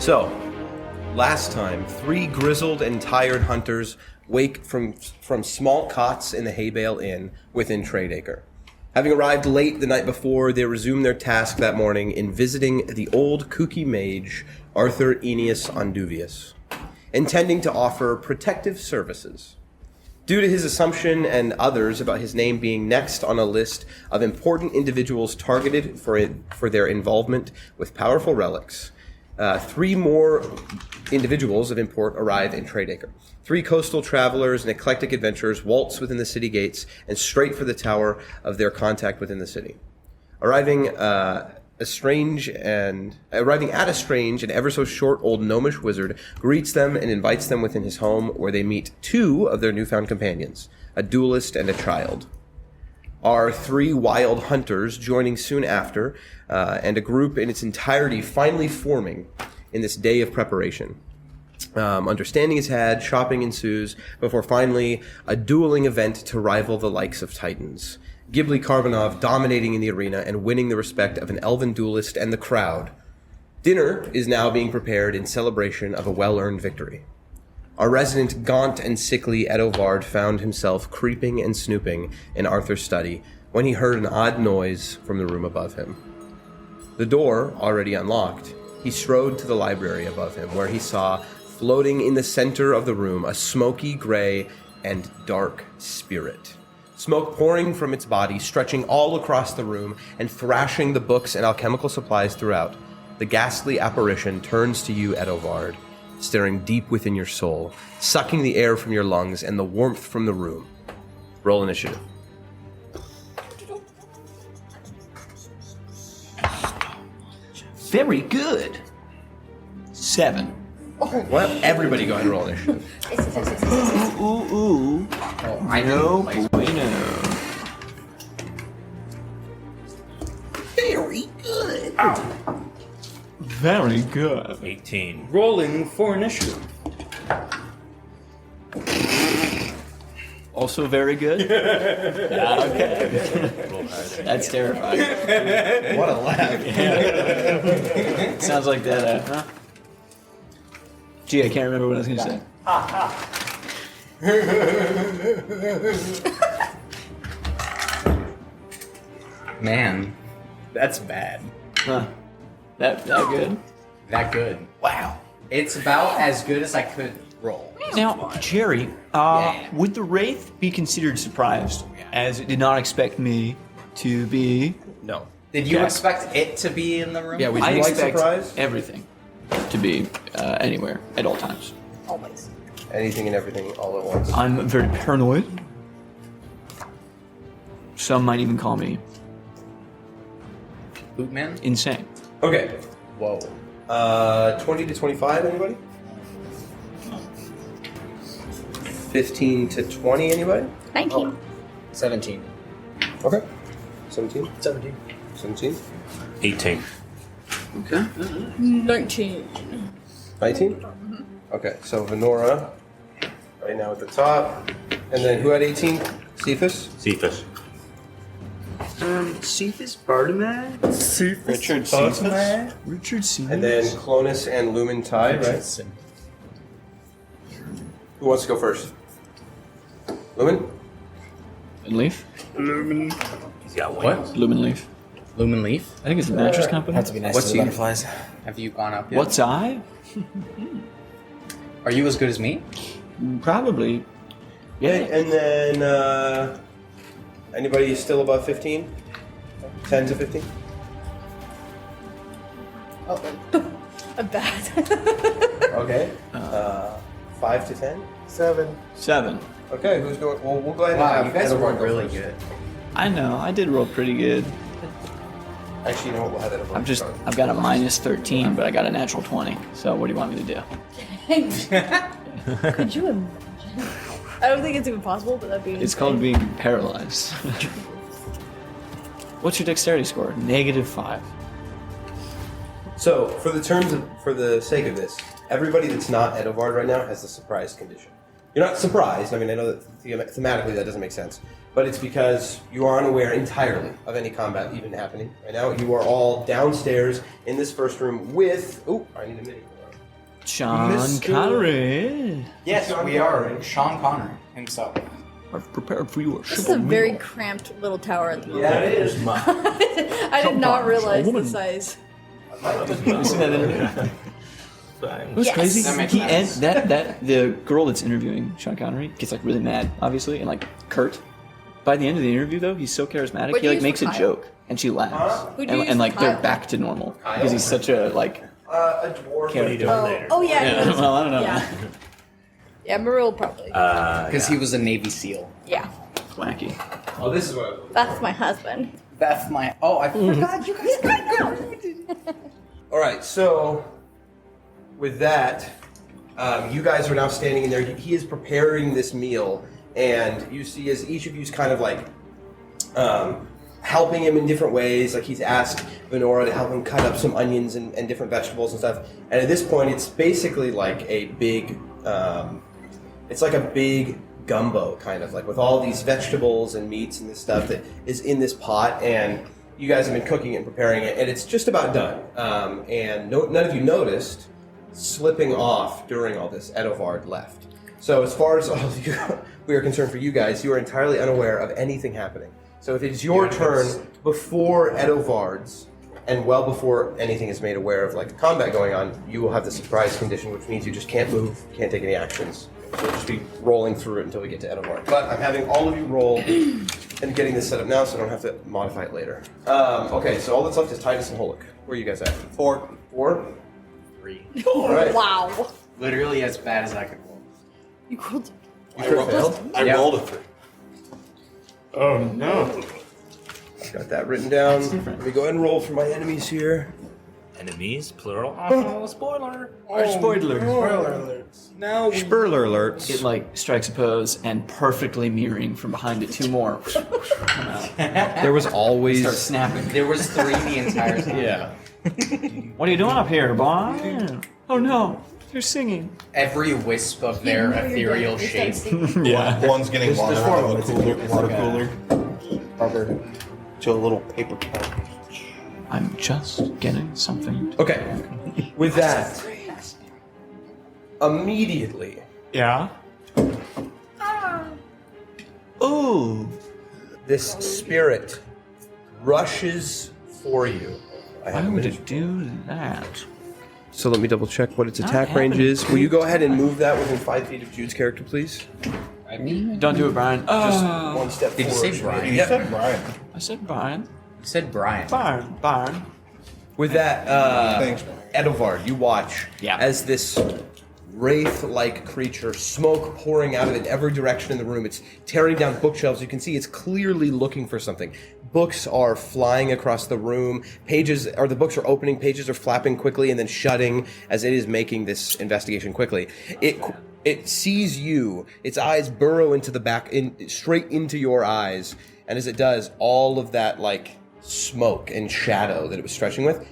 So, last time, 3 grizzled and tired hunters wake from small cots in the hay bale inn within Tradeacre. Having arrived late the night before, they resumed their task that morning in visiting the old kooky mage, Arthur Aeneas Onduvius, intending to offer protective services. Due to his assumption and others about his name being next on a list of important individuals targeted for their involvement with powerful relics, 3 more individuals of import arrive in Tradeacre. 3 coastal travelers and eclectic adventurers waltz within the city gates and straight for the tower of their contact within the city. Arriving at a strange and ever so short old gnomish wizard greets them and invites them within his home, where they meet 2 of their newfound companions, a duelist and a child. Our 3 wild hunters joining soon after, and a group in its entirety finally forming in this day of preparation. Understanding is had, shopping ensues, before finally a dueling event to rival the likes of Titans. Ghibli Karbanov dominating in the arena and winning the respect of an elven duelist and the crowd. Dinner is now being prepared in celebration of a well-earned victory. Our resident gaunt and sickly Edovard found himself creeping and snooping in Arthur's study when he heard an odd noise from the room above him. The door already unlocked, he strode to the library above him, where he saw, floating in the center of the room, a smoky gray and dark spirit. Smoke pouring from its body, stretching all across the room and thrashing the books and alchemical supplies throughout. The ghastly apparition turns to you, Edovard, staring deep within your soul, sucking the air from your lungs and the warmth from the room. Roll initiative. Very good. 7. Well, everybody go ahead and roll initiative. Ooh. Oh, I No know. bueno. Very good. Very good. 18. Rolling for initiative. Also very good. Yeah, okay. That's terrifying. What a laugh. Sounds like that, huh? Gee, I can't remember what I was going to say. Man, that's bad. Huh. That good? That good. Wow. It's about as good as I could roll. Now, Jerry, would the Wraith be considered surprised, as it did not expect me to be... No. Did you Okay. expect it to be in the room? Yeah, would I you like expect surprise? everything to be anywhere at all times. Always. Anything and everything all at once. I'm very paranoid. Some might even call me Bootman? insane. Okay. Whoa. 20 to 25, anybody? 15 to 20, anybody? 19. 17. Okay. 17? 17. 17? 18. Okay. 19. 19? Okay, so Venora, right now at the top. And then who had 18? Cephas? Cephas. Cephas Bartimaeus? Richard Cephas? Richard Cephas? And then Clonus and Lumen Ty, right? Who wants to go first? Lumen? And Leaf? He's got one. What? Lumen Leaf. Lumen Leaf? I think it's a mattress company. Have to be nice What's to the he- butterflies. Have you gone up yet? What's I? Are you as good as me? Probably. Yeah. Okay, and then anybody still above 15? 10 to 15? I'm bad. Okay. 5 to 10? 7. Okay, who's going? Well, we'll go ahead Wow, and you have guys Edward rolled go really first. good. I know. I did roll pretty good. Actually, you know what? We'll have Edward start. I've got a minus 13, but I got a natural 20. So what do you want me to do? Could you imagine? I don't think it's even possible, but that'd be It's insane. called being paralyzed. What's your dexterity score? -5. So, for the sake of this, everybody that's not Edovard right now has the surprise condition. You're not surprised. I mean, I know that thematically that doesn't make sense, but it's because you are unaware entirely of any combat even happening right now. You are all downstairs in this first room with. Oh, I need a mini. Sean Mr. Connery. Yes, we are. Sean Connery himself. I've prepared for you a This is a very cramped little tower at the moment. Yeah, it is. I did not realize the size. You see that interview? It was Yes. crazy. That makes He sense. that the girl that's interviewing Sean Connery gets like really mad, obviously, and like curt. By the end of the interview, though, he's so charismatic. What'd He you like use makes for a Kyle? joke, and she laughs, Who'd you use and for like they're Kyle? back to normal because he's such a like A dwarf. character. Oh yeah. Yeah, he was- well, I don't know. Yeah. Yeah, Maril probably. Because he was a Navy SEAL. Yeah. Wacky. Oh, this is what I was. That's my husband. That's my. Oh, I forgot you guys. All right, so with that, you guys are now standing in there. He is preparing this meal, and you see as each of you's kind of like helping him in different ways. Like he's asked Venora to help him cut up some onions and different vegetables and stuff. And at this point, it's basically like a big, it's like a big gumbo kind of like with all these vegetables and meats and this stuff that is in this pot. And you guys have been cooking it and preparing it, and it's just about done. And none of you noticed slipping off during all this. Edovard left. So as far as all of you, we are concerned for you guys, you are entirely unaware of anything happening. So if it's your turn before Edovard's, and well before anything is made aware of like the combat going on, you will have the surprise condition, which means you just can't move, can't take any actions. So we'll just be rolling through it until we get to Edovard. But I'm having all of you roll and getting this set up now so I don't have to modify it later. Okay, so all that's left is Titus and Holic. Where are you guys at? 4. 4? 3. All right. Wow. Literally as bad as I could roll. You rolled. You failed? I Yeah. rolled a 3. Oh no. Got that written down. different. Let me go ahead and roll for my enemies here. Enemies, plural. Oh, spoiler. Spoiler. Spoiler alerts. Now we Spurler alerts. It like strikes a pose and perfectly mirroring from behind it 2 more. Come out. There was always... Start snapping. There was 3 the entire time. Yeah. What are you doing up here, boy? Oh no, they're singing. Every wisp of their ethereal shape. Yeah. One's getting water there's four out of of a them. cooler, water cooler. Rubber to a little paper cup. I'm just getting something. Okay. With that, immediately, Yeah. Ooh. this spirit rushes for you. Why would it do that? So let me double check what its Not attack range happening. is. Will you go ahead and move that within 5 feet of Jude's character, please? Don't do it, Brian. Just one step Did you forward. say Brian? You said Brian. I said Brian. You said Brian. Brian. With that, Thanks, Brian. Edovard, you watch Yeah. as this wraith-like creature, smoke pouring out of it in every direction in the room. It's tearing down bookshelves. You can see it's clearly looking for something. Books are flying across the room. The books are opening. Pages are flapping quickly and then shutting as it is making this investigation quickly. It sees you. Its eyes burrow into the back, straight into your eyes. And as it does, all of that like smoke and shadow that it was stretching with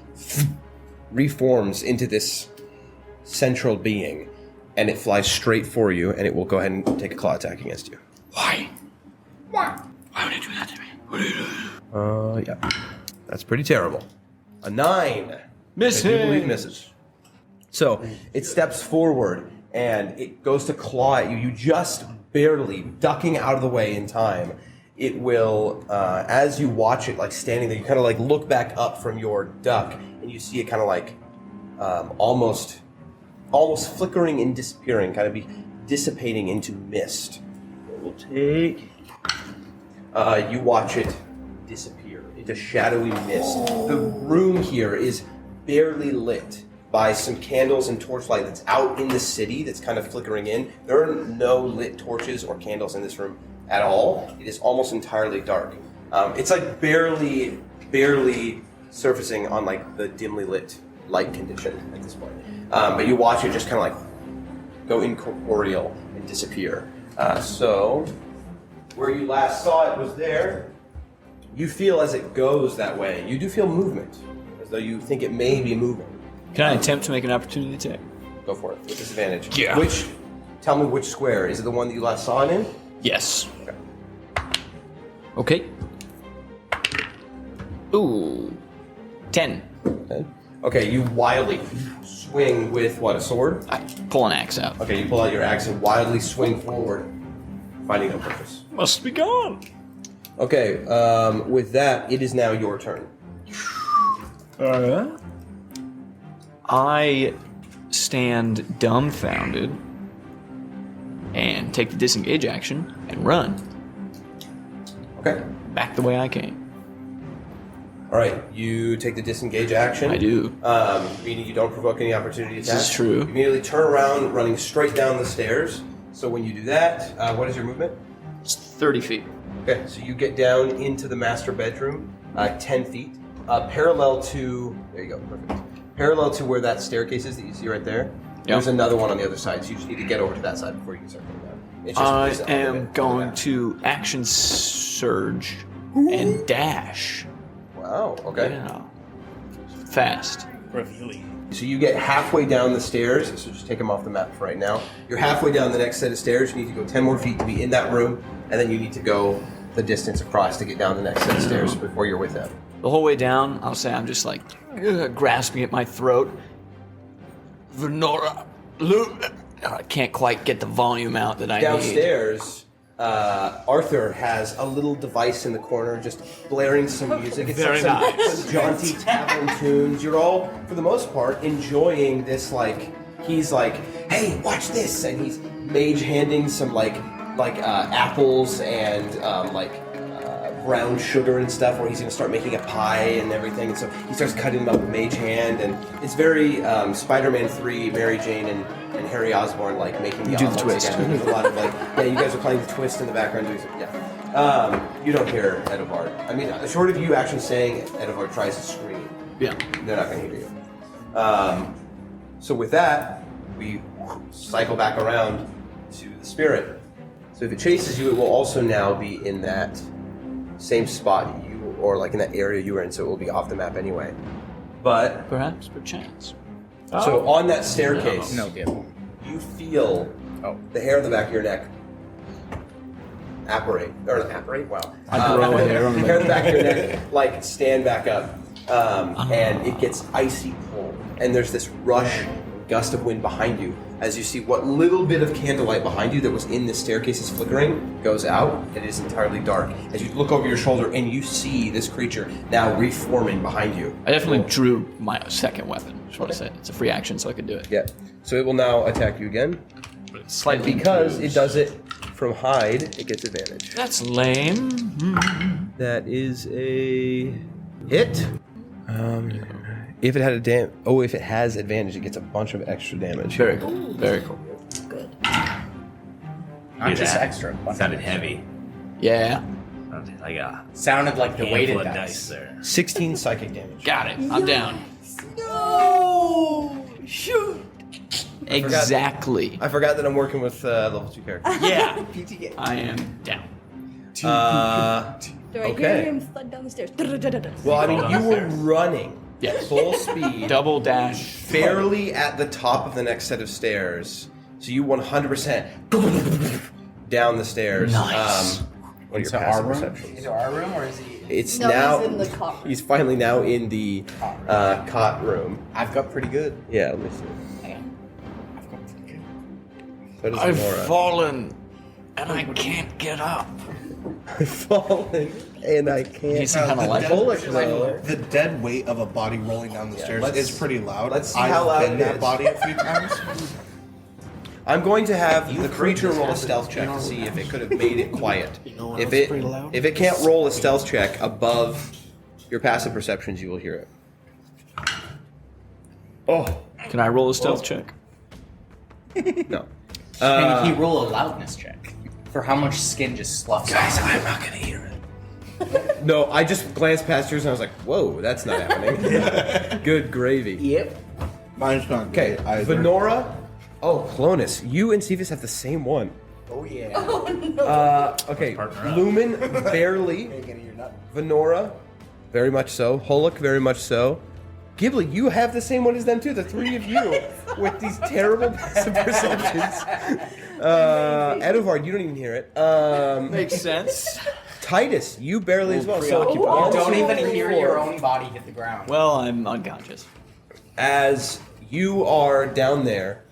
reforms into this central being, and it flies straight for you, and it will go ahead and take a claw attack against you. Why? Why would it do that to me? What are you doing? Yeah. That's pretty terrible. A 9. Missing. I do believe misses. So it steps forward, and it goes to claw at you. You just barely ducking out of the way in time. It will, as you watch it, like standing there, you kind of like look back up from your duck, and you see it kind of like almost flickering and disappearing, kind of be dissipating into mist. It will take. You watch it disappear into shadowy mist. The room here is barely lit by some candles and torchlight that's out in the city that's kind of flickering in. There are no lit torches or candles in this room at all. It is almost entirely dark. It's like barely surfacing on like the dimly lit light condition at this point. But you watch it just kind of like go incorporeal and disappear. So where you last saw it was there. You feel as it goes that way, you do feel movement, as though you think it may be moving. Can I attempt to make an opportunity attack? Go for it, with disadvantage. Yeah. Tell me which square. Is it the one that you last saw it in? Yes. Okay. Ooh. 10. Okay, you wildly swing with what, a sword? I pull an axe out. Okay, you pull out your axe and wildly swing forward, finding no purpose. Must be gone. Okay, with that, it is now your turn. I stand dumbfounded and take the disengage action and run Okay. back the way I came. All right, you take the disengage action. I do. Meaning you don't provoke any opportunity attacks. This is true. You immediately turn around, running straight down the stairs. So when you do that, what is your movement? It's 30 feet. Okay, so you get down into the master bedroom, 10 feet, parallel to. There you go, perfect. Parallel to where that staircase is that you see right there. There's another one on the other side, so you just need to get over to that side before you can start going down. It's just I it's an am element. going to action surge and dash. Wow. Okay. Yeah. Fast. So you get halfway down the stairs. So just take them off the map for right now. You're halfway down the next set of stairs. You need to go 10 more feet to be in that room, and then you need to go the distance across to get down the next set of stairs before you're with them. The whole way down, I'll say I'm just like grasping at my throat. Venora, I can't quite get the volume out that I need. Downstairs, Arthur has a little device in the corner, just blaring some music. It's Very some nice. jaunty tavern tunes. You're all, for the most part, enjoying this. Like he's like, "Hey, watch this," and he's mage handing some like apples and brown sugar and stuff, where he's going to start making a pie and everything. And so he starts cutting them up with mage hand, and it's very Spider-Man 3, Mary Jane and Harry Osborn like making the do the omelets twist. again. There's a lot of like, yeah, you guys are playing the twist in the background doing some, yeah. You don't hear Edivard. I mean, short of you actually saying Edivard tries to scream, Yeah. they're not going to hear you. So with that, we cycle back around to the spirit. So if it chases you, it will also now be in that same spot or like in that area you were in, so it will be off the map anyway. But Perhaps, perchance. so on that staircase, No deal. you feel the hair on the back of your neck apparate, or not apparate. Wow, I grow a hair on the my hair on the back of your neck like stand back up, and it gets icy cold, and there's this rush, gust of wind behind you as you see what little bit of candlelight behind you that was in the staircase is flickering goes out. It is entirely dark as you look over your shoulder and you see this creature now reforming behind you. I definitely drew my second weapon. Just want to say it's a free action, so I could do it. Yeah. So it will now attack you again. Slightly Because improved. it does it from hide, it gets advantage. That's lame. That is a hit. If it had if it has advantage, it gets a bunch of extra damage. Very cool. Very cool. Good. Not just that. extra. but Sounded heavy. Yeah. Sounded like a Sounded like the weighted handful of dice. dice there. 16 psychic damage. Got it. I'm down. No! Shoot! Exactly. I forgot that I'm working with level 2 characters. Yeah. I am down. Do I Okay. hear him thud down the stairs? Well, I mean, you were running Yes. full speed, Double dash. barely at the top of the next set of stairs. So you 100% down the stairs. Nice. What are your So our passive room? perceptions? Is it our room or is he? It's No, now. he's in the cot room. He's finally now in the cot room. I've got pretty good. Yeah, let me see. I've got pretty good. So does I've Nora. fallen and I can't get up. I've fallen and I can't. He's kind of like The dead weight of a body rolling down the stairs let's- is pretty loud. let's see I've how loud been it that is. body a few times. I'm going to have the heard creature this roll a happen. stealth check to see if it could have made it quiet. what If else is pretty it loud? if it can't roll a stealth check above your passive perceptions, you will hear it. Oh Can I roll a stealth check? no! Can he roll a loudness check for how much skin just sloughs off? I'm not gonna hear it. No, I just glanced past yours and I was like, "Whoa, that's not happening." Good gravy. Yep. Mine's not Okay, good either. Venora. Oh, Clonus, you and Cephas have the same one. Oh yeah. Okay, Partner up. Lumen barely. Venora, very much so. Holok, very much so. Ghibli, you have the same one as them too. The three of you with these terrible passive perceptions. Edivard, you don't even hear it. Makes sense. Titus, you barely as well. So preoccupied. one, You don't two, even three, hear four. your own body hit the ground. Well, I'm unconscious. As you are down there.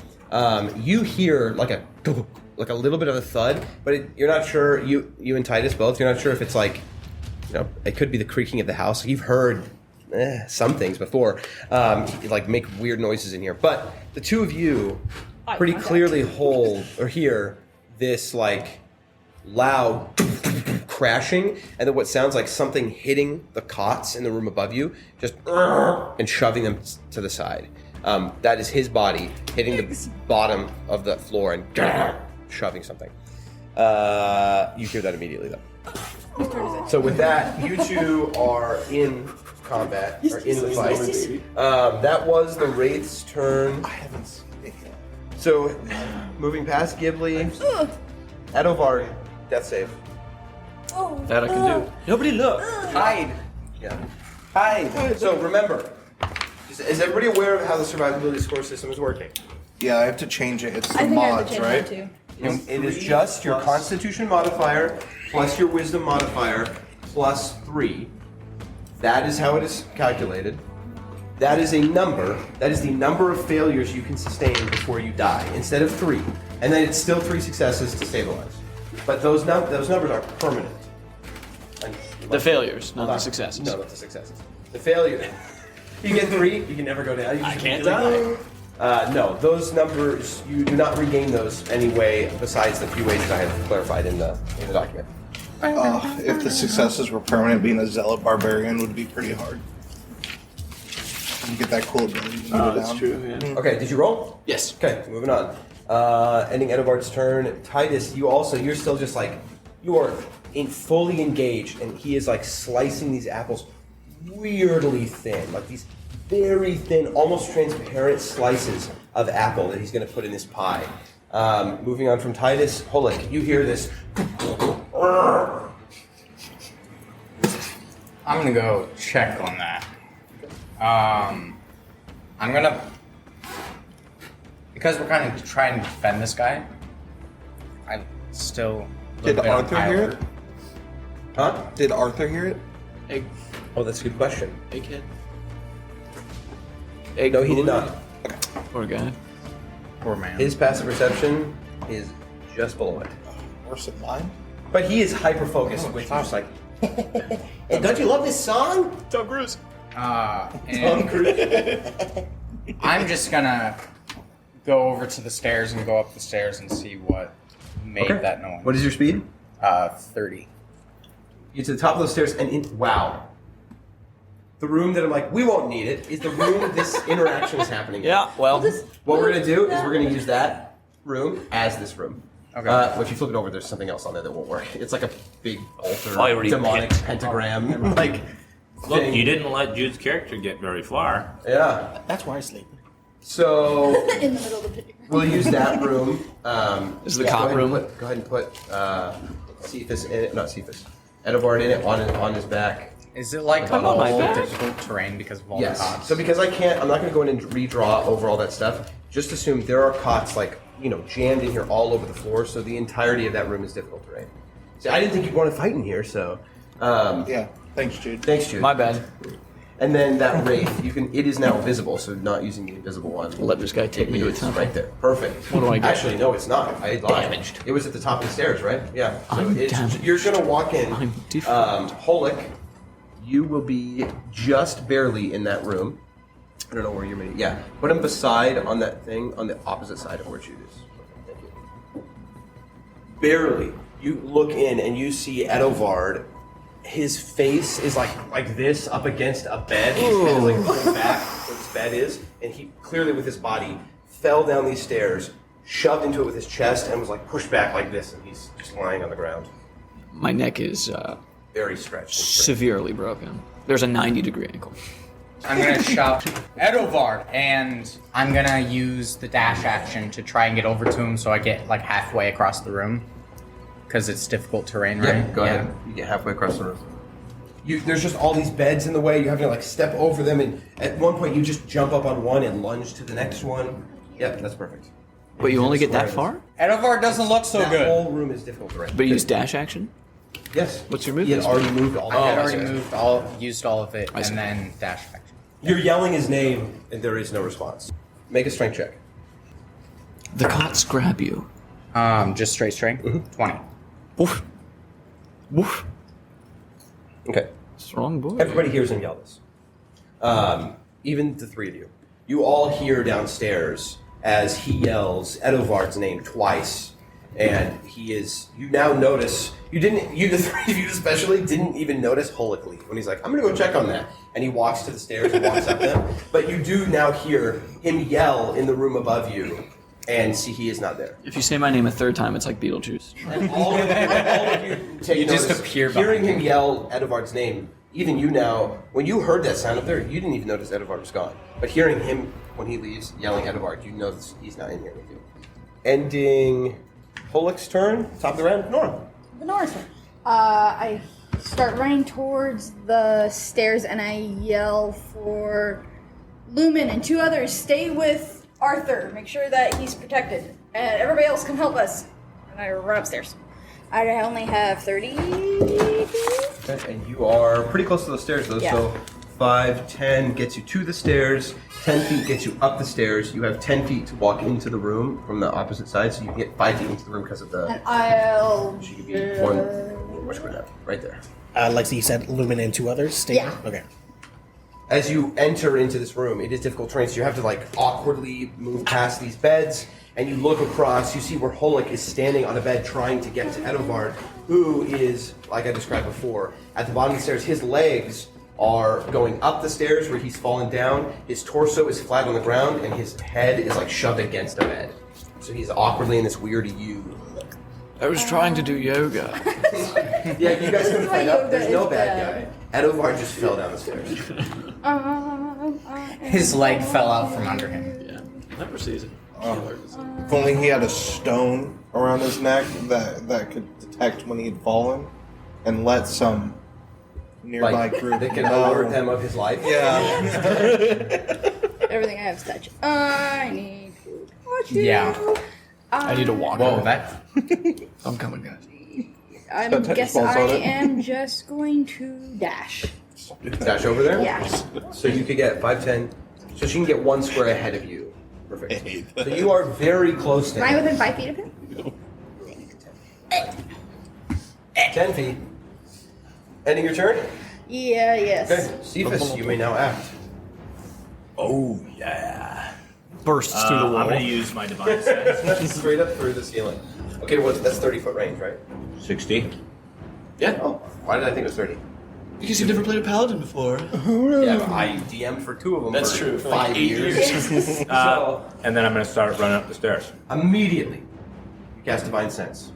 You hear like a little bit of a thud, but you're not sure. You and Titus both. You're not sure if it's like, it could be the creaking of the house. You've heard some things before, like make weird noises in here. But the two of you pretty clearly hear this like loud crashing, and then what sounds like something hitting the cots in the room above you, just and shoving them to the side. That is his body hitting the bottom of the floor and shoving something. You hear that immediately, though. So with that, you two are in combat, or in the fight. That was the Wraith's turn. I haven't seen it yet. So, moving past Ghibli, Edovar, death save. That I can do. Nobody look. Hide. Yeah. Hi. So remember, is everybody aware of how the survivability score system is working? Yeah, I have to change it. It's the I think I have mods, to change right? that too. It is just your Constitution modifier plus your Wisdom modifier plus 3. That is how it is calculated. That is a number. That is the number of failures you can sustain before you die, instead of 3. And then it's still 3 successes to stabilize. But those numbers are permanent. The failures, not the successes. No, not the successes. The failure. You get 3, you can never go down. I can't die. No, those numbers, you do not regain those any way besides the few ways that I have clarified in the document. If the successes were permanent, being a zealot barbarian would be pretty hard. You get that cool ability to move it down. True, yeah. Okay, did you roll? Yes. Okay, moving on. Ending Edovard's turn. Titus, you're still just like, you are fully engaged, and he is like slicing these apples weirdly thin, like these very thin, almost transparent slices of apple that he's going to put in this pie. Moving on from Titus, Holik, you hear this. I'm gonna go check on that. I'm gonna, because we're kind of trying to defend this guy. I'm still. Did Arthur hear it? Huh? Did Arthur hear it? Egg. Oh, that's a good question. Egghead. No, he did not. Poor guy. Poor man. His passive perception is just below it. Worse than mine? But he is hyper focused, which is just like. And don't you love this song? Tom Cruise. And I'm just gonna go over to the stairs and go up the stairs and see what made that noise. What is your speed? 30. You get to the top of those stairs and wow. The room that I'm like, we won't need it, is the room this interaction is happening in. Yeah, well. What we're gonna do is we're gonna use that room as this room. Okay. If you flip it over, there's something else on there that won't work. It's like a big altar, I already demonic picked. pentagram, like. Look, thing. you didn't let Jude's character get very far. Yeah. That's where I sleep. So In the middle of the picture. we'll use that room. This is the cop room. Go ahead and put Cephas in it. Not Cephas. Edovard in it on his back. Is it like I'm on my all back. difficult terrain because of all the Yes. cots? So because I'm not going to go in and redraw over all that stuff. Just assume there are cots like jammed in here all over the floor. So the entirety of that room is difficult terrain. See, I didn't think you'd want to fight in here. So Yeah. Thanks, Jude. thanks, Jude. My bad. And then that wraith, it is now visible. So not using the invisible one. Let this guy take me to a It's temple. right there. Perfect. What do I get? Actually, no, it's not. I lied. Damaged. It was at the top of the stairs, right? Yeah. So I'm damaged. you're going to walk in. I'm different. Holik, you will be just barely in that room. I don't know where you're meeting. Yeah. Put him beside on that thing on the opposite side of where Jude is. Okay, thank you. Barely. You look in and you see Edovard. His face is like this up against a bed. He's kind of like going back where this bed is, and he clearly with his body fell down these stairs, shoved into it with his chest, and was like pushed back like this, and he's just lying on the ground, My neck is very stretched. And severely broken. There's a 90-degree ankle. I'm gonna shout Edovard, and I'm gonna use the dash action to try and get over to him so I get like halfway across the room. Because it's difficult terrain, right? Yeah, go ahead. You get halfway across the room. There's just all these beds in the way. You have to like step over them, and at one point you just jump up on one and lunge to the next one. Yep, that's perfect. But you only get that Square far? Edovard doesn't look so that good. whole room is difficult terrain. But you use dash action? Yes. What's your move? He had already moved all. I had I already see. used all of it, I see. and then dash action. You're yelling his name, and there is no response. Make a strength check. The cots grab you. Just straight strength. 20. Woof. Woof. Okay. Strong boy. Everybody hears him yell this. Even the three of you. You all hear downstairs as he yells Edovard's name twice. And he is, you now notice, you the three of you especially, didn't even notice holically when he's like, I'm going to go check on that. And he walks to the stairs and walks up them. But you do now hear him yell in the room above you and see he is not there. If you say my name a third time, it's like Beetlejuice. And all of you take You just notice, appear hearing behind him yell Edovard's name, even you now, when you heard that sound up there, you didn't even notice Edovard was gone. But hearing him, when he leaves, yelling Edovard, you notice he's not in here with you. Ending Holik's turn, top of the round, Nora. The Nora's turn. I start running towards the stairs and I yell for Lumen and 2 others, stay with Arthur. Make sure that he's protected. And everybody else can help us. And I run upstairs. I only have 30. Okay, and you are pretty close to the stairs, though, Yeah. so 5, 10 gets you to the stairs, 10 feet gets you up the stairs. You have 10 feet to walk into the room from the opposite side, so you can get 5 feet into the room because of the... And I'll... She could be one... Where's that? Right there. Lexi, you said Lumen and 2 others? Stay Yeah. Okay. As you enter into this room, it is difficult terrain, so you have to like awkwardly move past these beds, and you look across, you see where Holik is standing on a bed trying to get to Edovard, who is, like I described before, at the bottom of the stairs. His legs are going up the stairs where he's fallen down, his torso is flat on the ground, and his head is like shoved against a bed. So he's awkwardly in this weird U. I was trying to do yoga. Yeah, you guys can find out yoga there's no is bad guy. Edovard just fell down the stairs. His leg fell out from under him. Yeah. Never sees it. If only he had a stone around his neck that could detect when he'd fallen and let some nearby Like, group they can know. alert them of his life. Yeah. Everything I have is touch. I need to touch you. Yeah. I need to walk. Whoa, that. I'm coming, guys. I Got touch guess balls I on it. am just going to dash. Dash over there? Yeah. So you could get 5, 10. So she can get 1 square ahead of you. Perfect. So you are very close to Am I him. within 5 feet of him? 10 feet. Ending your turn? Yeah, yes. Okay. Cephas, you may now act. Oh, yeah. Bursts through the wall. I'm going to use my divine sense. Straight up through the ceiling. Okay, well, that's 30-foot range, right? 60. Yeah. Oh, why did I think it was 30? Because you've never played a paladin before. Yeah, but I DM'd for 2 of them That's for true, for 5 like 8 years. So, And then I'm going to start running up the stairs. immediately, you cast Divine Sense.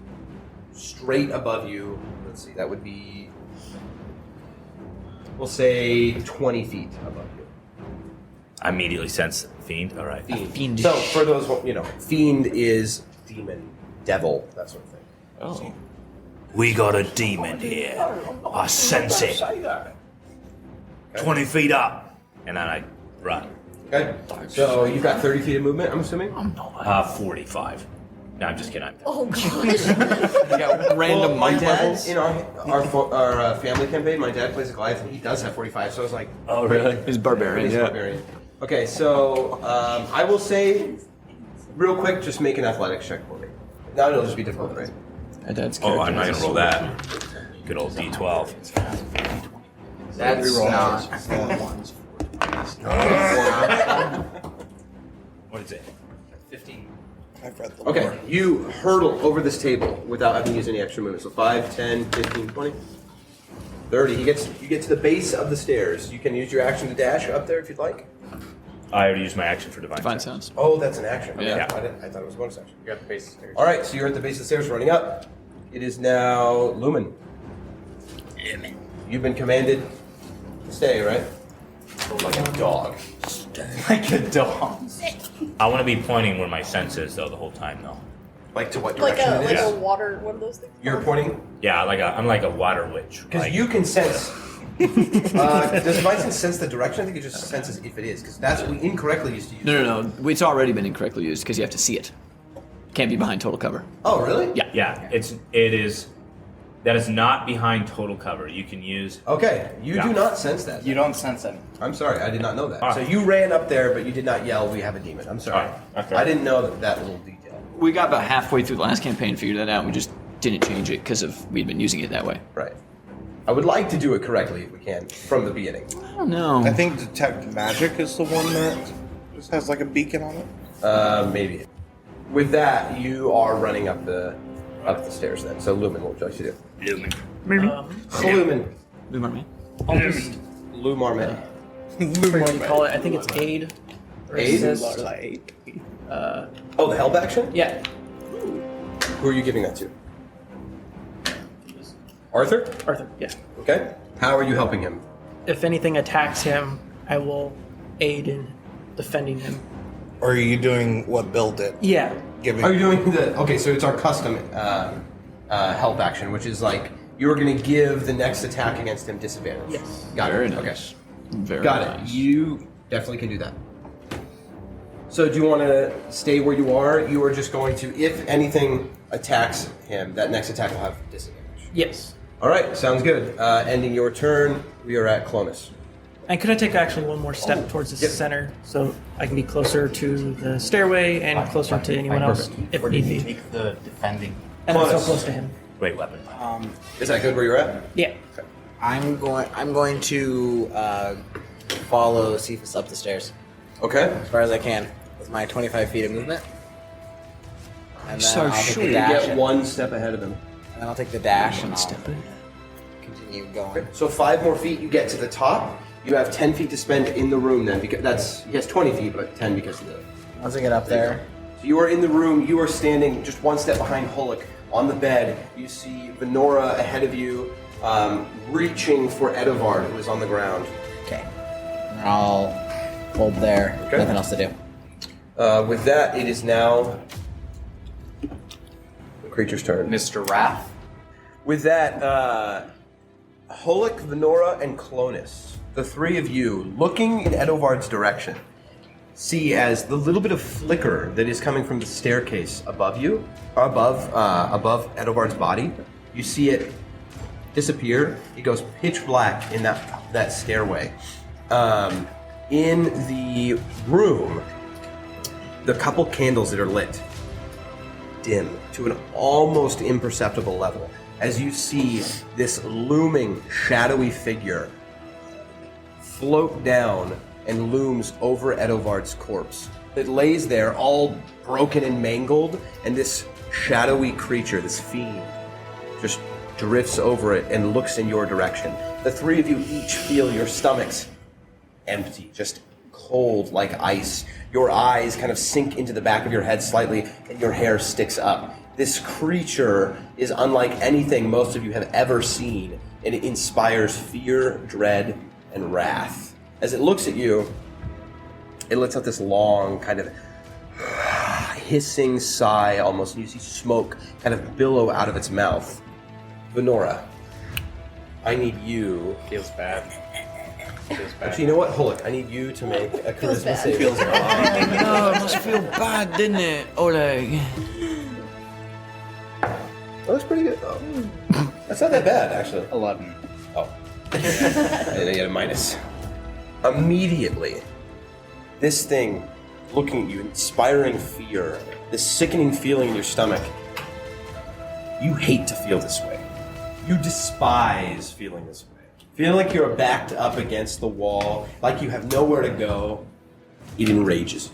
Straight above you, let's see, that would be, we'll say 20 feet above you. I immediately sense Fiend. All right. Fiendish. So, for those, Fiend is demon, devil, that sort of thing. Oh. We got a demon here. I sense it. 20 feet up. And then I run. Okay, so you've got 30 feet of movement, I'm assuming? 45. No, I'm just kidding. Oh gosh. Yeah, random my mic dad, levels. in our family campaign, my dad plays a Goliath, and he does have 45, so I was like... Oh, really? He's barbarian. He's Yeah. barbarian. Okay, so I will say, real quick, just make an athletics check for me. Now it'll just be difficult, right? My dad's Oh, I'm not character going to roll that. Good old D12. That's not... What is it? 15. I've read the Okay, lore. you hurdle over this table without having to use any extra movement. So 5, 10, 15, 20, 30. You get to the base of the stairs. You can use your action to dash up there if you'd like. I already used my action for divine, Divine sense. sense. Oh, that's an action. Okay, Yeah. I thought it was a bonus action. You got the base of the stairs. All right, so you're at the base of the stairs running up. It is now Lumen. You've been commanded to stay, right? Like a dog. Like a dog. I want to be pointing where my sense is, though, the whole time, though. Like to what like direction a it like is? a water. What are those things? You're pointing? Yeah, I'm like a water witch. Because Like, you can sense. Does Divine sense the direction? I think it just senses if it is, because that's what we incorrectly used to use. No. It's already been incorrectly used because you have to see it. Can't be behind total cover. Oh, really? Yeah. Yeah, it is That is not behind total cover. You can use. Okay, you Yeah. do not sense that. You don't sense it. I'm sorry, I did not know that. All So right. you ran up there, but you did not yell, "We have a demon." I'm sorry. All right, okay. I didn't know that little detail. We got about halfway through the last campaign, figured that out. We just didn't change it because we'd been using it that way. Right. I would like to do it correctly if we can from the beginning. I don't know. I think detect magic is the one that just has like a beacon on it. Maybe. With that, you are running up the stairs then. So Lumen, what would you like to do? Lumen. Lumen. Lumen. I'll just, Lumarman. what do you call it? I think it's aid. Or Aid? assist. Oh, the help action? Yeah. Who are you giving that to? Arthur? Arthur, yeah. Okay. How are you helping him? If anything attacks him, I will aid in defending him. Or are you doing what Bill did? Yeah. Giving. Are you doing the... Okay, so it's our custom help action, which is like you're going to give the next attack against him disadvantage. Yes. Got Very it. nice. Okay. Very Got nice. it. You definitely can do that. So do you want to stay where you are? You are just going to, if anything attacks him, that next attack will have disadvantage. Yes. All right, sounds good. Ending your turn, we are at Clonus. And could I take actually one more step towards the Yep. center so I can be closer to the stairway and closer to anyone else Perfect. if Or did need you be? take the defending? And I'm so Close. close to him. Great weapon. Is that good where you're at? Yeah. I'm going to follow Cephas up the stairs Okay. as far as I can with my 25 feet of movement. And then So I'll take sure. the You dash. get one step ahead of him. And then I'll take the dash and I'll Step in. continue going. So 5 more feet, you get to the top. You have 10 feet to spend in the room then, because he has 20 feet, but 10 because of the... Once I get up there, So you are in the room, you are standing just one step behind Hulk on the bed. You see Venora ahead of you, reaching for Edovard, who is on the ground. okay. And I'll hold there. Okay. Nothing else to do. With that, it is now the creature's turn. Mr. Wrath? With that, Holik, Venora, and Clonus, the three of you, looking in Edovard's direction, see as the little bit of flicker that is coming from the staircase above you, above Edovard's body, you see it disappear. It goes pitch black in that stairway. In the room, the couple candles that are lit dim to an almost imperceptible level as you see this looming, shadowy figure float down and looms over Edovard's corpse. It lays there all broken and mangled, and this shadowy creature, this fiend, just drifts over it and looks in your direction. The three of you each feel your stomachs empty, just cold like ice. Your eyes kind of sink into the back of your head slightly, and your hair sticks up. This creature is unlike anything most of you have ever seen, and it inspires fear, dread, and wrath. As it looks at you, it lets out this long kind of hissing sigh almost, and you see smoke kind of billow out of its mouth. Venora, I need you... Feels bad. Actually, you know what? Hold it. I need you to make a charisma bad. save. No, it must feel bad, didn't it, Oleg? That was pretty good. Oh. That's not that bad, actually. 11. Oh. And I get a minus. Immediately, this thing looking at you, inspiring fear, this sickening feeling in your stomach. You hate to feel this way. You despise feeling this way. Feeling like you're backed up against the wall, like you have nowhere to go. It enrages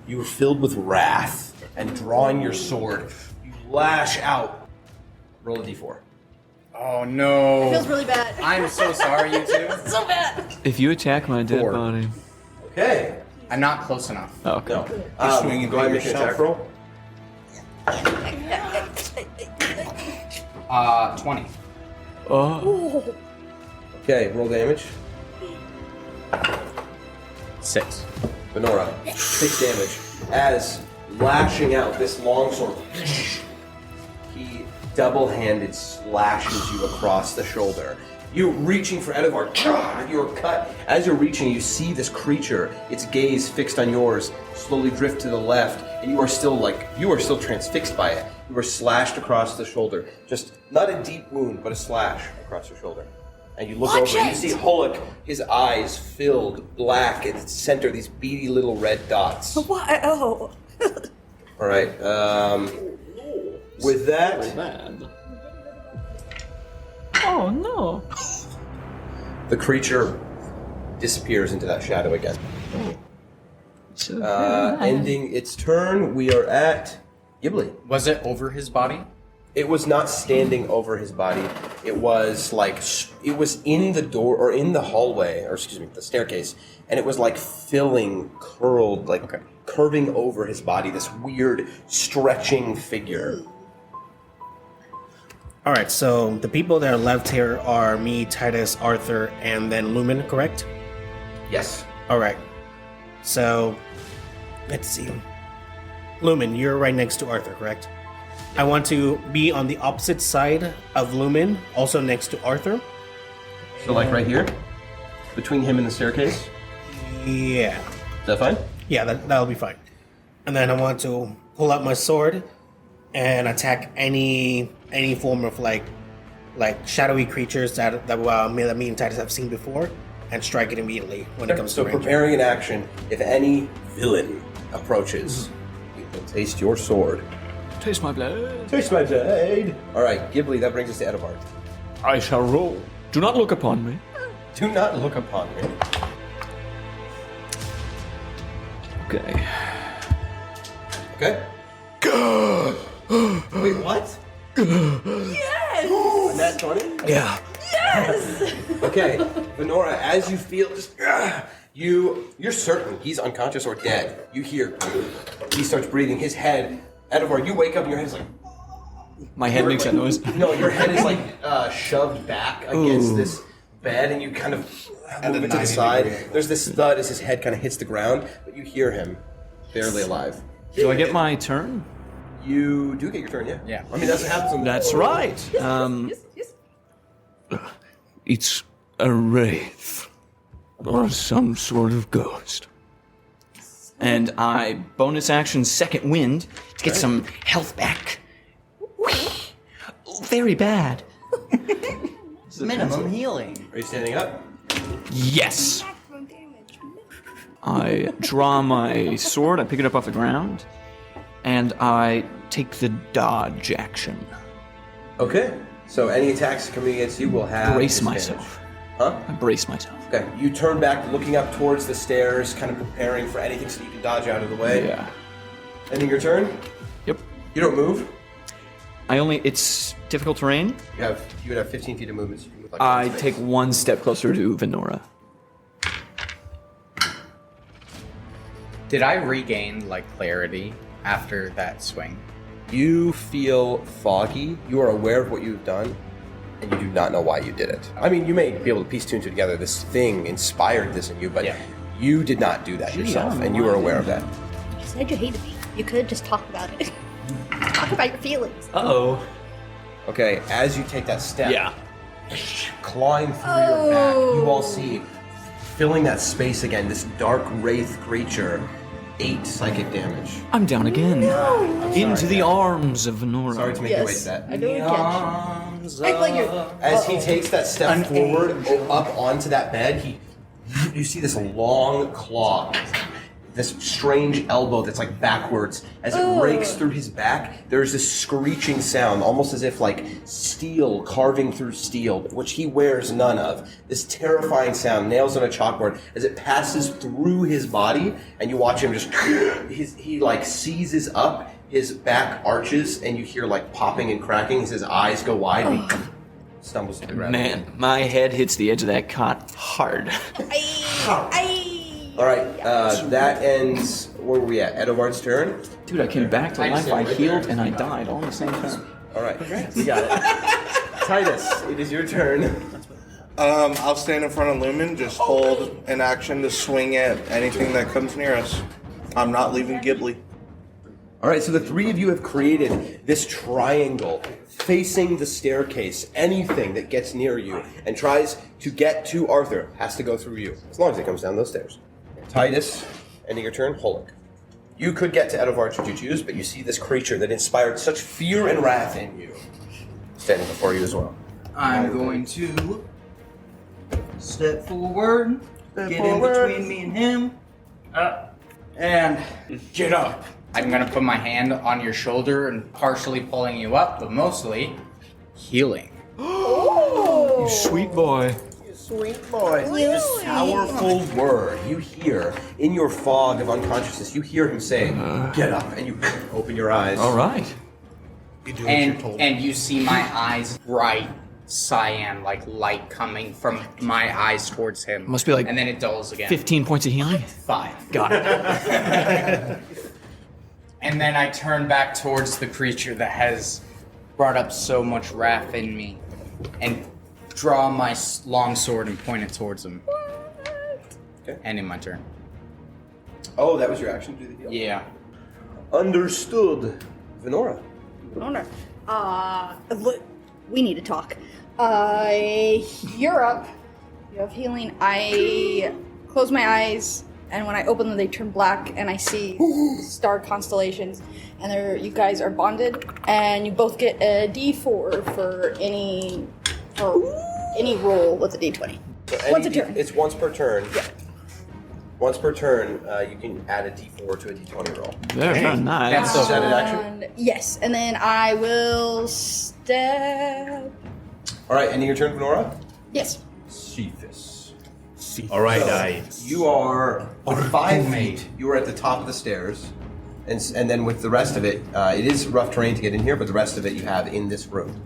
you. You are filled with wrath, and drawing your sword, you lash out. Roll a d4. Oh no. Feels really bad. I'm so sorry, you two. so bad. If you attack my dead 4. body. Okay. I'm not close enough. Oh, okay. No. swinging Go ahead and to make an yourself. attack roll. 20. Oh. Okay, roll damage. 6. Venora, 6 damage. As lashing out this longsword, he double-handed slashes you across the shoulder. You reaching for Edivard, you're cut. As you're reaching, you see this creature, its gaze fixed on yours, slowly drift to the left, and you are still transfixed by it. You were slashed across the shoulder. Just not a deep wound, but a slash across your shoulder. And you look over and you see Hulk, his eyes filled black at the center, these beady little red dots. What? Oh. All right. With that, Bad. Oh no. the creature disappears into that shadow again. Ending its turn, we are at Ghibli. Was it over his body? It was not standing over his body. It was like, it was in the door, or in the hallway, or excuse me, the staircase, and it was like filling, curled, like curving over his body, this weird stretching figure. All right, so the people that are left here are me, Titus, Arthur, and then Lumen, correct? Yes. All right. So, let's see. Lumen, you're right next to Arthur, correct? I want to be on the opposite side of Lumen, also next to Arthur. So like right here? Between him and the staircase? Yeah. Is that fine? Yeah, that'll be fine. And then I want to pull out my sword and attack any form of like shadowy creatures that me and Titus have seen before, and strike it immediately when it comes So to range. preparing an action, if any villain approaches, you will taste your sword. Taste my blade. Taste my blade! Alright, Ghibli, that brings us to Edivard. I shall roll. Do not look upon me. Do not look upon me. Okay. Okay? Wait, what? Yes! Nat 20? Yeah. Yes! Okay, Venora, as you feel just you're certain he's unconscious or dead. You hear he starts breathing. His head, Edivard, you wake up and your head's like My head makes that noise. no, your head is like shoved back against this bed, and you kind of move it to the side. There's this thud as his head kind of hits the ground, but you hear him barely alive. Do I get my turn? You do get your turn, yeah. Yeah. I mean, that's what happens. On That's right. It's a wraith or some sort of ghost. And I bonus action second wind to get some health back. Very bad. Minimum healing. Are you standing up? Yes. I draw my sword, I pick it up off the ground, and I take the dodge action. Okay. So any attacks coming against you will have Brace disadvantage. myself. Huh? I brace myself. Okay. You turn back, looking up towards the stairs, kind of preparing for anything so you can dodge out of the way. Yeah. Ending your turn. Yep. You don't move. It's difficult terrain. You would have 15 feet of movement. So you can move like I one space. take one step closer to Venora. Did I regain like clarity after that swing? You feel foggy. You are aware of what you've done, and you do not know why you did it. I mean, you may be able to piece two and two together. This thing inspired this in you, but you did not do that yourself, and you were aware of that. You said you hated me. You could just talk about it. Talk about your feelings. Uh-oh. Okay, as you take that step, Yeah. clawing through your back, you all see, filling that space again, this dark wraith creature, 8 psychic damage. I'm down again. Into the arms of Venora. Sorry to make you wait that. I don't catch. Act like you're. As he takes that step forward, up onto that bed, you see this long claw, this strange elbow that's like backwards. As it rakes through his back, there's this screeching sound, almost as if like steel carving through steel, which he wears none of. This terrifying sound, nails on a chalkboard, as it passes through his body, and you watch him just, he like seizes up, his back arches, and you hear like popping and cracking as his eyes go wide, and he stumbles to the ground. Man, my head hits the edge of that cot hard. All right, that ends. Where were we at? Edivard's turn. Dude, I came back to life. I healed and I died all at the same time. All right, you got it. Titus, it is your turn. I'll stand in front of Lumen, just hold an action to swing at anything that comes near us. I'm not leaving Ghibli. All right, so the three of you have created this triangle facing the staircase. Anything that gets near you and tries to get to Arthur has to go through you, as long as it comes down those stairs. Titus, ending your turn. Hulk. You could get to Edovar should you choose, but you see this creature that inspired such fear and wrath in you standing before you as well. I'm going to step forward, in between me and him, and get up. I'm gonna put my hand on your shoulder and partially pulling you up, but mostly healing. You sweet boy. Sweet boy. This powerful word you hear in your fog of unconsciousness. You hear him say, "Get up," and you open your eyes. All right. You do what you're told. And you see my eyes bright cyan, like light coming from my eyes towards him. Must be like and then it dulls again. 15 points of healing? 5. Got it. And then I turn back towards the creature that has brought up so much wrath in me, and draw my long sword and point it towards him. Okay. And in my turn. Oh, that was your action to do the heal? Yeah. Understood. Venora. Owner. Look, we need to talk. You're up. You have healing. I close my eyes, and when I open them, they turn black, and I see star constellations. And you guys are bonded, and you both get a D4 for any roll with a D20. So Once a turn. It's once per turn. Yeah. Once per turn, you can add a D4 to a D20 roll. Very nice. That's Is that an action? And yes, and then I will step. All right, ending your turn, Venora. Yes. Cephas. All right, You are 5 feet. You are at the top of the stairs, and then with the rest of it, it is rough terrain to get in here, but the rest of it you have in this room.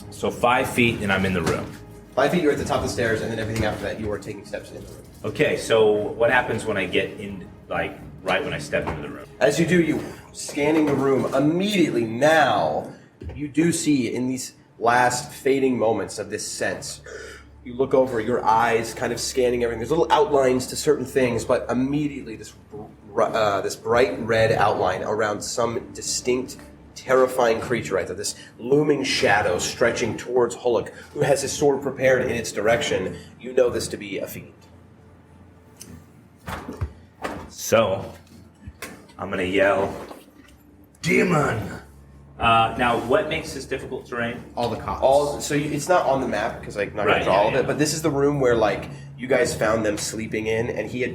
So 5 feet and I'm in the room. 5 feet, you're at the top of the stairs, and then everything after that, you are taking steps in the room. Okay, so what happens when I get in, like, right when I step into the room? As you do, you scanning the room immediately. Now, you do see in these last fading moments of this sense, you look over, your eyes kind of scanning everything. There's little outlines to certain things, but immediately this bright red outline around some distinct, terrifying creature right there. This looming shadow stretching towards Hulk, who has his sword prepared in its direction. You know this to be a fiend. So, I'm gonna yell, "Demon!" Now, what makes this difficult terrain? All the cops. It's not on the map because I'm not going Right, to draw all of yeah. it. But this is the room where like you guys found them sleeping in, and he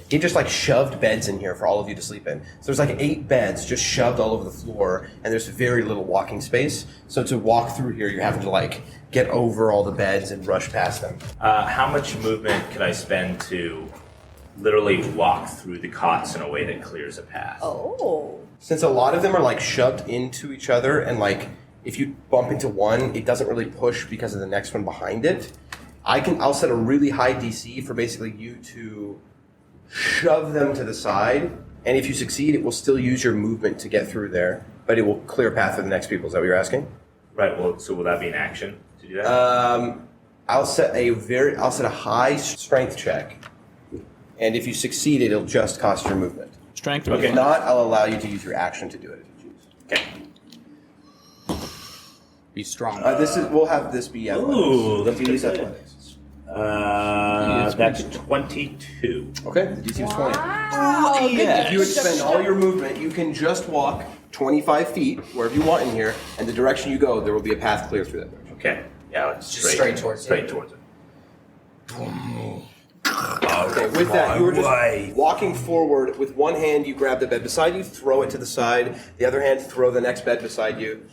just like shoved beds in here for all of you to sleep in. So there's like 8 beds just shoved all over the floor, and there's very little walking space. So to walk through here, you're having to like get over all the beds and rush past them. How much movement could I spend to literally walk through the cots in a way that clears a path? Oh. Since a lot of them are like shoved into each other, and like if you bump into one, it doesn't really push because of the next one behind it. I'll set a really high DC for basically you to shove them to the side, and if you succeed, it will still use your movement to get through there, but it will clear a path for the next people. Is that what you're asking? Right. Well, so will that be an action to do that? I'll set a high strength check, and if you succeed, it'll just cost your movement. Strength. Okay. If not, I'll allow you to use your action to do it if you choose. Okay. Be strong. We'll have this be athletics. Ooh, that's Be pretty good. athletics. That's 22. Okay, the DC is 20. Wow. Good If you job. expend all your movement, you can just walk 25 feet wherever you want in here, and the direction you go, there will be a path clear through that direction. Okay. Yeah, it's Just straight towards it. Straight towards it. Okay, with that, you were just walking forward. With one hand, you grab the bed beside you, throw it to the side. The other hand, throw the next bed beside you.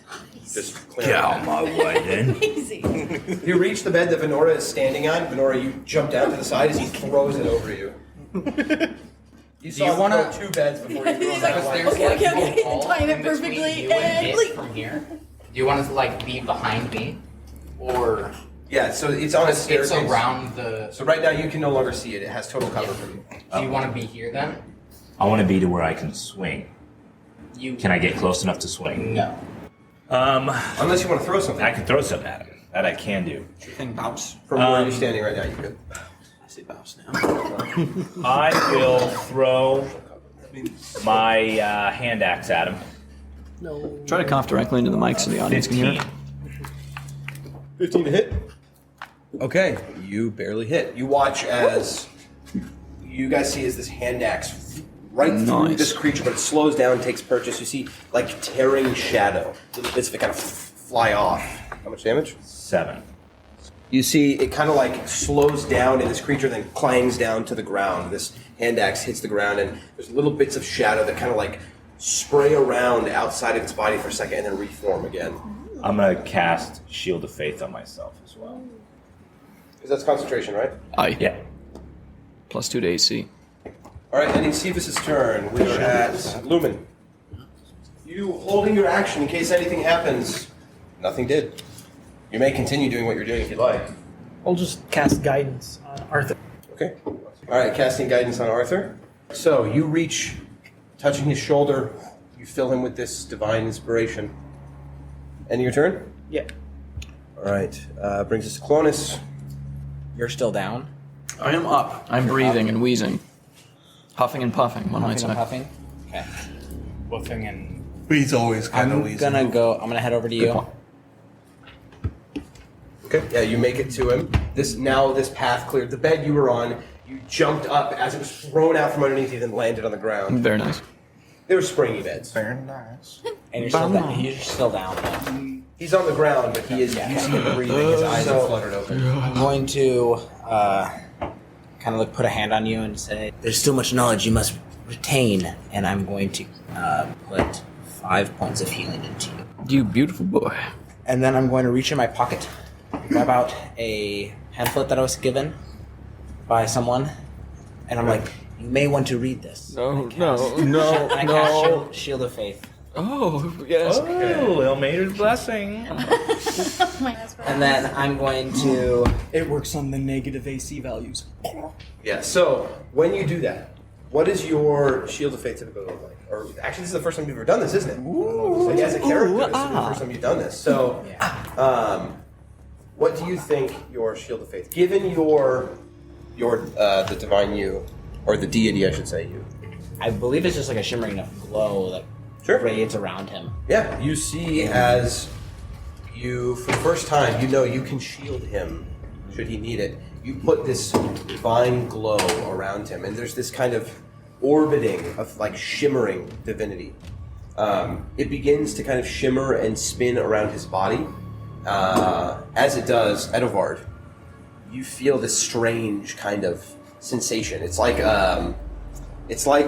Just clear Get it. out my way, then. Amazing. You reach the bed that Venora is standing on. Venora, you jump down to the side as he throws it over you. You saw him wanna- throw 2 beds before you threw He's that like, one. There's okay, like okay, no okay. hole Time it in between perfectly, you and and it bleep. from here. Do you want to like be behind me, or Yeah, so it's on a staircase. it's around the? So right now you can no longer see it. It has total cover for you. Do you want to be here then? I want to be to where I can swing. You Can I get close enough to swing? No. Unless you want to throw something. I can throw something at him. That I can do. Thing bounce. From where you're standing right now, you could. I say bounce now. I will throw my hand axe at him. Try to cough directly into the mic so the audience can hear 15. it. 15 to hit. Okay, you barely hit. You watch as you guys see as this hand axe right through Nice. this creature, but it slows down, takes purchase. You see, like, tearing shadow. Little bits of it kind of fly off. How much damage? 7. You see, it kind of like slows down in this creature, then clangs down to the ground. This hand axe hits the ground, and there's little bits of shadow that kind of like spray around outside of its body for a second and then reform again. I'm gonna cast Shield of Faith on myself as well. Because that's concentration, right? Aye. Yeah. +2 to AC. All right, ending Cephas's turn. We are at Lumen. You holding your action in case anything happens. Nothing did. You may continue doing what you're doing if you'd like. I'll just cast guidance on Arthur. Okay. All right, casting guidance on Arthur. So you reach, touching his shoulder. You fill him with this divine inspiration. Ending your turn? Yeah. All right. Brings us to Clonus. You're still down. I am up. I'm breathing and wheezing. Huffing and puffing, one might Huffing say. and puffing. Okay. Woofing and He's always kind of I'm wheezing. gonna go. I'm gonna head over to you. Okay. Yeah, you make it to him. This path cleared. The bed you were on, you jumped up as it was thrown out from underneath you, then landed on the ground. Very nice. They were springy beds. Very nice. And you're still down. You're still down. He's on the ground, but he is. You see him breathing. His eyes are fluttered open. I'm going to kind of like put a hand on you and say, "There's still much knowledge you must retain," and I'm going to put 5 points of healing into you. You beautiful boy. And then I'm going to reach in my pocket, grab out a pamphlet that I was given by someone, and I'm like, "You may want to read this." No, And I cast Shield of Faith. Oh, yes. Oh, Ilmater's blessing. And then I'm going to. It works on the negative AC values. Yeah. So when you do that, what is your Shield of Faith typically look like? Or actually, this is the first time you've ever done this, isn't it? Like as a character, this is the first time you've done this. So, what do you think your Shield of Faith, given your the divine you, or the deity, I should say, you? I believe it's just like a shimmering enough glow that radiates around him. Yeah, you see as you, for the first time, you know you can shield him should he need it. You put this divine glow around him, and there's this kind of orbiting of like shimmering divinity. It begins to kind of shimmer and spin around his body. As it does, Edovard, you feel this strange kind of sensation. It's like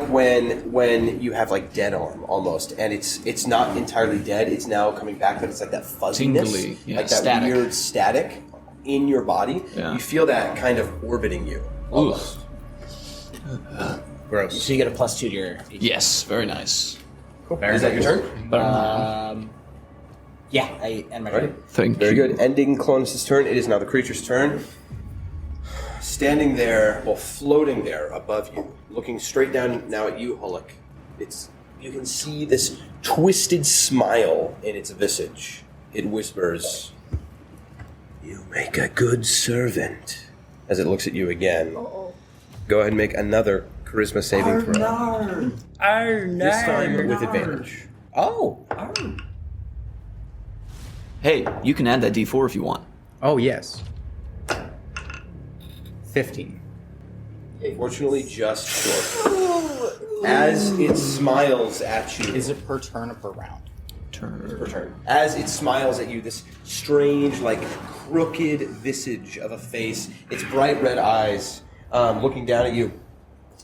when you have like dead arm almost, and it's not entirely dead. It's now coming back, but it's like that fuzziness, Tingly, yeah, like that static. weird static in your body. Yeah. You feel that kind of orbiting you almost. Gross. So you get a +2 to your. Yes, very nice. Is that your turn? Yeah, I end my turn. Thank Very you. good. Ending Clonus' turn. It is now the creature's turn. Standing there, well, floating there above you, looking straight down now at you, Hulk. You can see this twisted smile in its visage. It whispers, "You make a good servant," as it looks at you again. Uh-oh. Go ahead and make another charisma saving throw. This time with advantage. Oh. Hey, you can add that D4 if you want. Oh, yes. 15. Fortunately, just short. As it smiles at you. Is it per turn or per round? Per turn. As it smiles at you, this strange, like, crooked visage of a face, its bright red eyes looking down at you,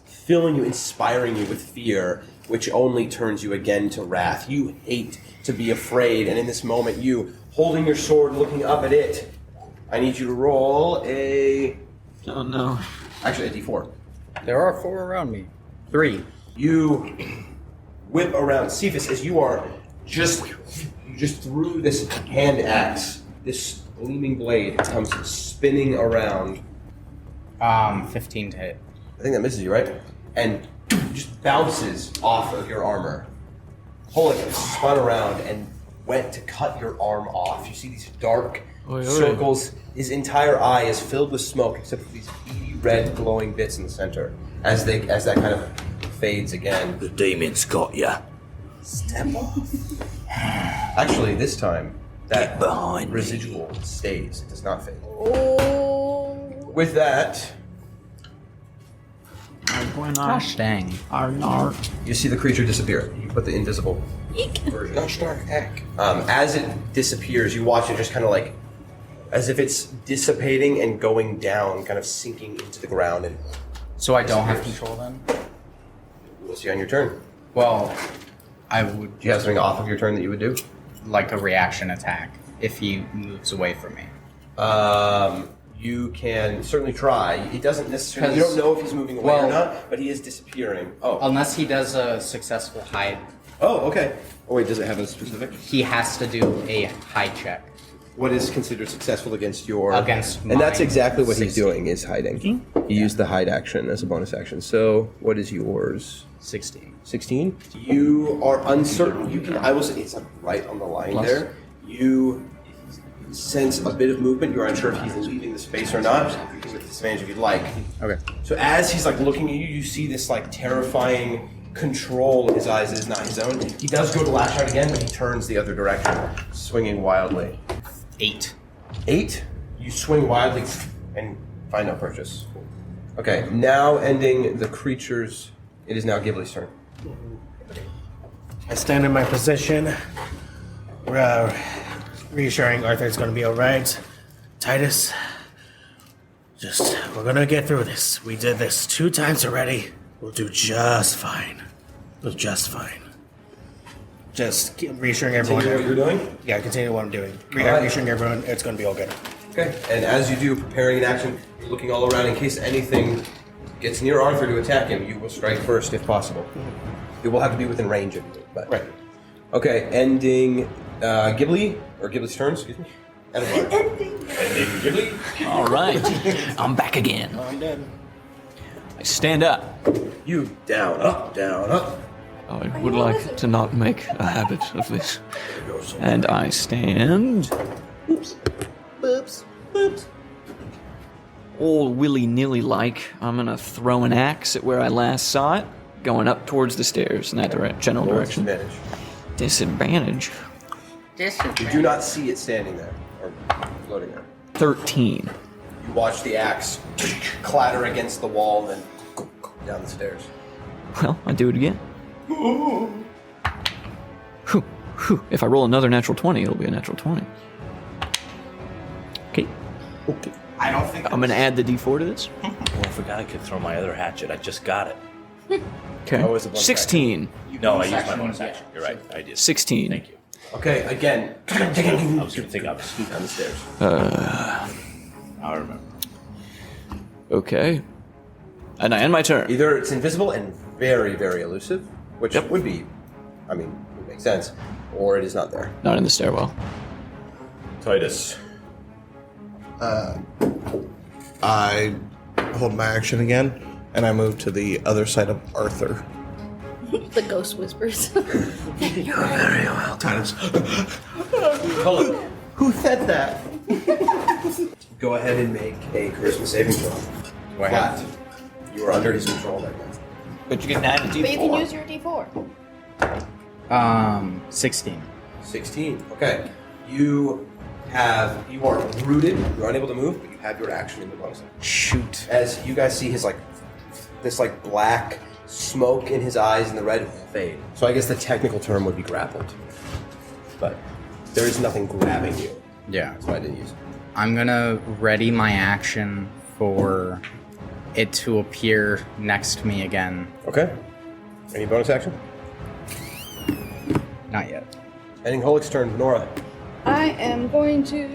filling you, inspiring you with fear, which only turns you again to wrath. You hate to be afraid, and in this moment, you, holding your sword, looking up at it, I need you to roll a... Oh, no. Actually, a d4. There are 4 around me. 3. You whip around Cephas as you are just through this hand axe. This gleaming blade comes spinning around. 15 to hit. I think that misses you, right? And just bounces off of your armor. Hulk spun around and went to cut your arm off. You see these dark circles. His entire eye is filled with smoke, except for these beady red glowing bits in the center. As that kind of fades again. The demon's got ya. Step off. Actually, this time that behind residual stays. It does not fade. Oh. With that, when I Gosh dang. are not. You see the creature disappear. You put the invisible version. Gosh darn heck. As it disappears, you watch it just kind of like, as if it's dissipating and going down, kind of sinking into the ground. And So I don't have control then? we'll see on your turn. Well, I would Do you have something off of your turn that you would do? like a reaction attack if he moves away from me. You can certainly try. He doesn't necessarily. You 'Cause- don't know if he's moving away or well- not, but he is disappearing. Oh. Unless he does a successful hide, Oh, okay. Oh wait, does it have a specific? he has to do a hide check. What is considered successful against your? Against And that's my exactly what he's 16. doing is hiding. He used the hide action as a bonus action. So what is yours? 16. 16. You are uncertain. You can. I will say it's like right on the line there. You sense a bit of movement. You're unsure if he's leaving the space or not. With disadvantage if you'd like. Okay. So as he's like looking at you, you see this like terrifying control in his eyes that is not his own. He does go to lash out again, but he turns the other direction, swinging wildly. 8. 8. You swing wildly and find no purchase. Okay, now ending the creature's. It is now Ghibli's turn. I stand in my position, reassuring Arthur it's going to be all right. Titus, we're going to get through this. We did this 2 times already. We'll do just fine. We'll just fine. Just keep reassuring everyone. Continue what you're doing? Yeah, continue what I'm doing. right. Reassuring everyone it's going to be all good. Okay, and as you do, preparing an action, you're looking all around in case anything gets near Arthur to attack him. You will strike first if possible. It will have to be within range of you. But. Right. Okay, ending Ghibli, or Ghibli's turn, excuse me. Edward. Ending Ghibli. All right, I'm back again. I'm dead. I stand up. You down, up, down, up. I would like to not make a habit of this. And I stand. Oops. All willy-nilly like, I'm gonna throw an axe at where I last saw it, going up towards the stairs in that general direction. Disadvantage. Disadvantage. You do not see it standing there, or floating there. 13. You watch the axe clatter against the wall and then down the stairs. Well, I do it again. Whew, whew. If I roll another natural 20, it'll be a natural 20. Okay. I don't think I'm gonna add the d4 to this. Oh, I forgot I could throw my other hatchet. I just got it. Okay. Oh, it's a bonus 16. No, I used my bonus action. You're right. I did. 16. Thank you. Okay, again. I was going to think I was down the stairs. I remember. Okay. And I end my turn. Either it's invisible and very, very elusive, which would be, I mean, would make sense, or it is not there. Not in the stairwell. Titus. I hold my action again, and I move to the other side of Arthur. The ghost whispers. You're very well, Titus. Who said that? Go ahead and make a charisma saving throw. Do I have to? You are under his control right now. But you get 9 and But you can use your D4. 16. 16. Okay. You are rooted. You're unable to move, but you have your action in the bonus. Shoot. As you guys see his this black smoke in his eyes and the red fade. So I guess the technical term would be grappled. But there is nothing grabbing you. Yeah. That's why I didn't use it. I'm gonna ready my action for it to appear next to me again. Okay. Any bonus action? Not yet. Ending Holik's turn, Nora. I am going to,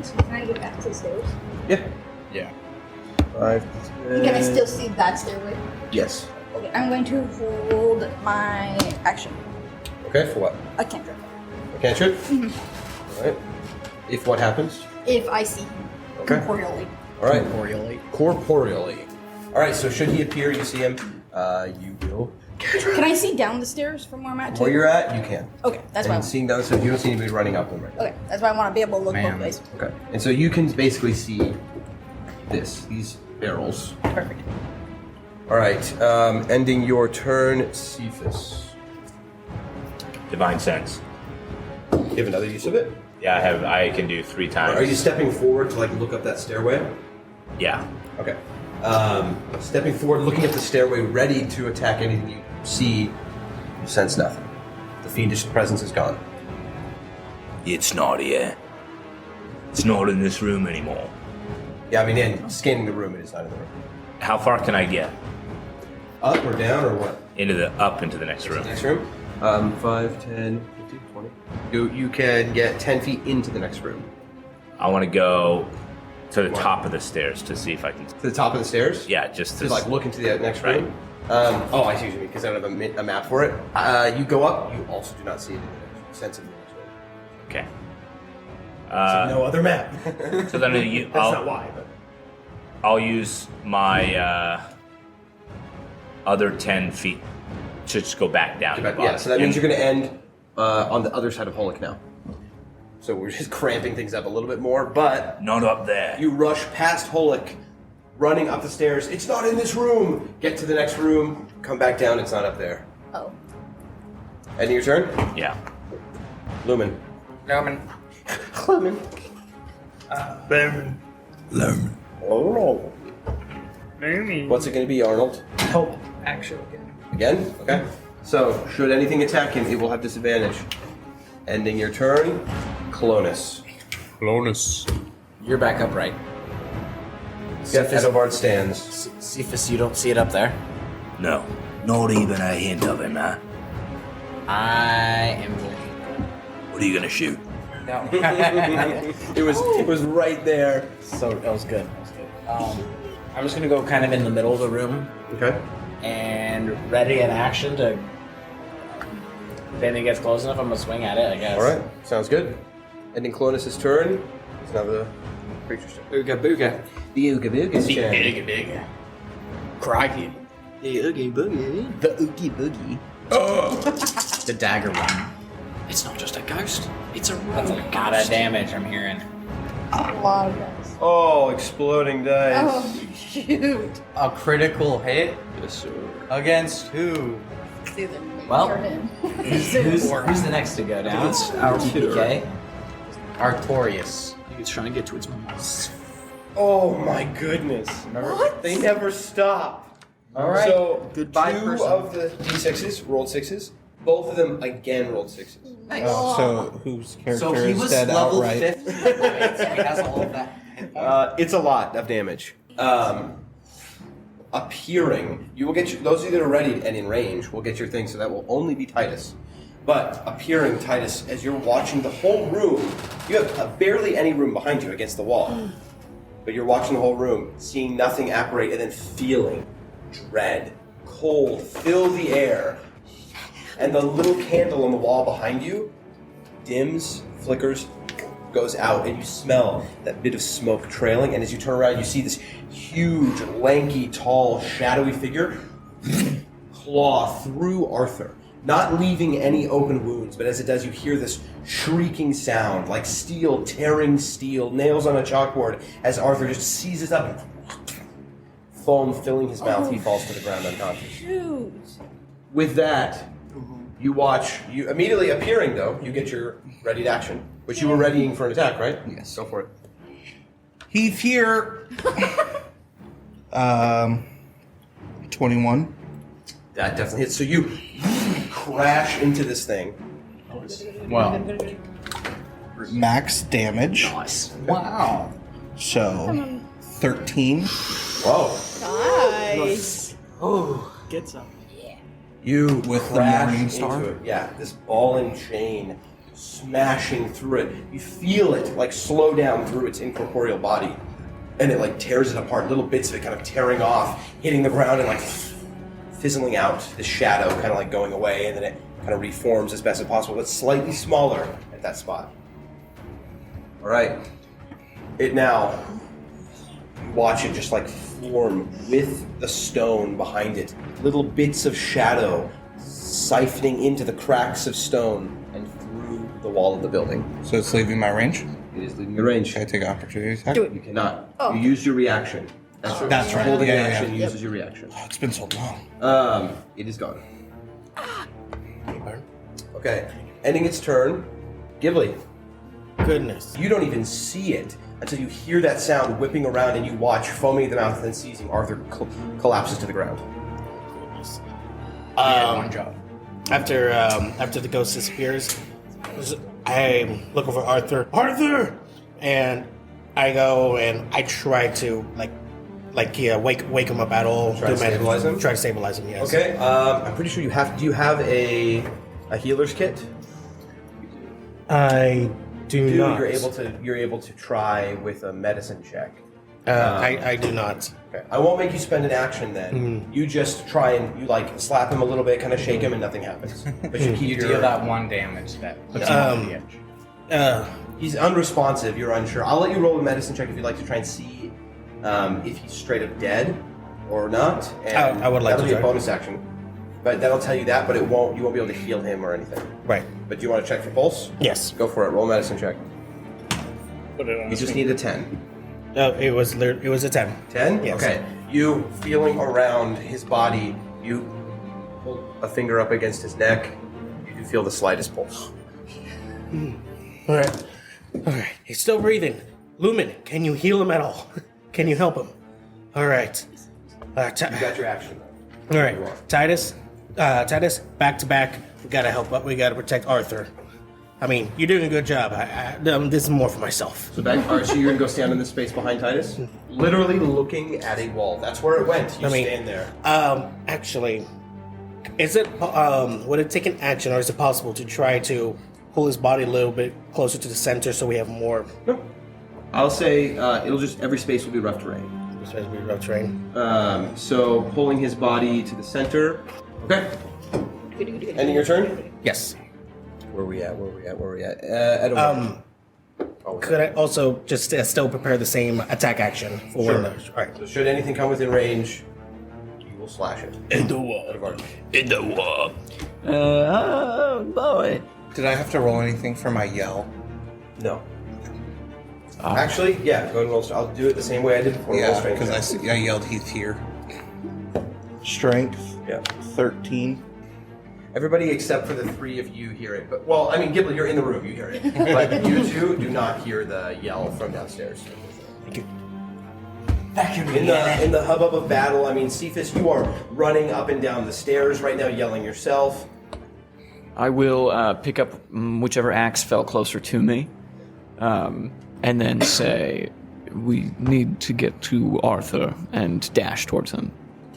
so can I get back to the stairs? Yeah. Yeah. 5. Can I still see that stairway? Yes. Okay, I'm going to hold my action. Okay, for what? A cantrip. A cantrip? Alright. If what happens? If I see him Okay. corporeally. Alright. Corporeally. Alright, so should he appear, you see him, you will. Can I see down the stairs from where I'm at too? Where you're at, you can. Okay, that's why. And seeing down, so you don't see anybody running up them right now. Okay, that's why I want to be able to look both ways. Okay. And so you can basically see these barrels. Perfect. Alright, ending your turn, Cephas. Divine Sense. You have another use of it? Yeah, I can do 3 times. Are you stepping forward to look up that stairway? Yeah. Okay. Stepping forward, looking up the stairway, ready to attack anything you see, you sense nothing. The fiendish presence is gone. It's not here. It's not in this room anymore. Yeah, I mean, in scanning the room, it is not in the room. How far can I get? Up or down or what? Up into the next room. Next room? 5, 10, 15, 20. You can get 10 feet into the next room. I want to go to the top of the stairs to see if I can. To the top of the stairs? Yeah, just To like look into the next Right. room? Oh, I see what you mean, because I don't have a map for it. You go up, you also do not see it in the next sense of the next room. Okay. No other map. So then That's not why, but. I'll use my other 10 feet to just go back down. Yeah, so that means you're going to end on the other side of Holic now. So we're just cramping things up a little bit more, but not up there. You rush past Holic, running up the stairs. It's not in this room. Get to the next room, come back down. It's not up there. Oh. Ending your turn? Yeah. Lumen. Lumen. Lumen. Lumen. Oh. What's it going to be, Arnold? Help action again. Again? Okay. So, should anything attack him, it will have disadvantage. Ending your turn, Clonus. You're back upright. Edovard stands. Cephas, you don't see it up there? No. Not even a hint of him, huh? I am going. What are you gonna shoot? No. It was right there. So that was good. I'm just gonna go kind of in the middle of the room. Okay. And ready in action to. If anything gets close enough, I'm gonna swing at it, I guess. Alright, sounds good. Ending Clonus' turn. It's now the creature's turn. Ooga booga. The Ooga Booga's turn. Big. Crikey. The oogie boogie. The Oogie Boogie. The dagger one. It's not just a ghost. It's a That's a real lot of damage I'm hearing. A lot of dice. Oh, exploding dice. Oh, shoot. A critical hit Yes, sir. against who? It's either me Well, or him. Who's the next to go down? It's our TPK. Artorius. I think it's trying to get to its mouth. Oh my goodness. What? They never stop. Alright. So, Goodbye, two person. of the D6s rolled 6s. Both of them again rolled 6s. So whose character So he is was dead level outright? 50. So he has all of that. It's a lot of damage. Appearing, you will get your, those of you that are ready and in range will get your thing, so that will only be Titus. But appearing, Titus, as you're watching the whole room, you have barely any room behind you against the wall. But you're watching the whole room, seeing nothing apparate, and then feeling dread, cold, fill the air. And the little candle on the wall behind you dims, flickers, goes out, and you smell that bit of smoke trailing. And as you turn around, you see this huge, lanky, tall, shadowy figure claw through Arthur, not leaving any open wounds. But as it does, you hear this shrieking sound, like steel tearing steel, nails on a chalkboard, as Arthur just seizes up and foam filling his mouth. He falls to the ground unconscious. Shoot. With that, you watch, you immediately appearing though, you get your readied action, which you were readying for an attack, right? Yes. Go for it. He's here. 21. That definitely hits. So you crash into this thing. Well, Max damage. Nice. wow. So 13. Whoa. Nice. Get some. You With the crash Morning into Star? it. Yeah, this ball and chain smashing through it. You feel it like slow down through its incorporeal body. And it like tears it apart, little bits of it kind of tearing off, hitting the ground and like fizzling out, the shadow kind of like going away, and then it kind of reforms as best as possible, but slightly smaller at that spot. All right. It now, you watch it just like form with the stone behind it. Little bits of shadow siphoning into the cracks of stone and through the wall of the building. So it's leaving my range. It is leaving your range. Can I take an opportunity attack? Do it. You cannot. Oh. You used your reaction. That's right. That's right. Holding Yeah, an yeah, action yeah. uses your reaction. Oh, it's been so long. It is gone. Okay. Ending its turn, Ghibli. Goodness. You don't even see it, until you hear that sound whipping around and you watch, foaming at the mouth and seizing, Arthur collapses to the ground. One job. After the ghost disappears, I look over Arthur. Arthur! And I go and I try to wake him up at all. Try to stabilize him? Try to stabilize him, yes. Okay, I'm pretty sure you have. Do you have a healer's kit? I do not. You're able to try with a medicine check. I do not. Okay. I won't make you spend an action then. You just try and you like slap him a little bit, kind of shake him, and nothing happens. But you keep You deal that 1 damage that puts him on the edge. He's unresponsive. You're unsure. I'll let you roll a medicine check if you'd like to try and see if he's straight up dead or not. And I would like to that'll be a try. bonus action. But that'll tell you that, but you won't be able to heal him or anything. Right. But do you want to check for pulse? Yes. Go for it. Roll a medicine check. Put it on. You just need a 10. It was a 10. 10? Yes. Okay. You feeling around his body, you pull a finger up against his neck. You can feel the slightest pulse. All right. He's still breathing. Lumen, can you heal him at all? Can you help him? All right. You got your action. All right, Titus, back to back. We gotta help. We gotta protect Arthur. I mean, you're doing a good job. This is more for myself. So so you're gonna go stand in the space behind Titus, literally looking at a wall. That's where it went. You stand there. Actually, is it would it take an action, or is it possible to try to pull his body a little bit closer to the center so we have more? No. I'll say it'll just every space will be rough terrain. This will be rough terrain. So pulling his body to the center. Okay. Ending your turn. Yes. Where are we at? Edward. Could I also just still prepare the same attack action for one of those? All right. So should anything come within range, you will slash it. In the wall. Edward. In the wall. Oh boy. Did I have to roll anything for my yell? No. Actually, yeah. Go ahead and roll. I'll do it the same way I did before. Roll Yeah, strength because check. I yelled he's here. Strength. Yeah. 13. Everybody except for the 3 of you hear it. But well, I mean, Ghibli, you're in the room. You hear it. But you two do not hear the yell from downstairs. Thank you. In the hubbub of battle, I mean, Cephas, you are running up and down the stairs right now, yelling yourself. I will pick up whichever axe fell closer to me, and then say, "We need to get to Arthur," and dash towards him.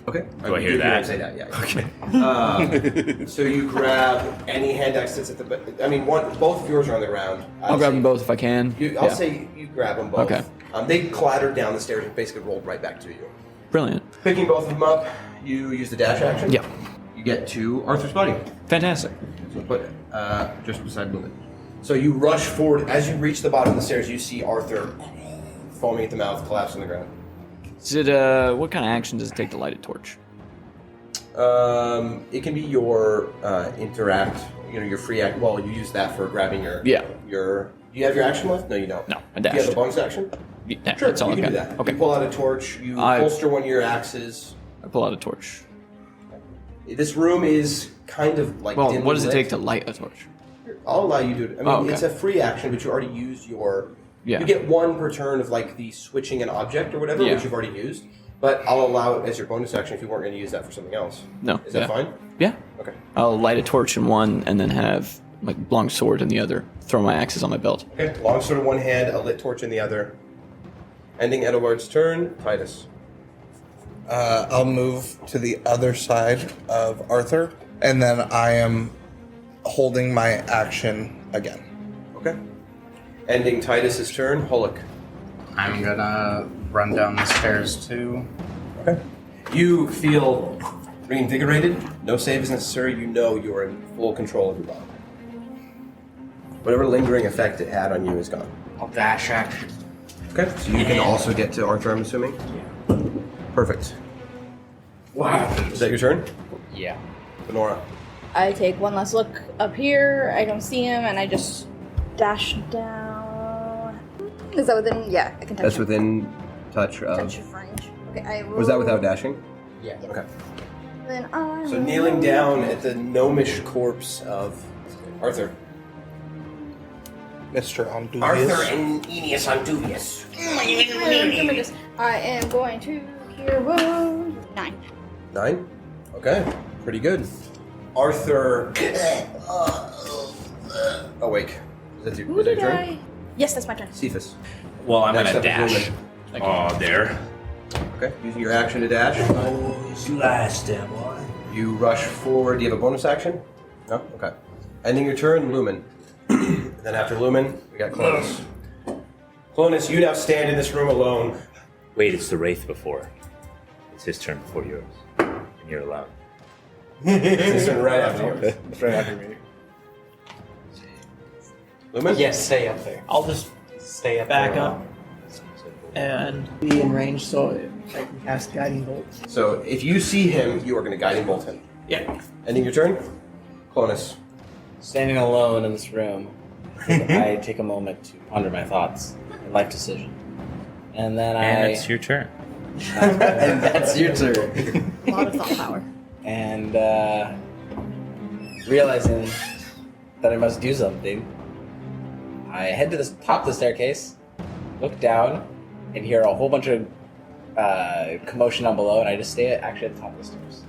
Okay. Do I hear that? Say that, yeah. Okay. So you grab any hand axe that's at the. I mean, both of yours are on the ground. I'll grab them both if I can. I'll say you grab them both. Okay. They clattered down the stairs and basically rolled right back to you. Brilliant. Picking both of them up, you use the dash action. Yep. You get to Arthur's body. Fantastic. So put just beside Lumen. So you rush forward. As you reach the bottom of the stairs, you see Arthur foaming at the mouth, collapse on the ground. Is it what kind of action does it take to light a torch? It can be your interact. Your free act. Well, you use that for grabbing your. Yeah. Your. Do you have your action left? No, you don't. No, I Do you have dashed. a bonus action? Yeah, Sure, that's all you I've can got. do that. Okay. You pull out a torch. You I- holster one of your axes. I pull out a torch. This room is kind of like. Well, dimly what does it lit. take to light a torch? I'll allow you to do it. I mean, Oh, okay. it's a free action, but you already used your. Yeah. You get 1 per turn of like the switching an object or whatever, Yeah. which you've already used. But I'll allow it as your bonus action if you weren't going to use that for something else. No. Is that yeah. fine? Yeah. Okay. I'll light a torch in one and then have like long sword in the other. Throw my axes on my belt. Okay. Long sword in one hand, a lit torch in the other. Ending Edward's turn. Titus. I'll move to the other side of Arthur, and then I am holding my action again. Okay. Ending Titus's turn. Hulk. I'm gonna run down the stairs too. Okay. You feel reinvigorated. No save is necessary. You know you are in full control of your body. Whatever lingering effect it had on you is gone. I'll dash action. Okay. So you can also get to Arthur, I'm assuming? Yeah. Perfect. Wow. Is that your turn? Yeah. Benora. I take one last look up here. I don't see him, and I just dash down. Is that within? Yeah, I can touch. That's him. within touch of. Touch of range. Okay, I roll. Was that without dashing? Yeah. Okay. Then I. So kneeling down at the gnomish corpse of Arthur. Mr. Ondubious. Arthur and Aeneas Ondubious. I am going to cure wound 9. 9? Okay, pretty good. Arthur. Oh, wait. Is that your turn? Yes, that's my turn. Cephas. Well, I'm Next gonna up is dash. Lumen. Oh, there. Okay, using your action to dash. Oh, you last there, boy. You rush forward. Do you have a bonus action? No? Okay. Ending your turn, Lumen. Then after Lumen, we got Clonus. Clonus, you now stand in this room alone. Wait, it's the Wraith before. It's his turn before yours. And you're alone. This turn right after yours. It's right after me. Lumen? Yes, stay up there. I'll just Stay up back there. up and be in range so I can cast Guiding Bolt. So if you see him, you are going to guiding bolt him. Yeah. Ending your turn, Clonus. Standing alone in this room, I take a moment to ponder my thoughts, my life decision. And then And it's your turn. and that's your turn. A lot of thought power. And realizing that I must do something, I head to the top of the staircase, look down, and hear a whole bunch of commotion down below, and I just stay at the top of the stairs.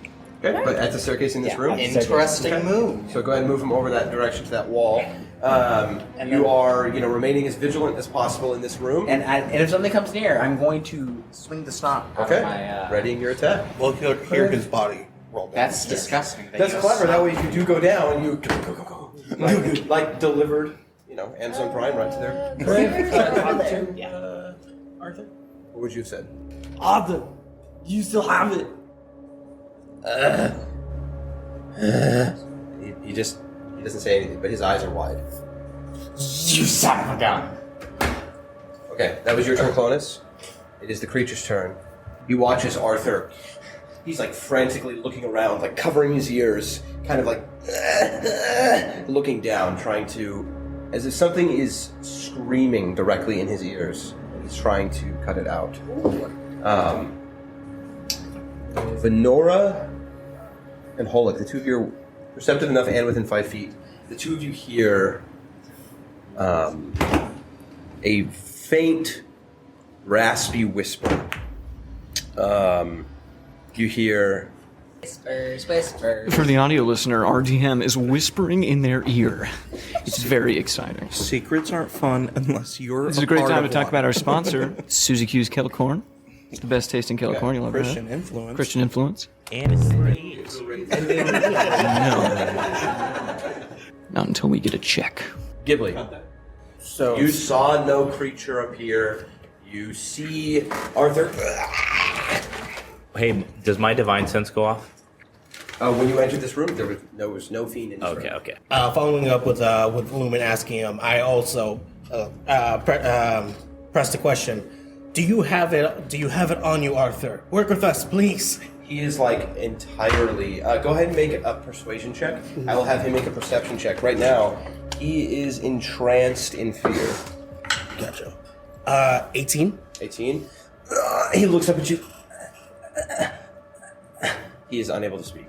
Okay, but at the staircase in this Yeah, room? at the staircase. Interesting move. So go ahead and move him over that direction to that wall. And You then- are, remaining as vigilant as possible in this room. And if something comes near, I'm going to swing the stomp out Okay, of my... readying your attack. Well, he'll hear his body roll down. That's disgusting. That's clever. That way, if you do go down, you go. Like delivered, Amazon Prime right to there. Arthur? What would you have said? Arthur, you still have it. He doesn't say anything, but his eyes are wide. You son of a gun. Okay, that was your turn, Clonus. It is the creature's turn. He watches Arthur. He's like frantically looking around, like covering his ears, kind of like looking down, trying to, as if something is screaming directly in his ears. He's trying to cut it out. Venora and Holik, the two of you are perceptive enough and within 5 feet. The two of you hear a faint, raspy whisper. You hear. Whispers. For the audio listener, our DM is whispering in their ear. It's very exciting. Secrets aren't fun unless you're. This is a great time to talk about our sponsor, Suzy Q's Kettle Corn. It's the best tasting kettle corn you'll ever have. Christian influence. Christian influence. And it's No. Not until we get a check. Ghibli. So You saw no creature appear. You see Arthur. Hey, does my divine sense go off? When you entered this room, there was no fiend in this room. Okay. Following up with Lumen asking him, I also pressed the question: Do you have it? Do you have it on you, Arthur? Work with us, please. He is like entirely. Go ahead and make a persuasion check. I will have him make a perception check. Right now, he is entranced in fear. Gotcha. 18. 18. He looks up at you. He is unable to speak.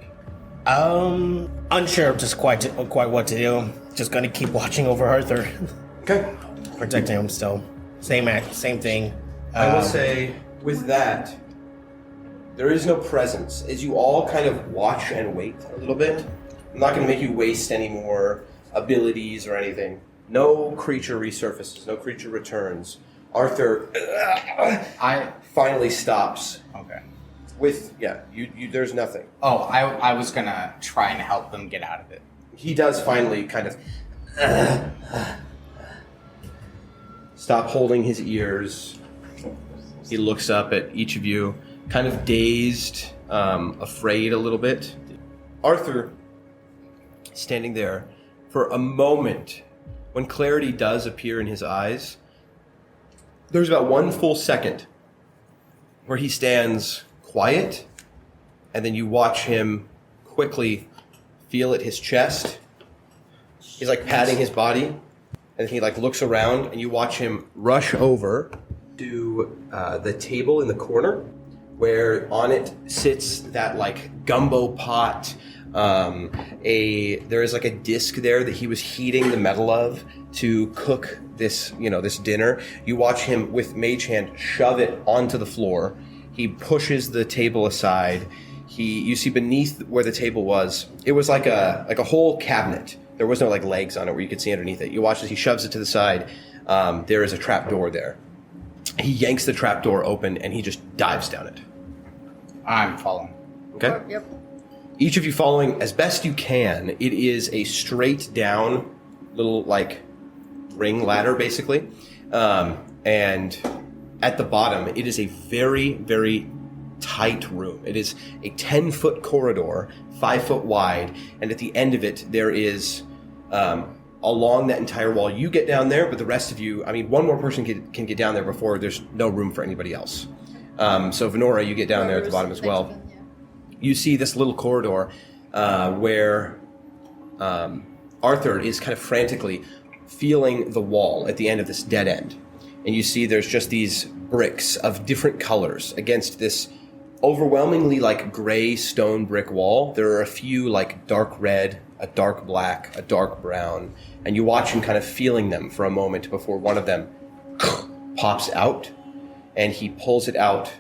Unsure of just quite what to do. Just gonna keep watching over Arthur, Okay. protecting him still. Same thing. I will say, with that, there is no presence. As you all kind of watch and wait a little bit, I'm not going to make you waste any more abilities or anything. No creature resurfaces. No creature returns. Arthur finally stops. Okay. There's nothing. Oh, I was gonna try and help them get out of it. He does finally kind of stop holding his ears. He looks up at each of you, kind of dazed, afraid a little bit. Arthur, standing there, for a moment, when clarity does appear in his eyes, there's about 1 full second where he stands quiet, and then you watch him quickly feel at his chest. He's like patting his body, and he like looks around, and you watch him rush over to the table in the corner, where on it sits that like gumbo pot There is like a disc there that he was heating the metal of to cook this, this dinner. You watch him with Mage Hand shove it onto the floor. He pushes the table aside. You see beneath where the table was, it was like a whole cabinet. There was no like legs on it where you could see underneath it. You watch as he shoves it to the side. There is a trap door there. He yanks the trap door open and he just dives down it. I'm following. Okay? Yep. Each of you following as best you can. It is a straight down little like ring ladder basically. And at the bottom, it is a very, very tight room. It is a 10-foot corridor, 5 foot wide, and at the end of it, there is along that entire wall. You get down there, but the rest of you, one more person can get down there before there's no room for anybody else. So Venora, you get down there at the bottom as well. You see this little corridor where Arthur is kind of frantically feeling the wall at the end of this dead end. And you see there's just these bricks of different colors against this overwhelmingly like gray stone brick wall. There are a few like dark red, a dark black, a dark brown, and you watch him kind of feeling them for a moment before one of them pops out, and he pulls it out,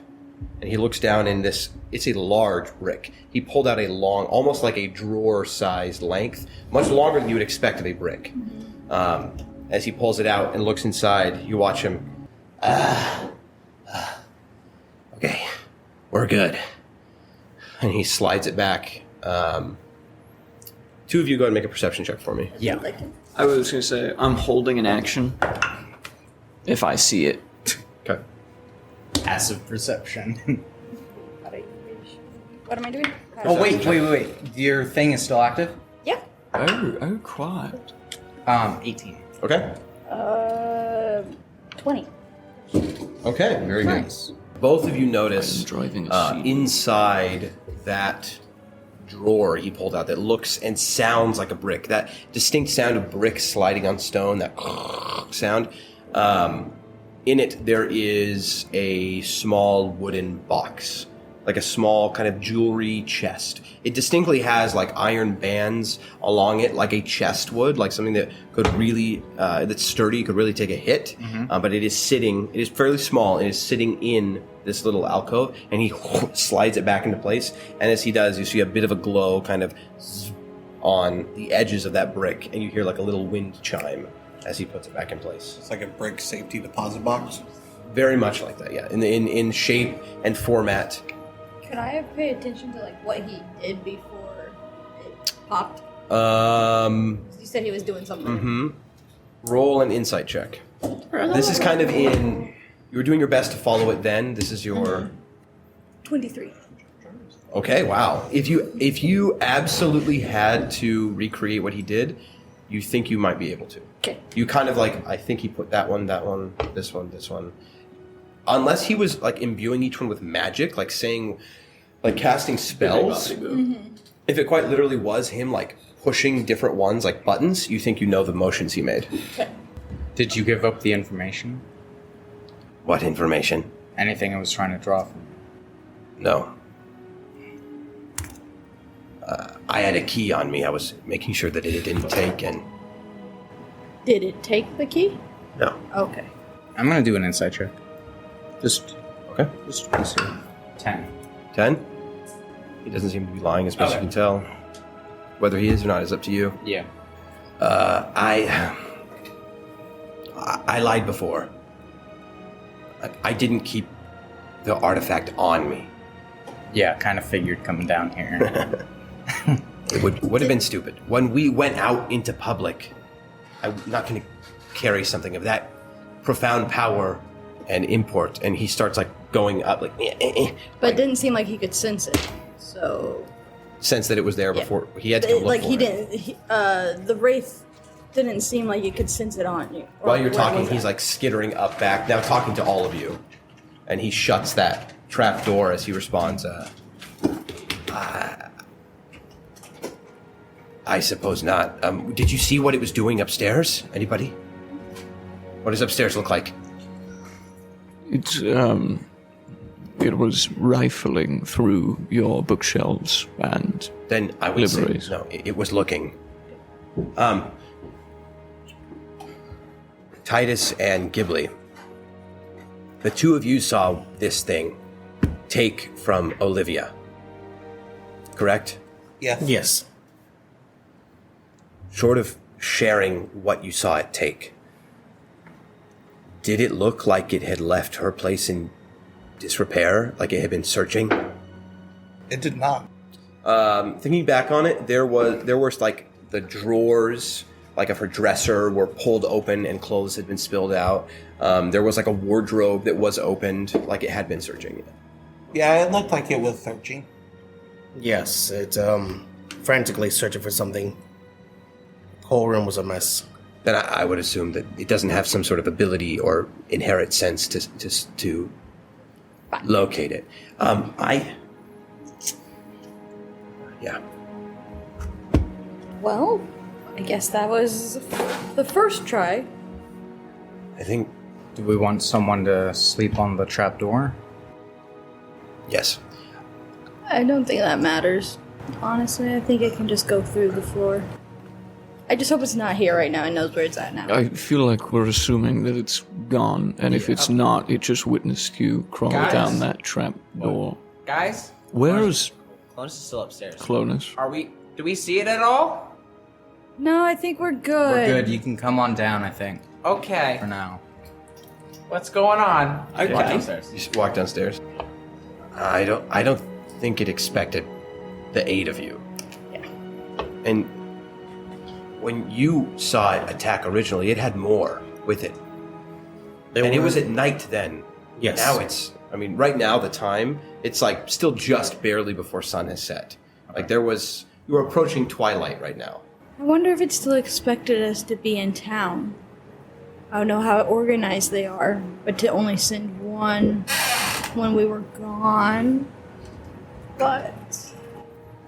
and he looks down in this, it's a large brick. He pulled out a long, almost like a drawer-sized length, much longer than you would expect of a brick. As he pulls it out and looks inside, you watch him, okay, we're good. And he slides it back. Two of you go ahead and make a perception check for me. Yeah. I was going to say, I'm holding an action if I see it. Okay. Passive perception. What am I doing? Oh, wait. Your thing is still active? Yeah. Oh, quite. 18. Okay. 20. Okay, very Nice. good. Both of you notice I'm driving a seat. inside that drawer he pulled out that looks and sounds like a brick. That distinct sound of brick sliding on stone, that sound. In it, there is a small wooden box, like a small kind of jewelry chest. It distinctly has like iron bands along it, like a chest would, like something that could really, that's sturdy, could really take a hit. But it is fairly small, and is sitting in this little alcove, and he slides it back into place. And as he does, you see a bit of a glow kind of on the edges of that brick, and you hear like a little wind chime as he puts it back in place. It's like a brick safety deposit box. Very much like that, yeah. In shape and format. Could I have paid attention to like what he did before it popped? You said he was doing something. Roll an insight check. This is kind of in. You were doing your best to follow it then. This is your. 23. Okay, wow. If you absolutely had to recreate what he did, you think you might be able to. Okay. You kind of like, I think he put that one, this one. Unless he was like imbuing each one with magic, like saying, like casting spells. If it quite literally was him like pushing different ones like buttons, you think you know the motions he made. Okay. Did you give up the information? What information? Anything I was trying to draw from? No. I had a key on me. I was making sure that it didn't take, and Did it take the key? no. Okay. I'm gonna do an insight check. Just Okay. to be safe. 10. 10? He doesn't seem to be lying as best you can tell. Whether he is or not is up to you. Yeah. I lied before. I didn't keep the artifact on me. Yeah, kind of figured coming down here. It would have been stupid. When we went out into public, I'm not going to carry something of that profound power and import. And he starts like going up like, But it didn't seem like he could sense it. So sense that it was there before. He had to come look like for he it. didn't the wraith didn't seem like you could sense it on you. Or While you're what talking, was he's that? like skittering up back, now talking to all of you. And he shuts that trap door as he responds, I suppose not. Did you see what it was doing upstairs? Anybody? What does upstairs look like? It's it was rifling through your bookshelves and Then I would say libraries. no. It was looking. Titus and Ghibli. The two of you saw this thing take from Olivia. Correct? Yeah. Yes. Short of sharing what you saw it take, did it look like it had left her place in disrepair, like it had been searching? It did not. Thinking back on it, there was like the drawers, like of her dresser, were pulled open and clothes had been spilled out. There was like a wardrobe that was opened, like it had been searching. Yeah, it looked like it was searching. Yes, it's frantically searching for something. The whole room was a mess. Then I would assume that it doesn't have some sort of ability or inherent sense to locate it. Yeah. Well, I guess that was the first try. I think Do we want someone to sleep on the trapdoor? yes. I don't think that matters. Honestly, I think it can just go through the floor. I just hope it's not here right now and knows where it's at now. I feel like we're assuming that it's gone, and if it's not, it just witnessed you crawl Guys? down that trap door. Guys? Where's Clonus is still upstairs. Clonus? Do we see it at all? No, I think we're good. We're good. You can come on down, I think, Okay. for now. What's going on? Okay. Walk downstairs. You just walk downstairs. I don't think it expected the 8 of you. Yeah. And when you saw it attack originally, it had more with it. And it was at night then. Yes. Now right now the time, it's like still just barely before sun has set. Like you were approaching twilight right now. I wonder if it still expected us to be in town. I don't know how organized they are, but to only send one when we were gone. But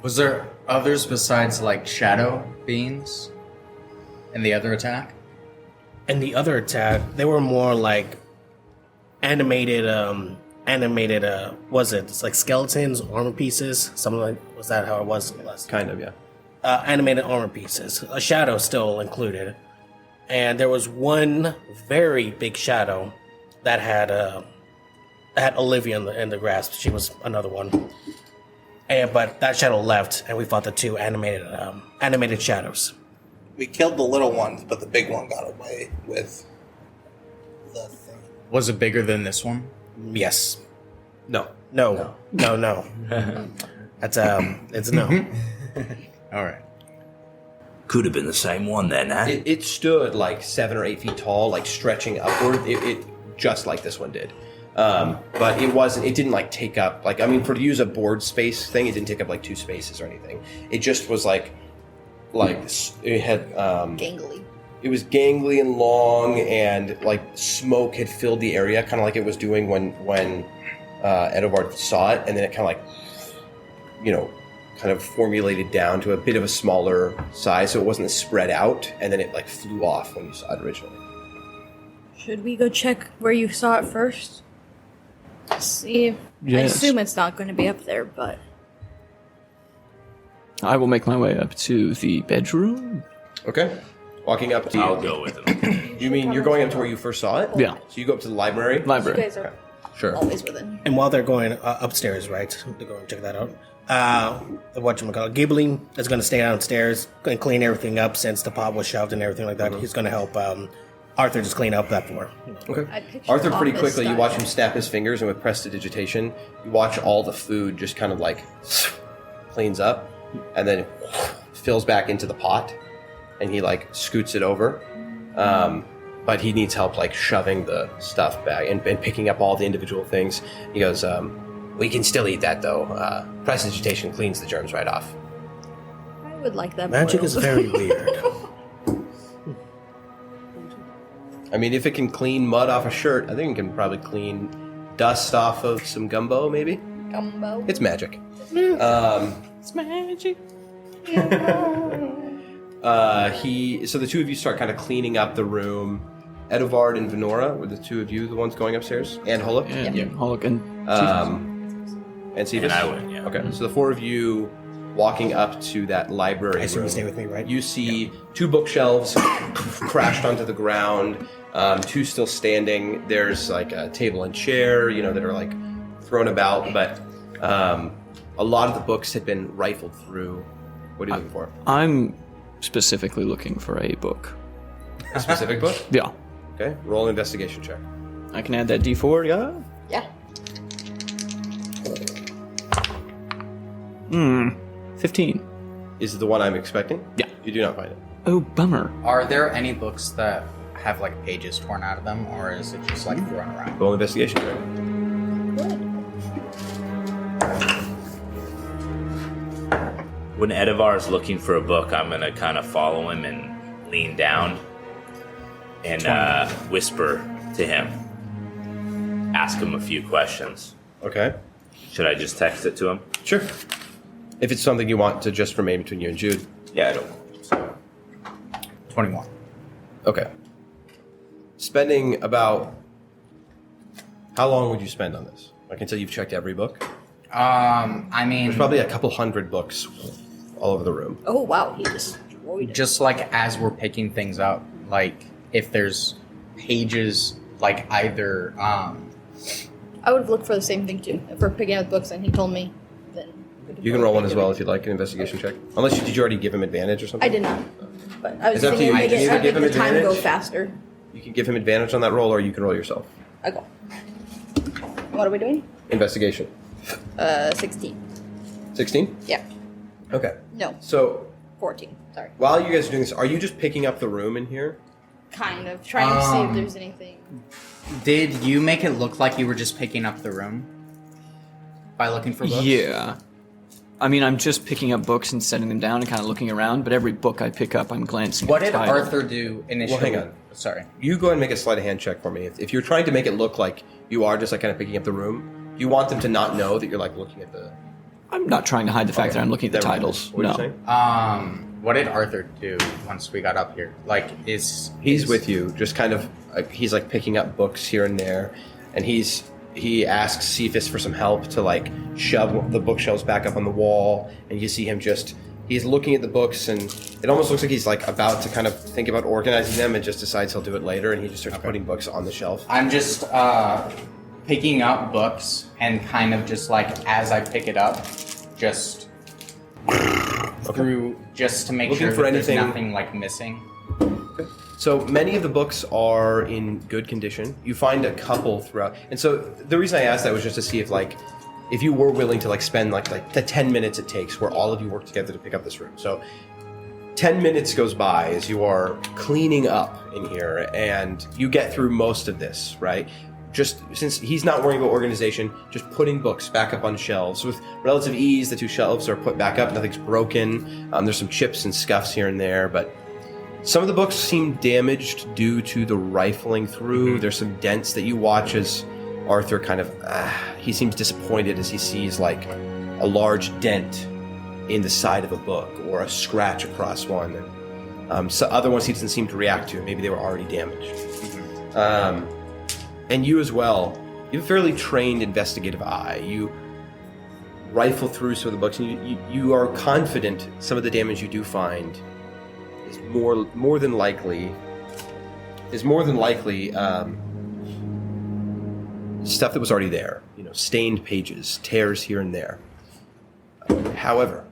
Was there others besides like shadow beings in the other attack? And the other attack, they were more like animated, was it? It's like skeletons, armor pieces, something like, was that how it was last? Kind of, yeah. Animated armor pieces, a shadow still included. And there was one very big shadow that had Olivia in the grasp. She was another one. But that shadow left, and we fought the two animated shadows. We killed the little ones, but the big one got away with the thing. Was it bigger than this one? Yes. No. No. That's it's no. All right. Could have been the same one then, huh? It stood like 7 or 8 feet tall, like stretching upward. It just like this one did. But it didn't like take up, like, I mean, to use a board space thing, it didn't take up like 2 spaces or anything. It just was like it had, gangly. it was gangly and long, and like smoke had filled the area, kind of like it was doing when Edovard saw it, and then it kind of like, kind of formulated down to a bit of a smaller size, so it wasn't spread out, and then it like flew off when you saw it originally. Should we go check where you saw it first? See, I Yes. assume it's not going to be up there, but I will make my way up to the bedroom. Okay. Walking up to I'll go with him. You mean you're going up to where you first saw it? Yeah. So you go up to the library? you Library. guys are Sure. always within. And while they're going upstairs, right, to go and check that out, whatchamacallit, Ghibli is going to stay downstairs and clean everything up since the pot was shoved and everything like that. He's going to help Arthur just clean up that floor. Okay. I picture Arthur pretty office quickly, you style. watch him snap his fingers, and with prestidigitation, you watch all the food just kind of like cleans up, and then fills back into the pot, and he like scoots it over. But he needs help like shoving the stuff back and picking up all the individual things. He goes, we can still eat that though. Prestidigitation cleans the germs right off. I would like that. Magic boiled. is very weird. I mean, if it can clean mud off a shirt, I think it can probably clean dust off of some gumbo, maybe? Gumbo. It's magic. It's magic. So the two of you start kind of cleaning up the room. Edovard and Venora were the two of you the ones going upstairs? And Huluk? And Hollock, and And Cephas? And I win, yeah. Okay, so the four of you walking up to that library I assume room, you stay with me, right? you see two bookshelves crashed onto the ground, two still standing. There's like a table and chair, that are like thrown about, but a lot of the books had been rifled through. What are you looking for? I'm specifically looking for a book. A specific book? Yeah. Okay, roll an investigation check. I can add that D4, yeah? Yeah. 15. Is it the one I'm expecting? Yeah. You do not find it. Oh, bummer. Are there any books that have like pages torn out of them, or is it just like thrown around? Roll an investigation check. When Edivar is looking for a book, I'm gonna kind of follow him and lean down and whisper to him. Ask him a few questions. Okay. Should I just text it to him? Sure. If it's something you want to just remain between you and Jude. Yeah, I don't. 21. Okay. Spending about... How long would you spend on this? Like until you've checked every book? I mean, There's probably a couple hundred books all over the room. Oh wow, he destroyed it. just like as we're picking things up, like if there's pages, like either, I would have looked for the same thing too. If we're picking out books and he told me, then You can roll one as well if you'd like an investigation check. Unless did you already give him advantage or something? I did not, but I was It's up to thinking you. I'd You can either make give him the time go advantage. faster. You can give him advantage on that roll, or you can roll yourself. I go. What are we doing? Investigation. 16. 16? Yeah. Okay. No, So 14. Sorry. while you guys are doing this, are you just picking up the room in here? Kind of trying to see if there's anything. did you make it look like you were just picking up the room by looking for books? Yeah. I mean, I'm just picking up books and setting them down and kind of looking around, but every book I pick up, I'm glancing What at did the title. Arthur do initially? Well, hang on. Sorry. You go ahead and make a sleight of hand check for me. If you're trying to make it look like you are just like kind of picking up the room, you want them to not know that you're like looking at the... I'm not trying to hide the fact that I'm looking at the Never mind. titles. What are you No. saying? What did Arthur do once we got up here? Like, He's is with you, just kind of... he's like picking up books here and there, and he asks Cephas for some help to like shove the bookshelves back up on the wall, and you see him just... He's looking at the books, and it almost looks like he's like about to kind of think about organizing them, and just decides he'll do it later, and he just starts putting books on the shelf. I'm just picking up books and kind of just like as I pick it up, just through just to make Looking sure for that there's anything- nothing like missing. So many of the books are in good condition. You find a couple throughout, and so the reason I asked that was just to see if you were willing to like spend like the 10 minutes it takes where all of you work together to pick up this room. So 10 minutes goes by as you are cleaning up in here, and you get through most of this, right? Just since he's not worrying about organization, just putting books back up on shelves with relative ease. The two shelves are put back up. Nothing's broken. There's some chips and scuffs here and there, but some of the books seem damaged due to the rifling through. There's some dents that you watch as Arthur kind of, he seems disappointed as he sees like a large dent in the side of a book or a scratch across one. And so other ones he doesn't seem to react to. Maybe they were already damaged. And you as well, you have a fairly trained investigative eye. You rifle through some of the books, and you are confident some of the damage you do find is more than likely stuff that was already there. Stained pages, tears here and there. However,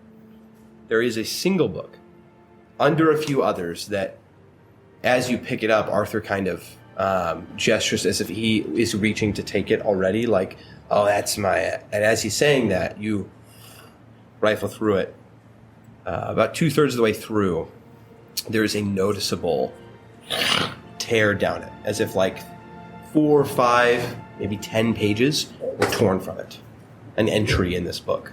there is a single book under a few others that, as you pick it up, Arthur kind of gestures as if he is reaching to take it already, like, oh, that's my... And as he's saying that, you rifle through it. About 2/3 of the way through, there is a noticeable tear down it, as if like 4 or 5, maybe 10 pages were torn from it. An entry in this book.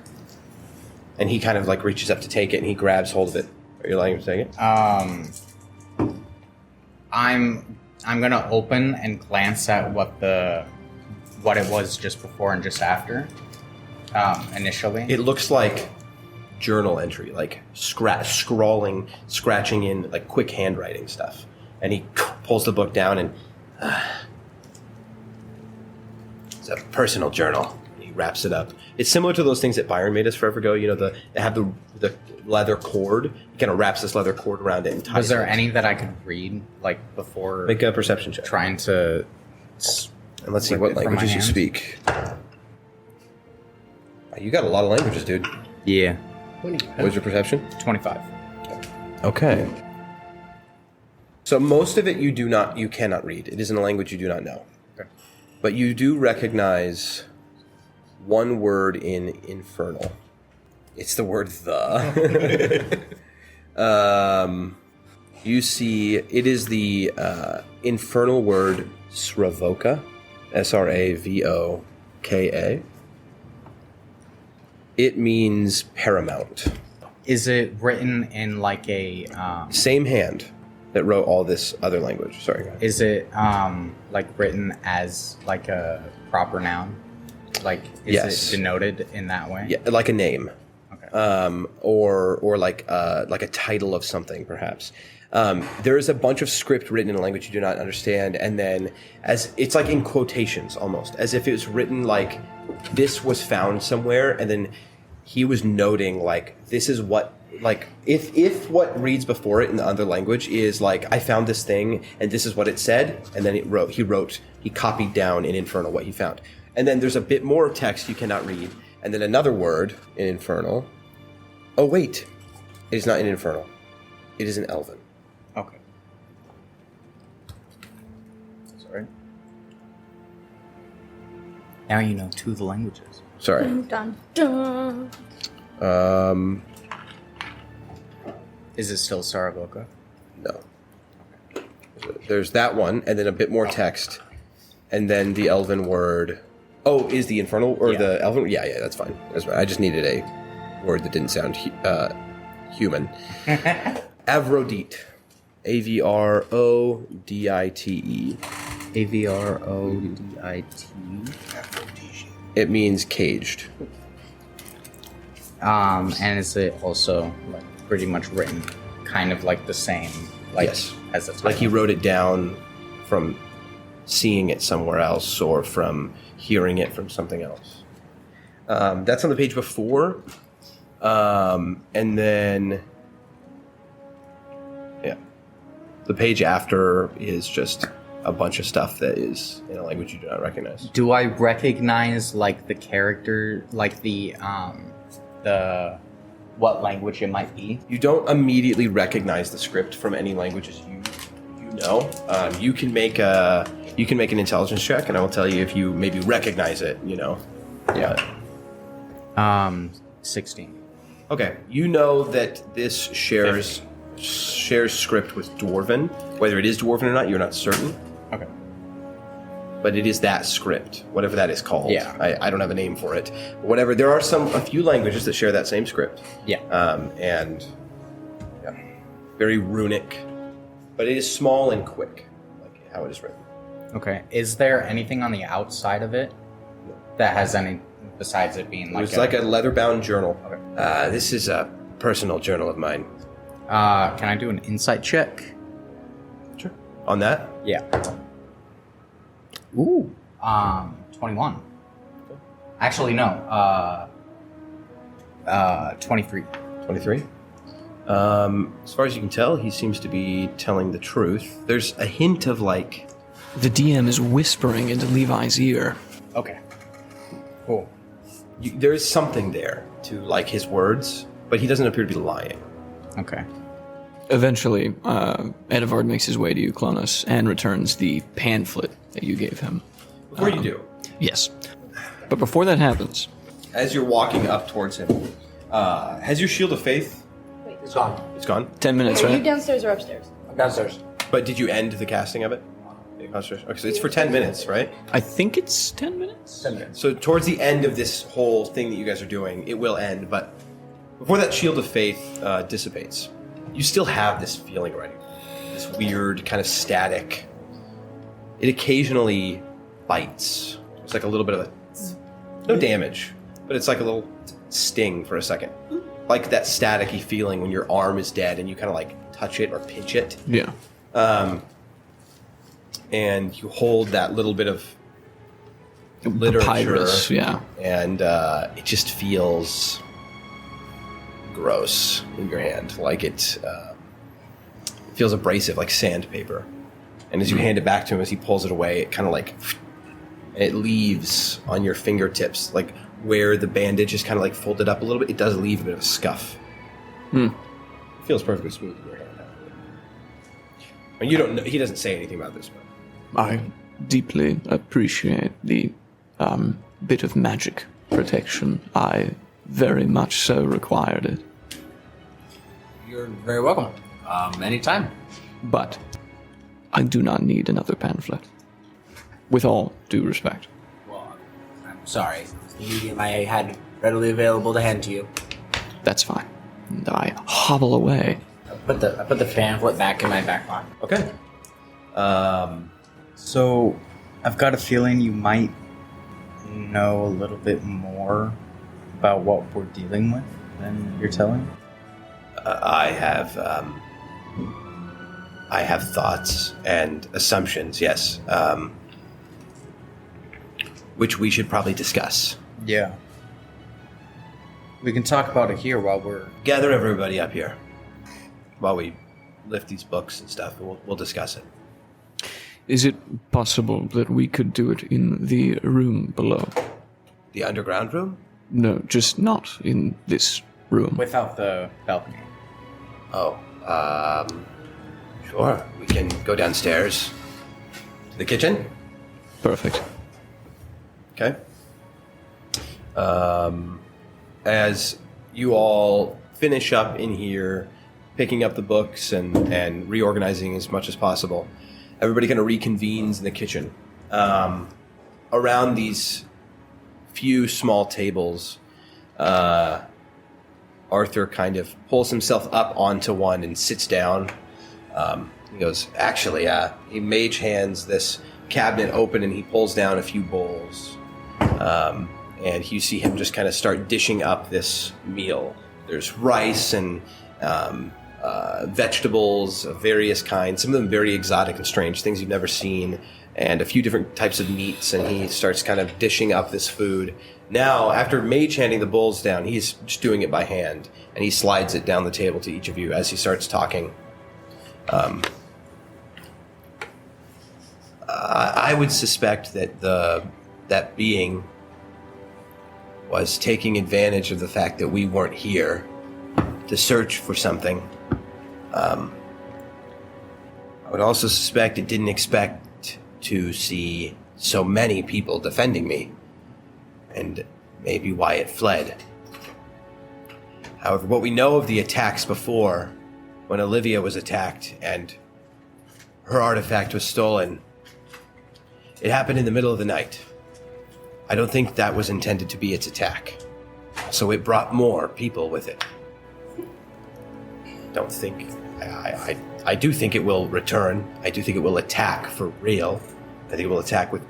And he kind of like reaches up to take it, and he grabs hold of it. Are you letting him take it? I'm gonna open and glance at what it was just before and just after. Initially, It looks like journal entry, like scratching in like quick handwriting stuff. And he pulls the book down, and it's a personal journal. wraps it up. It's similar to those things that Byron made us forever ago. You know, they have the leather cord. He kind of wraps this leather cord around it and ties Was there it. any that I could read, like, before Make a perception check. trying to... And let's see rip what it from my languages you hand? speak. You got a lot of languages, dude. Yeah. What was your perception? 25. Okay. So most of it you cannot read. It is in a language you do not know. Okay. But you do recognize one word in Infernal. It's the word the. You see, it is the Infernal word Sravoka, Sravoka. It means paramount. Is it written in, like, a... Same hand that wrote all this other language. Sorry, go ahead. Is it, like, written as, like, a proper noun? Like, is Yes. it denoted in that way? Yeah, like a name. Okay. Or like a title of something, perhaps. There is a bunch of script written in a language you do not understand, and then as it's like in quotations almost, as if it was written like this was found somewhere, and then he was noting like this is what like if what reads before it in the other language is like I found this thing and this is what it said, and then he copied down in Infernal what he found, and then there's a bit more text you cannot read, and then another word in Infernal. Oh wait, it is not in Infernal. It is in Elven. Okay. Sorry. Now you know 2 of the languages. Sorry. Dun, dun. Is it still Saraboka? No. There's that one, and then a bit more text, and then the Elven word. Oh, is the Infernal or Yeah. the Elven? Yeah, that's fine. That's fine. I just needed a word that didn't sound human. Avrodite. Avrodite. Avrodite. It means caged. And is it also like pretty much written kind of like the same, like Yes. as the title? Like he wrote it down from seeing it somewhere else or from hearing it from something else. That's on the page before. And then, yeah, the page after is just a bunch of stuff that is in a language you do not recognize. Do I recognize like the character, like the what language it might be? You don't immediately recognize the script from any languages you know. You can make an intelligence check, and I will tell you if you maybe recognize it. You know. Yeah. 16. Okay. You know that this shares script with Dwarven. Whether it is Dwarven or not, you're not certain. Okay. But it is that script, whatever that is called. Yeah. I don't have a name for it. Whatever. There are a few languages that share that same script. Yeah. And yeah, very runic, but it is small and quick, like how it is written. Okay. Is there anything on the outside of it that has any besides it being like It's like a leather-bound journal. Okay. This is a personal journal of mine. Can I do an insight check? Sure. On that? Yeah. Ooh. 21. Actually, no. 23. 23. As far as you can tell, he seems to be telling the truth. There's a hint of like... The DM is whispering into Levi's ear. Okay. Cool. there is something there to like his words, but he doesn't appear to be lying. Okay. Eventually, Edivard makes his way to you, Clonus, and returns the pamphlet that you gave him. Before you do, Yes. But before that happens, as you're walking up towards him, has your shield of faith? It's gone. It's gone. 10 minutes, Are you right? downstairs or upstairs? I'm downstairs. But did you end the casting of it? Okay, so it's for 10 minutes, right? I think it's 10 minutes? 10 minutes. So towards the end of this whole thing that you guys are doing, it will end. But before that shield of faith dissipates, you still have this feeling already. This weird kind of static. It occasionally bites. It's like a little bit of a... No damage, but it's like a little sting for a second. Like that staticky feeling when your arm is dead and you kind of like touch it or pinch it. Yeah. And you hold that little bit of literature. Papyrus, yeah. And it just feels gross in your hand. Like it feels abrasive, like sandpaper. And as you hand it back to him, as he pulls it away, it kind of like, and it leaves on your fingertips, like where the bandage is kind of like folded up a little bit, it does leave a bit of a scuff. It feels perfectly smooth in your hand. I mean, you don't know, he doesn't say anything about this, but I deeply appreciate the bit of magic protection. I very much so required it. You're very welcome. Anytime. But I do not need another pamphlet. With all due respect. Well, I'm sorry. It's the medium I had readily available to hand to you. That's fine. And I hobble away. I put the pamphlet back in my back pocket. okay. So, I've got a feeling you might know a little bit more about what we're dealing with than you're telling. I have thoughts and assumptions, yes, which we should probably discuss. Yeah. We can talk about it here while we're... Gather everybody up here while we lift these books and stuff, and we'll discuss it. Is it possible that we could do it in the room below? The underground room? No, just not in this room. Without the balcony. Oh, sure. We can go downstairs to the kitchen. Perfect. Okay. As you all finish up in here, picking up the books and reorganizing as much as possible, everybody kind of reconvenes in the kitchen. Around these few small tables, Arthur kind of pulls himself up onto one and sits down. He goes, actually, he mage hands this cabinet open and he pulls down a few bowls. And you see him just kind of start dishing up this meal. There's rice and vegetables of various kinds, some of them very exotic and strange, things you've never seen, and a few different types of meats, and he starts kind of dishing up this food. Now, after mage handing the bowls down, he's just doing it by hand, and he slides it down the table to each of you as he starts talking. I would suspect that that being was taking advantage of the fact that we weren't here to search for something. I would also suspect it didn't expect to see so many people defending me, and maybe why it fled. However, what we know of the attacks before, when Olivia was attacked and her artifact was stolen, it happened in the middle of the night. I don't think that was intended to be its attack. So it brought more people with it. I do think it will return. I do think it will attack for real. I think it will attack with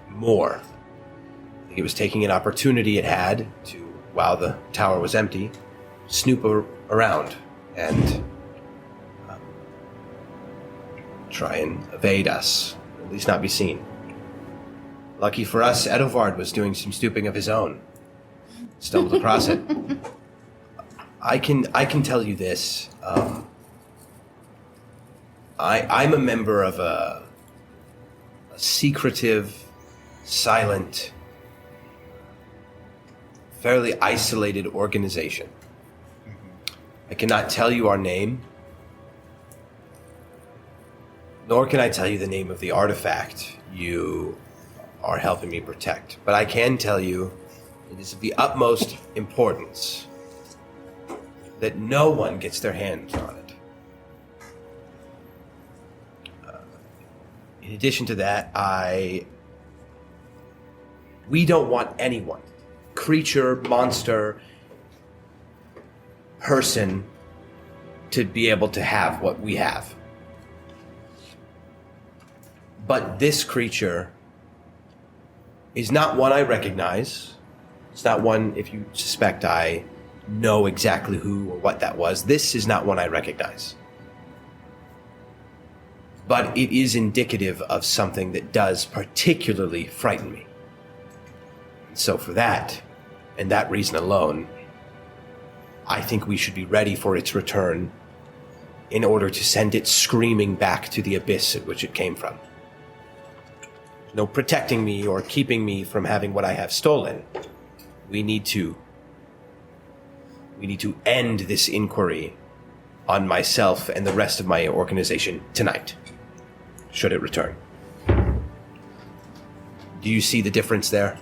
more. I think it was taking an opportunity it had to, while the tower was empty, snoop around and try and evade us, or at least not be seen. Lucky for us, Edovard was doing some snooping of his own. Stumbled across it. I can tell you this. I'm a member of a secretive, silent, fairly isolated organization. I cannot tell you our name, nor can I tell you the name of the artifact you are helping me protect. But I can tell you it is of the utmost importance that no one gets their hands on it. In addition to that, we don't want anyone, creature, monster, person, to be able to have what we have. But this creature is not one I recognize. It's not one, if you suspect I know exactly who or what that was. This is not one I recognize. But it is indicative of something that does particularly frighten me. So for that, and that reason alone, I think we should be ready for its return in order to send it screaming back to the abyss at which it came from. No protecting me or keeping me from having what I have stolen. We need to end this inquiry on myself and the rest of my organization tonight, should it return. Do you see the difference there?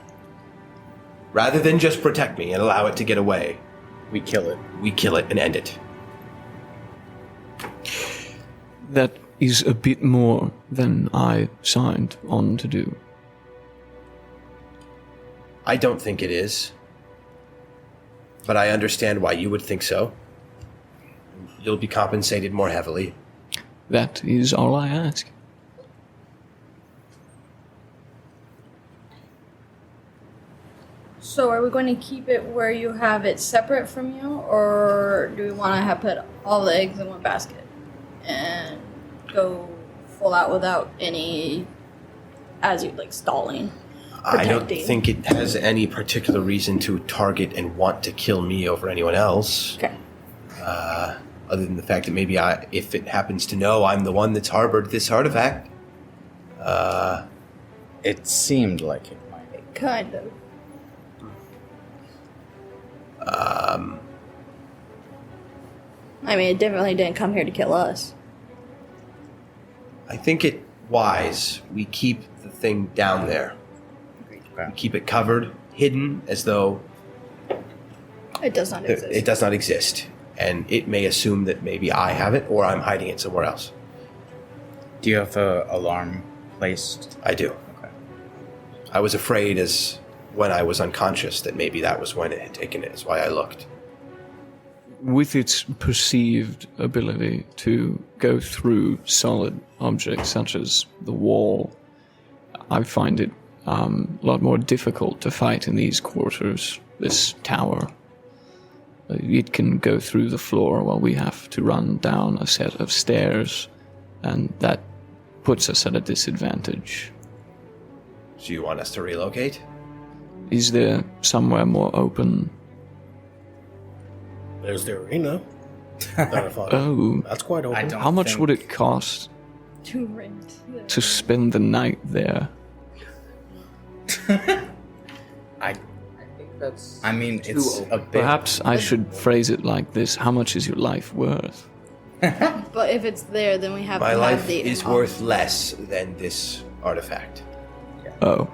Rather than just protect me and allow it to get away, We kill it. we kill it and end it. That is a bit more than I signed on to do. I don't think it is. But I understand why you would think so. You'll be compensated more heavily. That is all I ask. So are we going to keep it where you have it separate from you, or do we want to have put all the eggs in one basket and go full out without any, as you like, stalling? I don't Protecting. think it has any particular reason to target and want to kill me over anyone else. Okay. Other than the fact that maybe if it happens to know I'm the one that's harbored this artifact. It seemed like it might. Kind of. I mean, it definitely didn't come here to kill us. I think it wise we keep the thing down there. We keep it covered, hidden, as though It does not exist. it does not exist. And it may assume that maybe I have it or I'm hiding it somewhere else. Do you have an alarm placed? I do. Okay. I was afraid as when I was unconscious that maybe that was when it had taken it. That's why I looked. With its perceived ability to go through solid objects such as the wall, I find it a lot more difficult to fight in these quarters, this tower. It can go through the floor while we have to run down a set of stairs, and that puts us at a disadvantage. Do you want us to relocate? Is there somewhere more open? There's the arena. That I thought. Oh, That's quite open. I don't how much think- would it cost To rent. to spend the night there? I mean, it's a bit. Perhaps I should phrase it like this: how much is your life worth? But if it's there, then we have My to life have the is worth less than this artifact. Oh,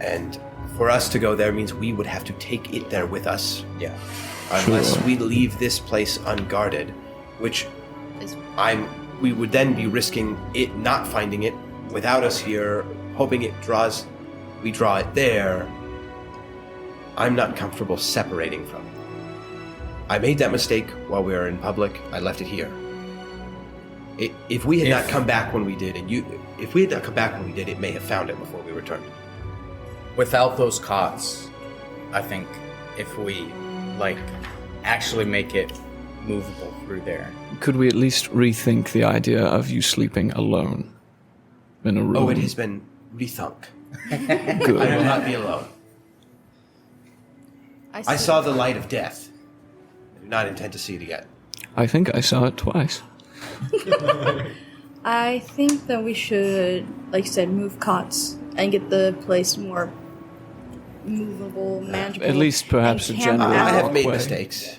And for us to go there means we would have to take it there with us. Yeah. Unless Sure. we leave this place unguarded, which Is- we would then be risking it not finding it without us here, hoping we draw it there. I'm not comfortable separating from it. I made that mistake while we were in public. I left it here. If we had not come back when we did, if we had not come back when we did, it may have found it before we returned. Without those cots, I think if we, actually make it movable through there. could we at least rethink the idea of you sleeping alone in a room? Oh, it has been rethunk. Good. I will not be alone. I saw the light of death. I do not intend to see it again. I think I saw it twice. I think that we should, like you said, move cots and get the place more movable, manageable. At least perhaps and a camp general I have out. made walkway. mistakes.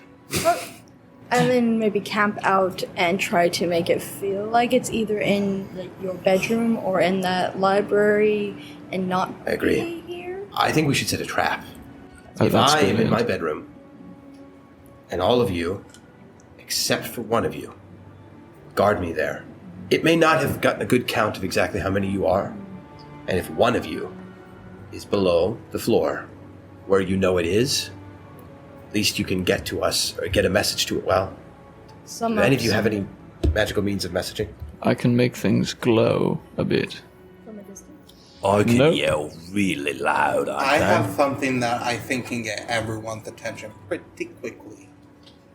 And then maybe camp out and try to make it feel like it's either in your bedroom or in that library and not I agree. be here. I think we should set a trap. Oh, If that's I am in brilliant. my bedroom, and all of you, except for one of you, guard me there. It may not have gotten a good count of exactly how many you are, and if one of you is below the floor, where you know it is, at least you can get to us, or get a message to it well. Some Do any of you have any magical means of messaging? I can make things glow a bit. from a distance? I can Nope. yell really loud. I have something that I think can get everyone's attention pretty quickly.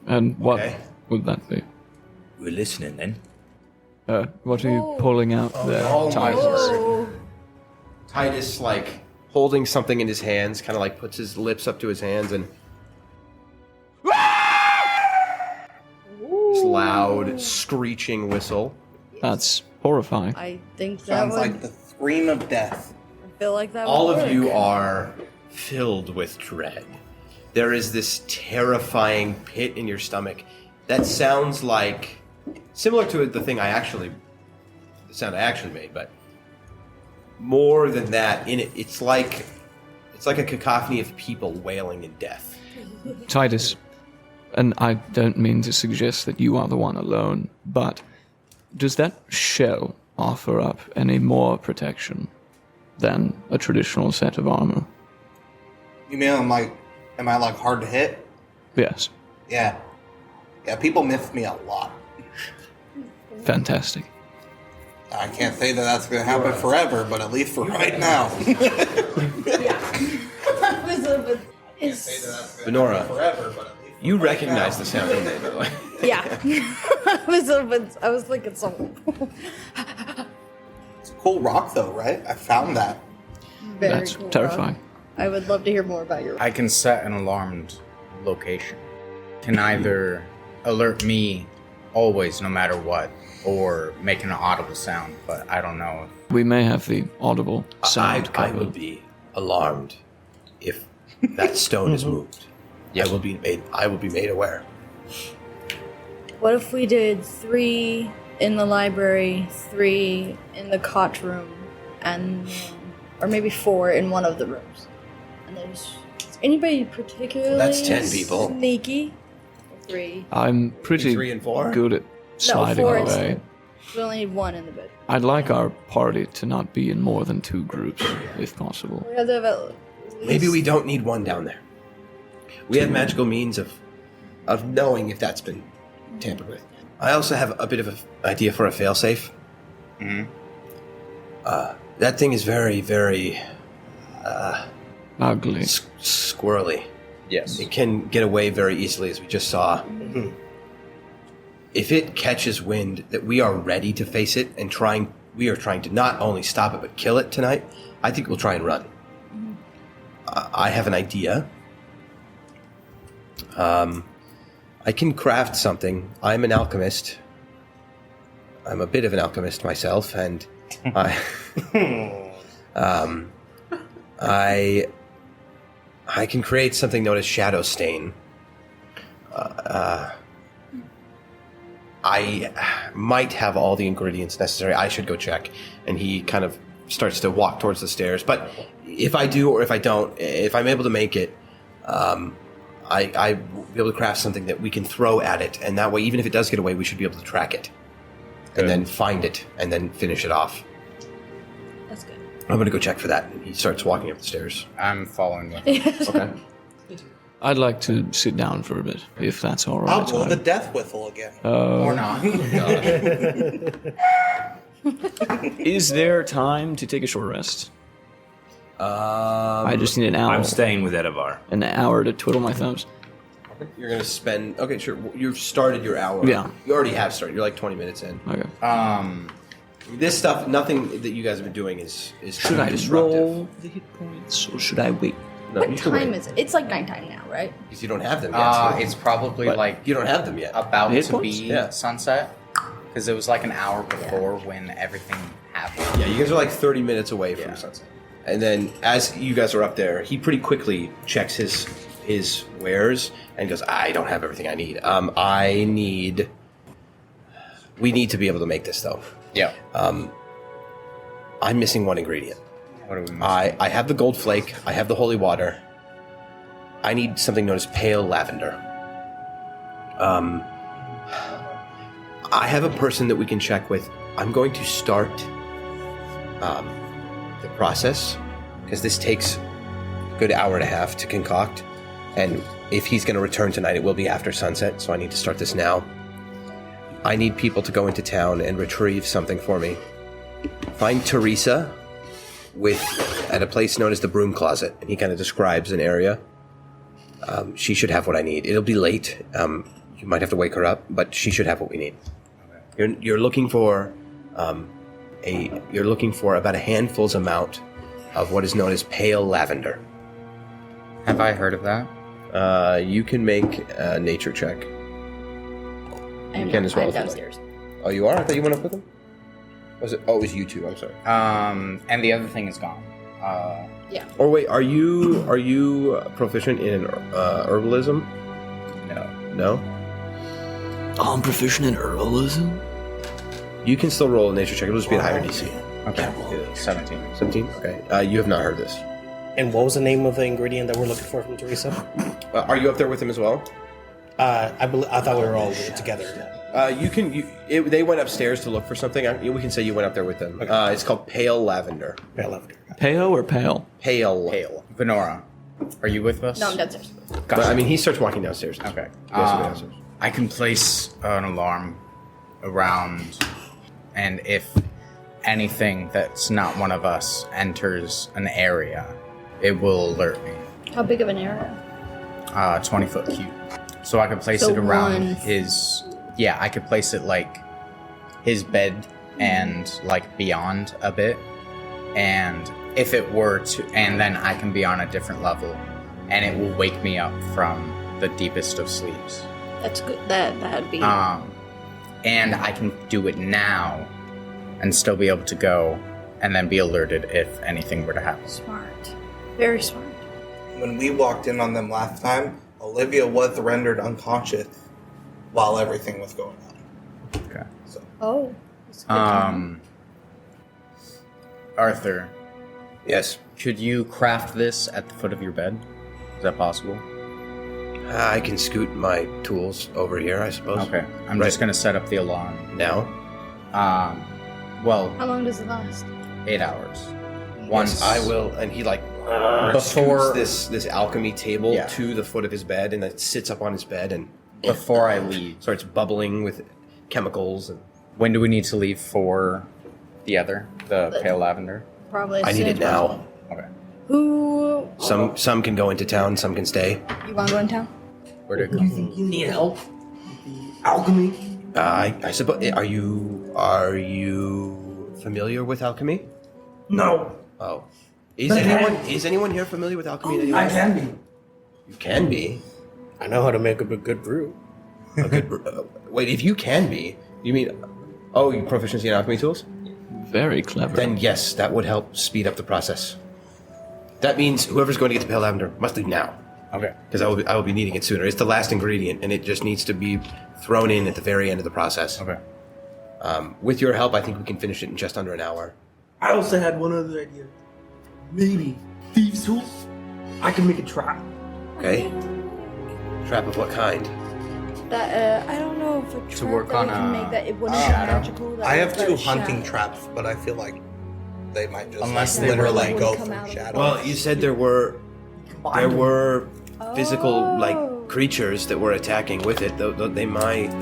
And what Okay. would that be? We're listening then. What are you pulling out there, oh my Titus? word. Titus, holding something in his hands, kind of like puts his lips up to his hands and this loud screeching whistle. That's horrifying. I think that Sounds would like the scream of death. feel like that. All would of work. you are filled with dread. There is this terrifying pit in your stomach that sounds like similar to the sound I actually made, but more than that. In it, it's like a cacophony of people wailing in death. Titus, and I don't mean to suggest that you are the one alone, but does that shell offer up any more protection than a traditional set of armor? You mean am I like hard to hit? Yes. Yeah. Yeah, people miss me a lot. Fantastic. I can't say that that's going to happen forever, but at least for right now. Benora, Forever, but at least you recognize the sound in there, by the way. Yeah. I was thinking something. It's a cool rock, though, right? I found that. Very That's cool, terrifying. Rob. I would love to hear more about your. I can set an alarmed location. Can either alert me always, no matter what, or make an audible sound, but I don't know. We may have the audible sound I covered. will be alarmed if that stone is moved. I will be made aware. What if we did 3 in the library, 3 in the cot room, and or maybe 4 in one of the rooms? And there's is anybody particularly That's 10 people. sneaky? 3. I'm pretty 3 and 4? good at sliding 4 away. is. We only need 1 in the bed. I'd like our party to not be in more than 2 groups, if possible. We have to have at Maybe we don't need one down there. We have magical means of knowing if that's been tampered with. I also have a bit of an idea for a failsafe. That thing is very, very Ugly. squirrely. Yes. It can get away very easily, as we just saw. If it catches wind that we are ready to face it and we are trying to not only stop it but kill it tonight, I think we'll try and run. I have an idea. I can craft something. I'm an alchemist. I'm a bit of an alchemist myself, and I can create something known as shadow stain. I might have all the ingredients necessary. I should go check. And he kind of starts to walk towards the stairs. But if I do or if I don't, if I'm able to make it, I will be able to craft something that we can throw at it. And that way, even if it does get away, we should be able to track it. Good. And then find it and then finish it off. That's good. I'm going to go check for that. And he starts walking up the stairs. I'm following with him. Okay. I'd like to sit down for a bit, if that's all right. I'll blow the death whistle again. Or not. Is there time to take a short rest? I just need an hour. I'm staying with Edivar. An hour to twiddle my thumbs. You're going to spend... Okay, sure. You've started your hour. Yeah. You already have started. You're like 20 minutes in. Okay. This stuff, nothing that you guys have been doing is Should I disruptive. roll the hit points, or should I wait? No, you What can time wait. is it? It's like nighttime now, right? Because you don't have them yet. It's probably But like you don't have them yet. about Hit to points? be Yeah. sunset. Because it was like an hour before when everything happened. Yeah, you guys are like 30 minutes away from Yeah. sunset. And then as you guys are up there, he pretty quickly checks his wares and goes, I don't have everything I need. We need to be able to make this though. Yeah. I'm missing one ingredient. What are we missing? I have the gold flake. I have the holy water. I need something known as pale lavender. I have a person that we can check with. I'm going to start the process because this takes a good hour and a half to concoct. And if he's going to return tonight, it will be after sunset. So I need to start this now. I need people to go into town and retrieve something for me. Find Teresa at a place known as the Broom Closet, and he kind of describes an area. She should have what I need. It'll be late. You might have to wake her up, but she should have what we need. You're looking for about a handful's amount of what is known as pale lavender. Have I heard of that? You can make a nature check. I'm can as well if you'd like. downstairs. Oh, you are? I thought you went up with them. Was it? Oh, it was you two. I'm sorry. And the other thing is gone. Yeah. Or wait, are you proficient in herbalism? No. No. Oh, I'm proficient in herbalism. You can still roll a nature check. It'll just be a higher DC. Okay. 17. 17. Okay. You have not heard this. And what was the name of the ingredient that we're looking for from Teresa? Are you up there with him as well? I thought we were all together. They went upstairs to look for something. We can say you went up there with them. Okay. It's called pale lavender. Pale lavender. Pale or pale? Pale. Pale. Venora, are you with us? No, I'm downstairs. But, I mean, he starts walking downstairs. Okay. He has to go downstairs. I can place an alarm around, and if anything that's not one of us enters an area, it will alert me. How big of an area? 20-foot cube. So I could place So it around one- his. Yeah, I could place it like his bed and like beyond a bit, and if it were to, and then I can be on a different level, and it will wake me up from the deepest of sleeps. That's good. That'd be. And I can do it now, and still be able to go, and then be alerted if anything were to happen. Smart. Very smart. When we walked in on them last time, Olivia was rendered unconscious while everything was going on. Okay. So Oh. that's a good time. Arthur, Yes. could you craft this at the foot of your bed? Is that possible? I can scoot my tools over here, I suppose. Okay. I'm Right. just gonna set up the alarm. Now? Well, How long does it last? 8 hours. Once I will, and he like Before- scoots this alchemy table Yeah. to the foot of his bed, and then sits up on his bed and Before I leave. starts bubbling with chemicals. And When do we need to leave for the pale lavender? Probably. As I need soon it as now. possible. Okay. Who? Some can go into town, some can stay. You want to go in town? Where to go? You need help with the alchemy? I suppose. Are you familiar with alchemy? No. Oh, is But anyone here familiar with alchemy? in any I way? can be. You can be. I know how to make up a good brew. A good. Wait, if you can be, you mean? Oh, you proficiency in alchemy tools? Very clever. Then yes, that would help speed up the process. That means whoever's going to get the pale lavender must leave now, Okay. because I will be needing it sooner. It's the last ingredient, and it just needs to be thrown in at the very end of the process. Okay. With your help, I think we can finish it in just under an hour. I also had one other idea. Maybe thieves' tools? I can make a trap. Okay. Trap of what kind? That I don't know if a trap work that on we can a make that it wouldn't be shadow. magical. That I have would two let hunting shadow. traps, but I feel like they might just Unless like, they were, literally like- go come out for of shadow. Well, you said there were physical Oh. like creatures that were attacking with it. Though they might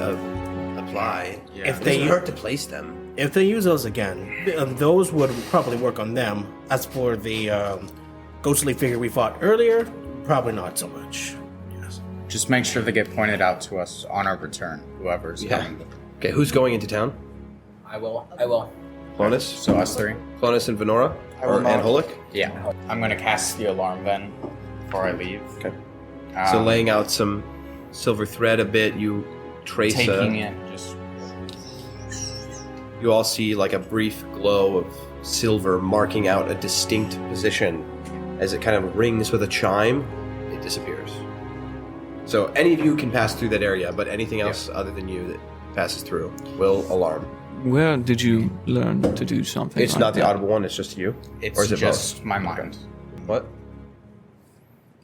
apply. Yeah. If It they doesn't hurt to place them. If they use those again, those would probably work on them. As for the ghostly figure we fought earlier, probably not so much. Yes. Just make sure they get pointed out to us on our return, whoever's Yeah. coming. Okay, who's going into town? I will. Clonus? So us three? Clonus and Venora? Or and Holik? Yeah. I'm gonna cast the alarm then before I leave. Okay. So laying out some silver thread a bit, you trace taking it, just you all see like a brief glow of silver marking out a distinct position. As it kind of rings with a chime, it disappears. So any of you can pass through that area, but anything else other than you that passes through will alarm. Where did you learn to do something? It's like not the that? audible one, it's just you? it's Or is it just my mind. What?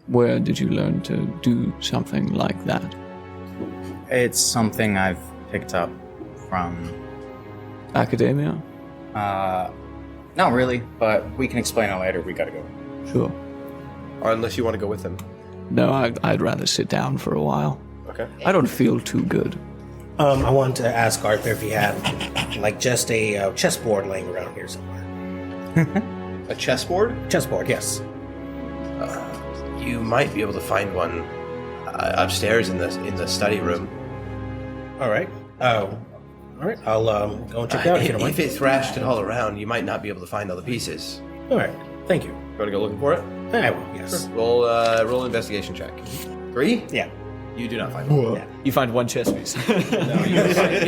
Where did you learn to do something like that? It's something I've picked up from Academia? not really, but we can explain it later. We gotta go. Sure. Or unless you want to go with them. No, I'd rather sit down for a while. Okay. I don't feel too good. I wanted to ask Arthur if he had like just a chessboard laying around here somewhere. A chessboard? Chessboard, yes. You might be able to find one upstairs in the study room. All right. All right. I'll go and check it out if you don't mind. If it thrashed it all around, you might not be able to find all the pieces. All right. Thank you. You want to go looking for it? I will. Yes. Roll an investigation check. 3? Yeah. You do not find it. Yeah. You find one chess piece. No, you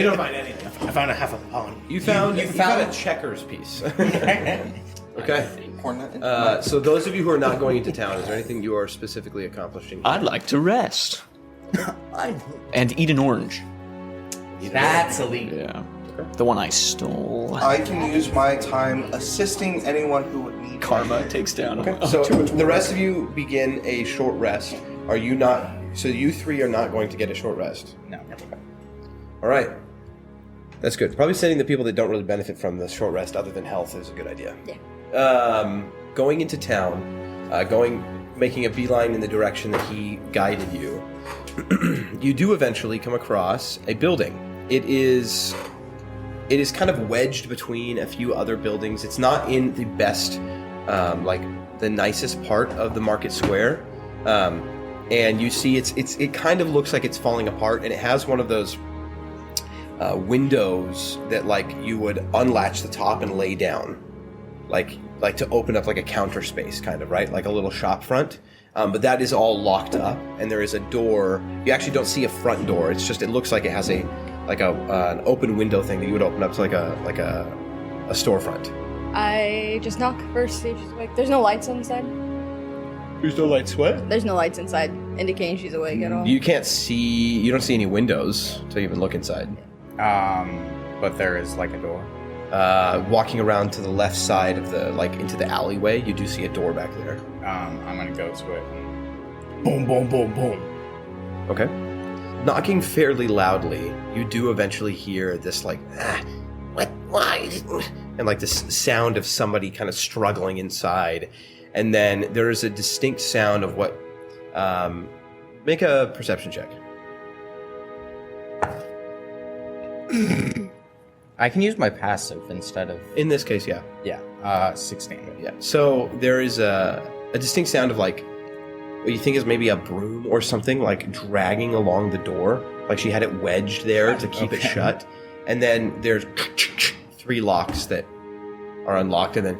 don't find anything. I found a half a pawn. You found a checkers piece. Okay. So those of you who are not going into town, is there anything you are specifically accomplishing? I'd like to rest and eat an orange. That's elite. Yeah, the one I stole. I can use my time assisting anyone who would need Karma takes down. So the rest of you begin a short rest. Are you not? So you 3 are not going to get a short rest. No. All right. That's good. Probably sending the people that don't really benefit from the short rest, other than health, is a good idea. Yeah. Going into town, making a beeline in the direction that he guided you. You do eventually come across a building. It is kind of wedged between a few other buildings. It's not in the best, the nicest part of the market square. And you see it kind of looks like it's falling apart, and it has one of those windows that like you would unlatch the top and lay down, like to open up like a counter space, kind of, right? Like a little shop front. But that is all locked up, and there is a door. You actually don't see a front door. It's just, it looks like it has an open window thing that you would open up to like a storefront. I just knock first, see if she's awake. There's no lights inside. There's no lights. What? There's no lights inside indicating she's awake at all. You can't see. You don't see any windows to even look inside. But there is like a door. Walking around to the left side of the into the alleyway, you do see a door back there. I'm gonna go to it. And Boom, boom, boom, boom. Okay. Knocking fairly loudly, you do eventually hear this what, why? And like this sound of somebody kind of struggling inside. And then there is a distinct sound of what, make a perception check. I can use my passive instead of. In this case, yeah. Yeah. 16. Yeah. So there is a distinct sound of like, what you think is maybe a broom or something, like dragging along the door. Like she had it wedged there to keep it shut. And then there's 3 locks that are unlocked, and then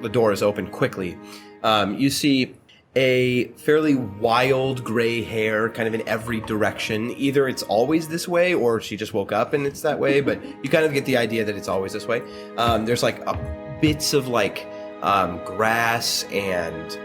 the door is opened quickly. You see a fairly wild gray hair kind of in every direction. Either it's always this way or she just woke up and it's that way, but you kind of get the idea that it's always this way. There's like bits of grass and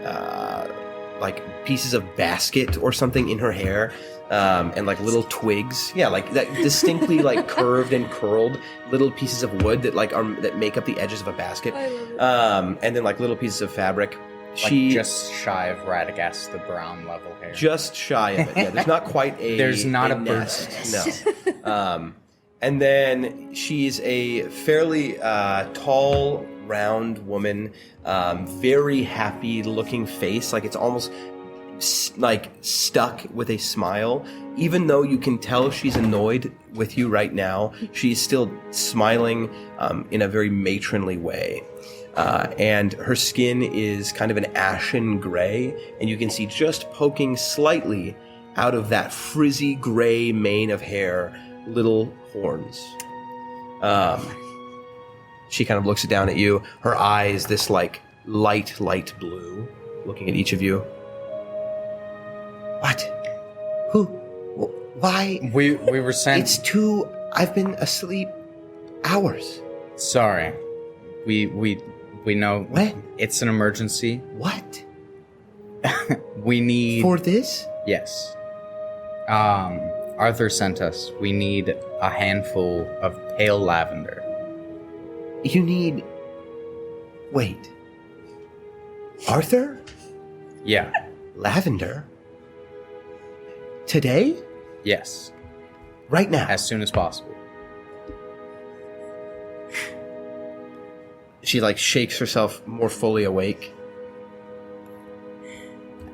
like pieces of basket or something in her hair. And like little twigs, like that distinctly like curved and curled little pieces of wood that that make up the edges of a basket, and then like little pieces of fabric. She just shy of Radagast, the brown level hair. Just shy of it. Yeah, there's not quite a. There's not a nest. No. And then she's a fairly tall, round woman, very happy looking face, like it's almost like stuck with a smile. Even though you can tell she's annoyed with you right now, she's still smiling in a very matronly way. And her skin is kind of an ashen gray, and you can see just poking slightly out of that frizzy gray mane of hair, little horns. She kind of looks down at you, her eyes this like light blue, looking at each of you. What? Who? Why? We were sent. I've been asleep hours. Sorry. We know. What? It's an emergency. What? We need. For this? Yes. Arthur sent us. We need a handful of pale lavender. You need. Wait. Arthur? Yeah. Lavender? Today? Yes. Right now? As soon as possible. She like shakes herself more fully awake.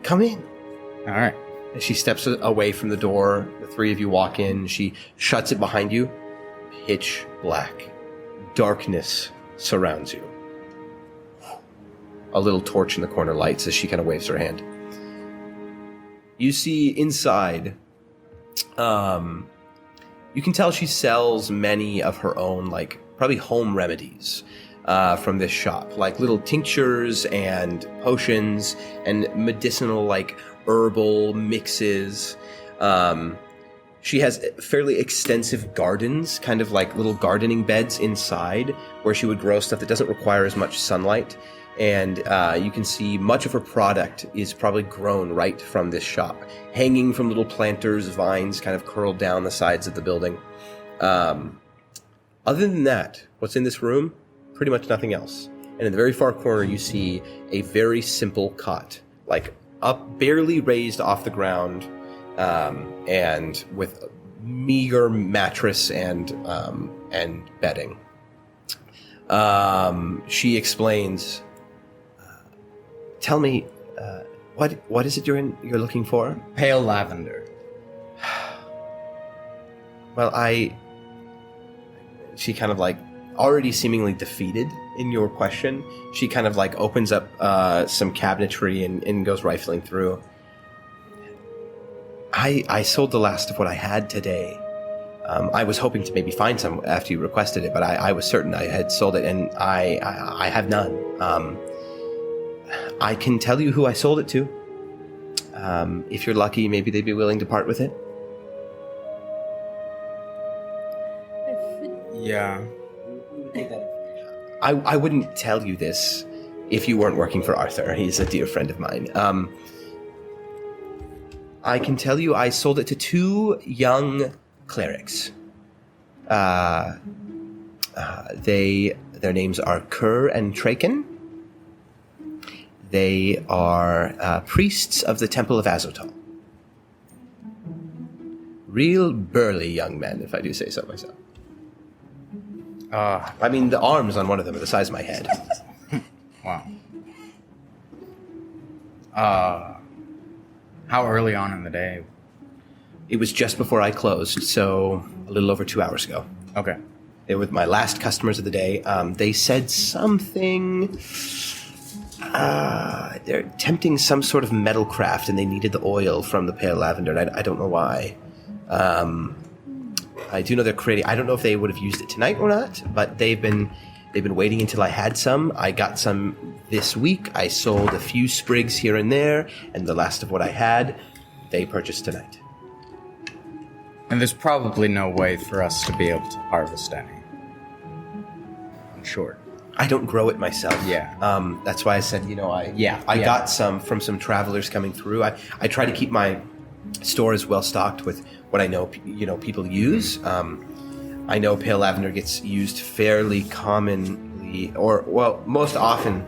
Come in. All right. And she steps away from the door. The 3 of you walk in. She shuts it behind you. Pitch black. Darkness surrounds you. A little torch in the corner lights as she kind of waves her hand. You see inside, you can tell she sells many of her own, like, probably home remedies. from this shop, like little tinctures and potions and medicinal, like herbal mixes. She has fairly extensive gardens, kind of like little gardening beds inside where she would grow stuff that doesn't require as much sunlight. And you can see much of her product is probably grown right from this shop, hanging from little planters, vines kind of curled down the sides of the building. Other than that, what's in this room? Pretty much nothing else. And in the very far corner, you see a very simple cot, like up, barely raised off the ground, and with a meager mattress and bedding. She explains, "Tell me, what is it you're looking for?" Pale lavender. Well, she kind of like, already seemingly defeated in your question, she kind of like opens up some cabinetry and goes rifling through. I sold the last of what I had today. I was hoping to maybe find some after you requested it, but I was certain I had sold it, and I have none. I can tell you who I sold it to. If you're lucky, maybe they'd be willing to part with it. Yeah. I wouldn't tell you this if you weren't working for Arthur. He's a dear friend of mine. I can tell you I sold it to 2 young clerics. Their names are Kerr and Traken. They are priests of the Temple of Azotal. Real burly young men, if I do say so myself. I mean, the arms on one of them are the size of my head. Wow. How early on in the day? It was just before I closed, so a little over 2 hours ago. Okay. They were my last customers of the day. They said something... they're attempting some sort of metal craft, and they needed the oil from the pale lavender, and I don't know why. I do know they're creating... I don't know if they would have used it tonight or not, but they've been waiting until I had some. I got some this week. I sold a few sprigs here and there, and the last of what I had, they purchased tonight. And there's probably no way for us to be able to harvest any. I'm sure. I don't grow it myself. Yeah. That's why I said, I Yeah. got some from some travelers coming through. I try to keep my stores well stocked with what I know, people use. I know pale lavender gets used fairly commonly, most often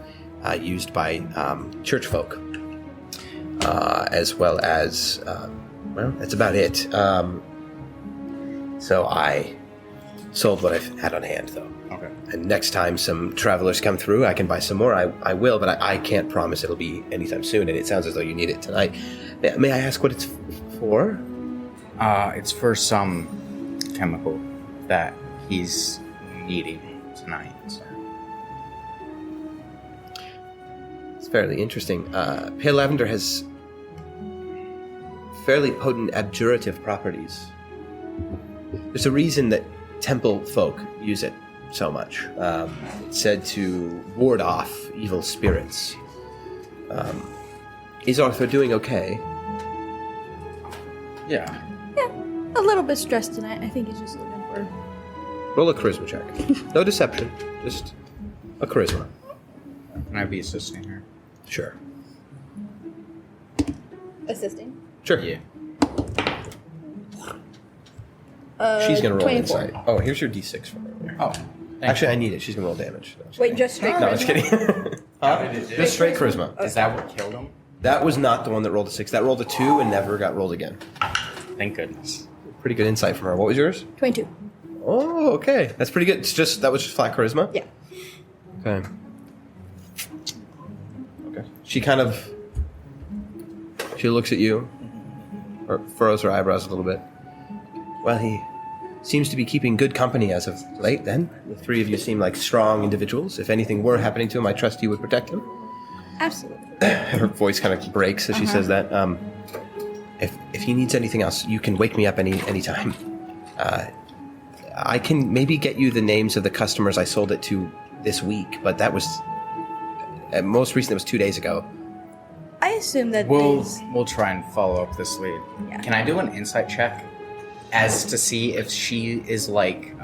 used by church folk, as well as, that's about it. So I sold what I've had on hand, though. Okay. And next time some travelers come through, I can buy some more. I will, but I can't promise it'll be anytime soon, and it sounds as though you need it tonight. May I ask what it's for? It's for some chemical that he's needing tonight. So. It's fairly interesting. Pale lavender has fairly potent abjurative properties. There's a reason that temple folk use it so much. It's said to ward off evil spirits. Is Arthur doing okay? Yeah. A little bit stressed tonight. I think he's just looking for... Roll a charisma check. No deception, just a charisma. Can I be assisting her? Sure. Assisting. Sure. Yeah. She's gonna roll 24. insight. Oh, here's your d6 for her. Oh. Actually, I need it. She's gonna roll damage. No, Wait, just straight no, I'm just charisma? kidding. Just straight charisma. Is that what killed him? That was not the one that rolled a 6. That rolled a 2 and never got rolled again. Thank goodness. Pretty good insight from her. What was yours? 22. Oh, okay. That's pretty good. That was just flat charisma? Yeah. Okay. She looks at you, or furrows her eyebrows a little bit. Well, he seems to be keeping good company as of late, then. The 3 of you seem like strong individuals. If anything were happening to him, I trust you would protect him. Absolutely. Her voice kind of breaks as she says that. If he needs anything else, you can wake me up anytime. I can maybe get you the names of the customers I sold it to this week, but that was most recent. It was 2 days ago. I assume that We'll try and follow up this lead. Yeah. Can I do an insight check as to see if she is like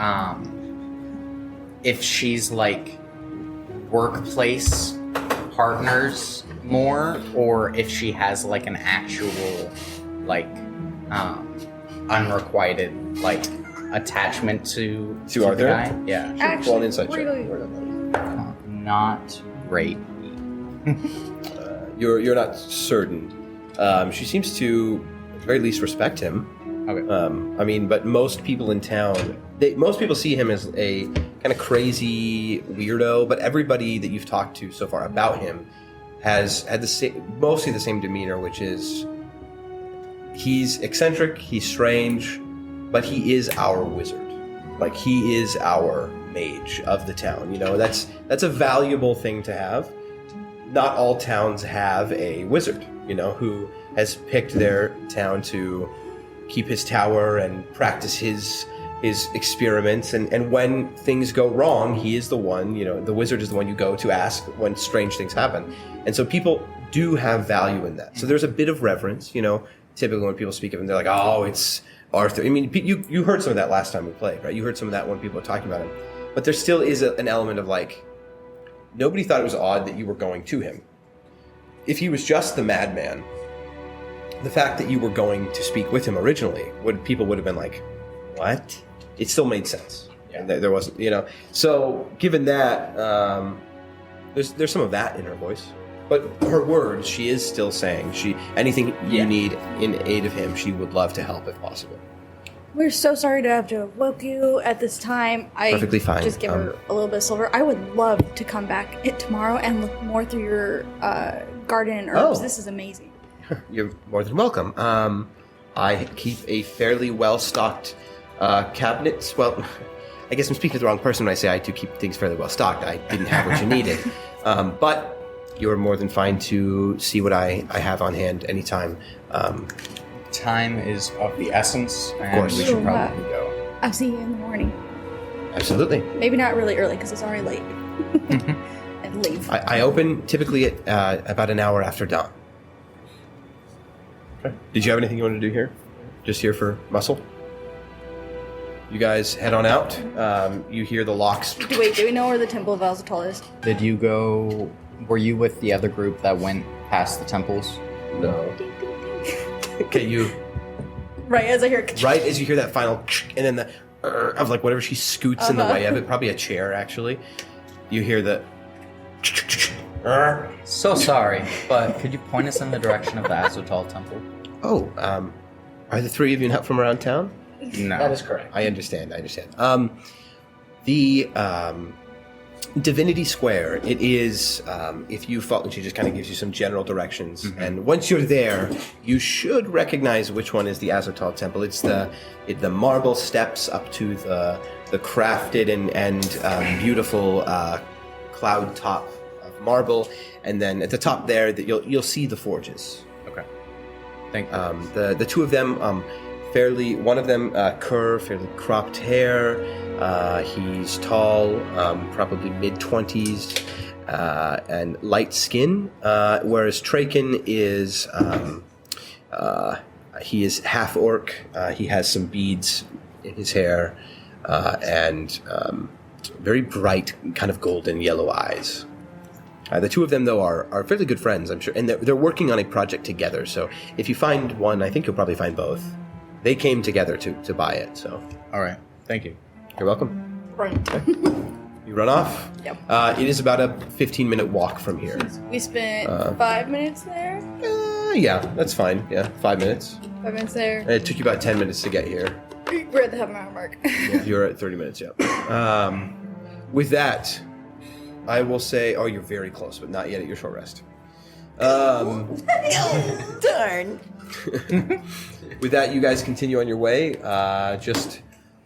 if she's like workplace partners more, or if she has like an actual like unrequited like attachment to Arthur? the guy? Yeah. Roll an actually insight check. Not great. You're not certain. She seems to, at the very least, respect him. Okay. I mean, but most people in town, most people see him as a kind of crazy weirdo. But everybody that you've talked to so far about him has had mostly the same demeanor, which is he's eccentric, he's strange, but he is our wizard. Like he is our mage of the town. You know, that's a valuable thing to have. Not all towns have a wizard, you know, who has picked their town to keep his tower and practice his experiments. And when things go wrong, he is the one, you know, the wizard is the one you go to ask when strange things happen. And so people do have value in that. So there's a bit of reverence, you know. Typically when people speak of him, they're like, oh, it's Arthur. I mean, you heard some of that last time we played, right? You heard some of that when people were talking about him. But there still is an element of like, nobody thought it was odd that you were going to him. If he was just the madman, the fact that you were going to speak with him originally, people would have been like, what? It still made sense. Yeah. There wasn't, you know. So given that, there's some of that in her voice. But her words, she is still saying anything you need in aid of him, she would love to help if possible. We're so sorry to have to woke you at this time. Perfectly fine. Just give her a little bit of silver. I would love to come back tomorrow and look more through your garden and herbs. Oh. This is amazing. You're more than welcome. I keep a fairly well-stocked cabinet. Well, I guess I'm speaking to the wrong person when I say I do keep things fairly well-stocked. I didn't have what you needed. But you're more than fine to see what I have on hand anytime. Time is of the essence, and course. we should probably go. I'll see you in the morning. Absolutely. Maybe not really early because it's already late. And leave. I open typically at about an hour after dawn. Okay. Did you have anything you wanted to do here? Just here for muscle? You guys head on out. You hear the locks. Wait, do we know where the Temple of Azatal is? Did you go? Were you with the other group that went past the temples? No. Okay, you. Right as I hear. Right as you hear that final, and then the of like whatever she scoots in the way of it, probably a chair actually. You hear the. So sorry, but could you point us in the direction of the Azotal temple? Oh, are the three of you not from around town? No. That is correct. I understand. The Divinity Square, it is, if you follow, she just kind of gives you some general directions. Mm-hmm. And once you're there, you should recognize which one is the Azotal Temple. It's the marble steps up to the crafted and beautiful cloud top of marble. And then at the top there, you'll see the forges. Okay. Thank you. The two of them, one of them curved, fairly cropped hair. He's tall, probably mid-20s, and light skin, whereas Traken is, he is half-orc. He has some beads in his hair, and very bright, kind of golden yellow eyes. The two of them, though, are fairly good friends, I'm sure, and they're working on a project together, so if you find one, I think you'll probably find both. They came together to buy it, so. All right. Thank you. You're welcome. Run. You run off? Yep. It is about a 15-minute walk from here. We spent 5 minutes there. Yeah, that's fine. Yeah, 5 minutes. 5 minutes there. And it took you about 10 minutes to get here. We're at the half-hour mark. You're at 30 minutes, yeah. With that, I will say, you're very close, but not yet at your short rest. Darn. With that, you guys continue on your way. Just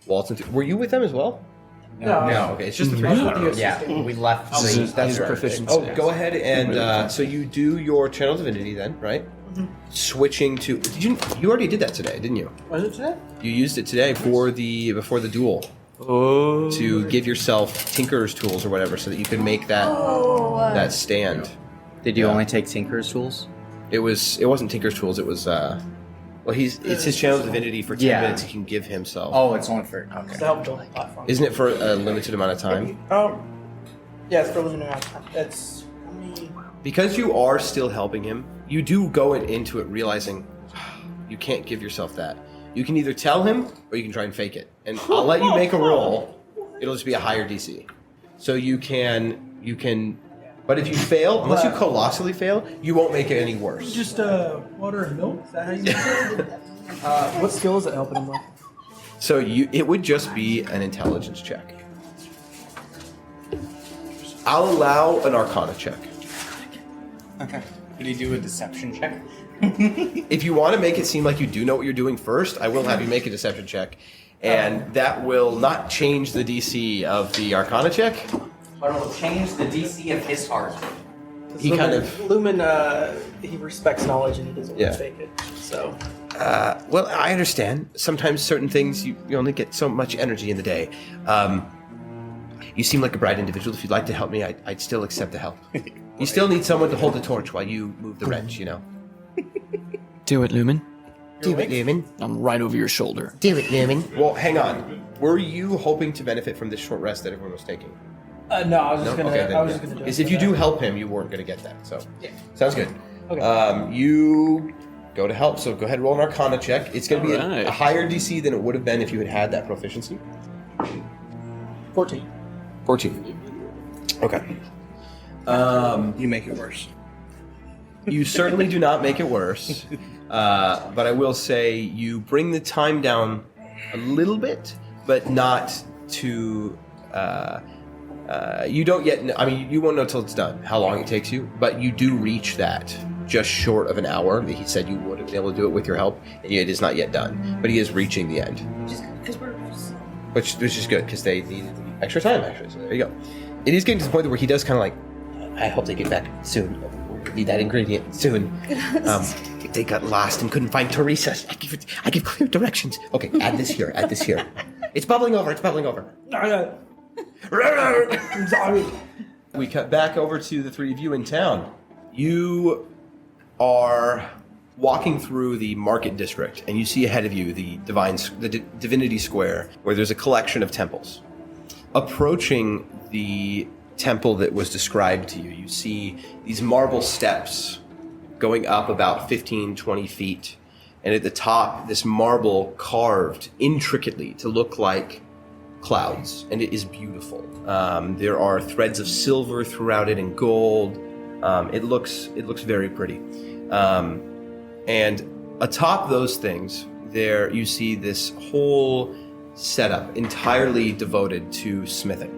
waltz into. Were you with them as well? No. Okay, it's just the three of you. Yeah, we left. That's right. proficiency. Oh, go ahead and so you do your channel divinity then, right? Mm-hmm. Switching to. You already did that today, didn't you? Was it today? You used it today before the duel. to give yourself Tinker's tools or whatever, so that you can make that stand. Did you only take Tinker's tools? It wasn't Tinker's tools. It was it's his channel divinity for 10 minutes. He can give himself. Oh, it's only for okay. To help build the platform. Isn't it for a limited amount of time? Yeah, it's for a limited amount of time. That's how many. Because you are still helping him, you do go into it realizing you can't give yourself that. You can either tell him or you can try and fake it. And I'll let you make a roll. It'll just be a higher DC. So you can, but if you fail, unless you colossally fail, you won't make it any worse. Just water and milk? Is that how you make it? What skill is it helping him with? So it would just be an intelligence check. I'll allow an Arcana check. Okay. Could he do a deception check? If you want to make it seem like you do know what you're doing first, I will have you make a deception check. And that will not change the DC of the Arcana check. But it'll change the DC of his heart. He kind of... Lumen, he respects knowledge and he doesn't want to fake it. So... well, I understand. Sometimes certain things, you only get so much energy in the day. You seem like a bright individual. If you'd like to help me, I'd still accept the help. You still need someone to hold the torch while you move the wrench, you know? Do it, Lumen. Do it, Lumen. I'm right over your shoulder. Do it, Lumen. Well, hang on. Were you hoping to benefit from this short rest that everyone was taking? No, I was just gonna. Okay, I was just gonna. Because if you do help him, you weren't gonna get that. So, Yeah. Sounds good. Okay. You go to help. So go ahead and roll an Arcana check. It's gonna be Alright. a higher DC than it would have been if you had that proficiency. 14. 14. Okay. You make it worse. You certainly do not make it worse. But I will say you bring the time down a little bit, but not to. You don't yet. You won't know till it's done how long it takes you. But you do reach that just short of an hour. He said you would have been able to do it with your help, and it is not yet done. But he is reaching the end, which is good because they needed extra time actually. So there you go. It is getting to the point where he does kind of like, I hope they get back soon. We'll need that ingredient soon. If they got lost and couldn't find Teresa, I give clear directions. Okay, add this here. Add this here. It's bubbling over. It's bubbling over. I'm sorry. We cut back over to the three of you in town. You are walking through the market district, and you see ahead of you the Divinity Square, where there's a collection of temples. Approaching the temple that was described to you, you see these marble steps going up about 15, 20 feet, and at the top, this marble carved intricately to look like clouds, and it is beautiful. There are threads of silver throughout it and gold. It looks very pretty. And atop those things, there you see this whole setup entirely devoted to smithing.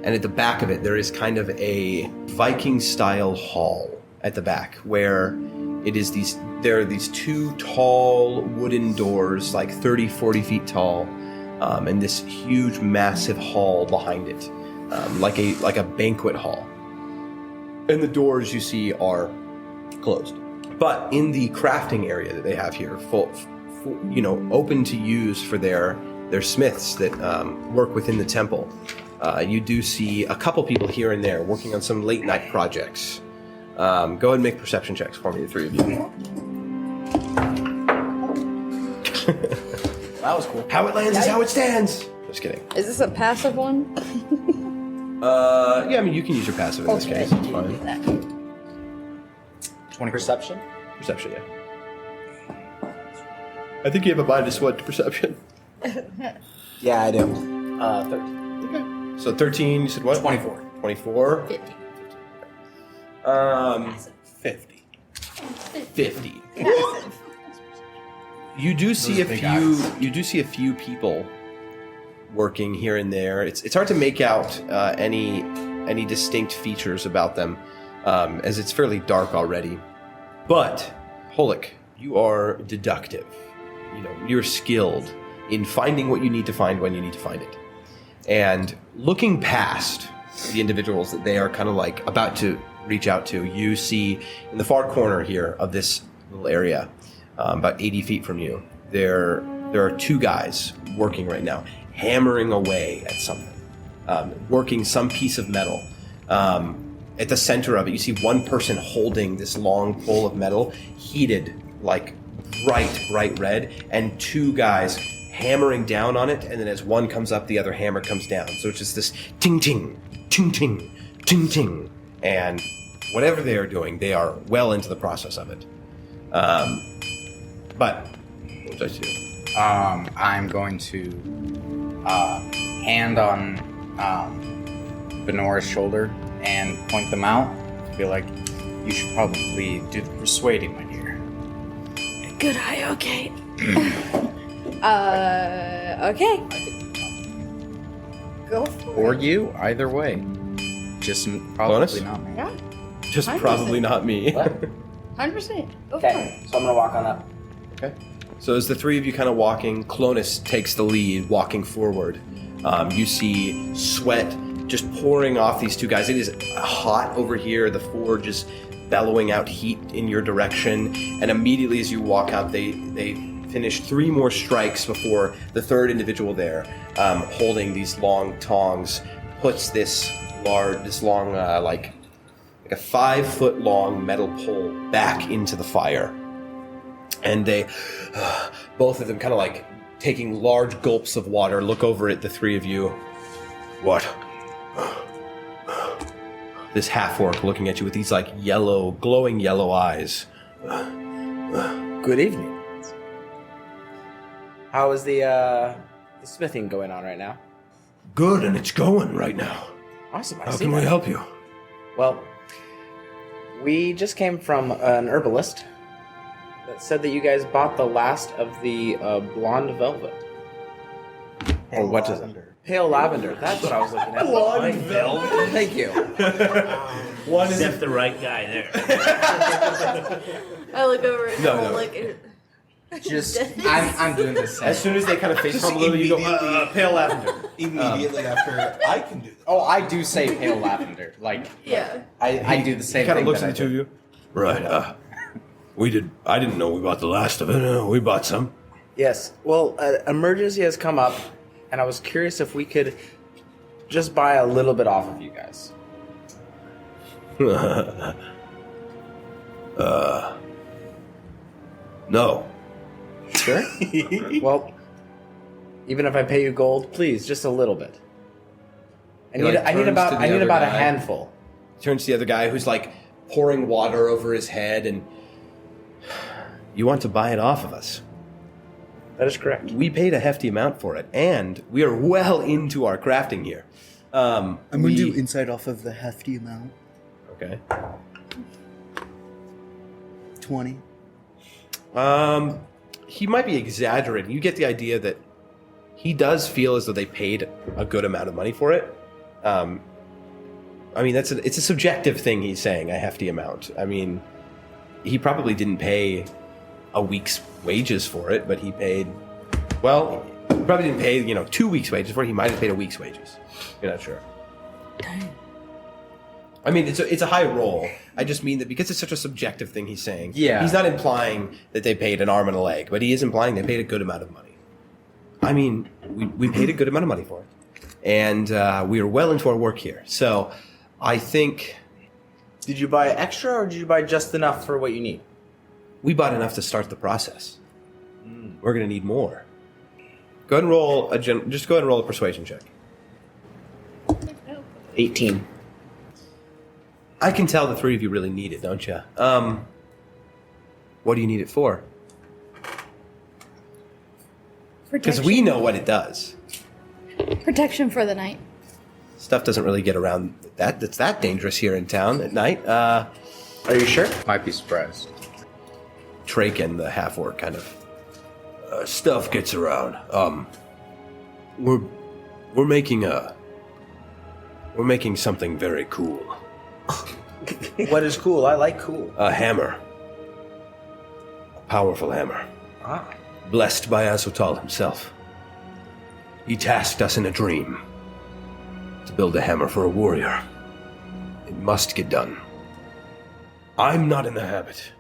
And at the back of it, there is kind of a Viking-style hall at the back, where there are these two tall wooden doors, like 30, 40 feet tall, and this huge, massive hall behind it, like a banquet hall. And the doors you see are closed. But in the crafting area that they have here, open to use for their smiths that work within the temple, you do see a couple people here and there working on some late night projects. Go ahead and make perception checks for me, the three of you. That was cool. How it lands is how it stands. Just kidding. Is this a passive one? Yeah, you can use your passive in this case. It's fine. 20 perception? Perception, yeah. I think you have a -1 to perception. Yeah, I do. 13. Okay. So 13, you said what? 24. 24? 50. 50. 50. You do see a few people working here and there. It's hard to make out any distinct features about them, as it's fairly dark already. But Holik, you are deductive. You're skilled in finding what you need to find when you need to find it. And looking past the individuals that they are kind of like about to reach out to, you see in the far corner here of this little area, about 80 feet from you, there are two guys working right now. hammering away at something, working some piece of metal. At the center of it, you see one person holding this long pole of metal, heated like bright red, and two guys hammering down on it, and then as one comes up, the other hammer comes down. So it's just this ting-ting, ting-ting, ting-ting. And whatever they are doing, they are well into the process of it. But, what was I do? I'm going to hand on Benora's shoulder and point them out. Be like, you should probably do the persuading, my dear. Good eye, okay. Okay. Go for Or it. you, either way. Just probably Bonus? not me. Yeah, Just 100%. probably not me. What? 100%. Go for Okay, it. so I'm gonna walk on up. Okay. So as the three of you kind of walking, Clonus takes the lead, walking forward. You see sweat just pouring off these two guys. It is hot over here. The forge is bellowing out heat in your direction. And immediately as you walk up, they finish 3 more strikes before the third individual there, holding these long tongs, puts this long, like a 5-foot long metal pole back into the fire. And they, both of them kind of like taking large gulps of water, look over at the three of you. What? This half-orc looking at you with these like yellow, glowing yellow eyes. Good evening. How is the smithing going on right now? Good, and it's going right now. Awesome. I How see can we that. help you? Well, we just came from an herbalist that said that you guys bought the last of the blonde velvet. Or what is it? Pale lavender. That's what I was looking at. Blonde velvet. Thank you. One is Except the right guy there. I look over and No, no. like, Just, I'm doing this. as soon as they kind of face palm a little, you go, pale lavender. Immediately after I can do that. Oh, I do say pale lavender. Like, yeah. I do the same Kind thing. of looks that at the I two of do. you. Right, I didn't know we bought the last of it. We bought some. Yes. Well, emergency has come up, and I was curious if we could just buy a little bit off of you guys. No. Sure. Well, even if I pay you gold, please, just a little bit. I He, need, like, I need turns about to the I need other about a guy. handful. Turns to the other guy who's like pouring water over his head, and you want to buy it off of us. That is correct. We paid a hefty amount for it, and we are well into our crafting here. I'm going to do insight off of the hefty amount. Okay. 20. He might be exaggerating. You get the idea that he does feel as though they paid a good amount of money for it. I mean, it's a subjective thing he's saying, a hefty amount. I mean, he probably didn't pay a week's wages for it, but he paid, well, he probably didn't pay, 2 weeks' wages for it. He might have paid a week's wages. You're not sure. Dang. I mean, it's a high roll. I just mean that because it's such a subjective thing he's saying. Yeah. He's not implying that they paid an arm and a leg, but he is implying they paid a good amount of money. I mean, we paid a good amount of money for it. And we are well into our work here. So I think Did you buy extra, or did you buy just enough for what you need? we bought enough to start the process. We're going to need more. Go ahead and roll just go ahead and roll a persuasion check. 18. I can tell the three of you really need it, don't you? What do you need it for? Because we know what it does. Protection for the night. Stuff doesn't really get around that's that dangerous here in town at night. Are you sure? Might be surprised. Traken, the half-orc, kind of stuff gets around. We're making something very cool. What is cool? I like cool. A hammer. A powerful hammer. Ah. Blessed by Azotal himself. He tasked us in a dream to build a hammer for a warrior. It must get done. I'm not in the habit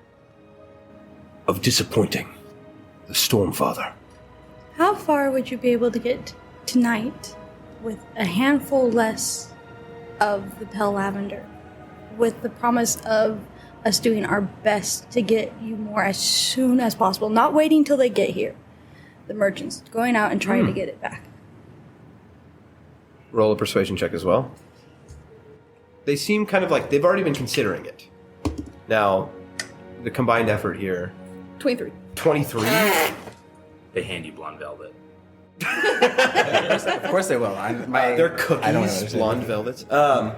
of disappointing the Stormfather. How far would you be able to get tonight with a handful less of the pale lavender, with the promise of us doing our best to get you more as soon as possible, not waiting till they get here. The merchants going out and trying to get it back. Roll a persuasion check as well. They seem kind of like they've already been considering it. Now, the combined effort here, 23. 23. They hand you blonde velvet. Of course they will. They're cookies, I don't understand. blonde velvets. All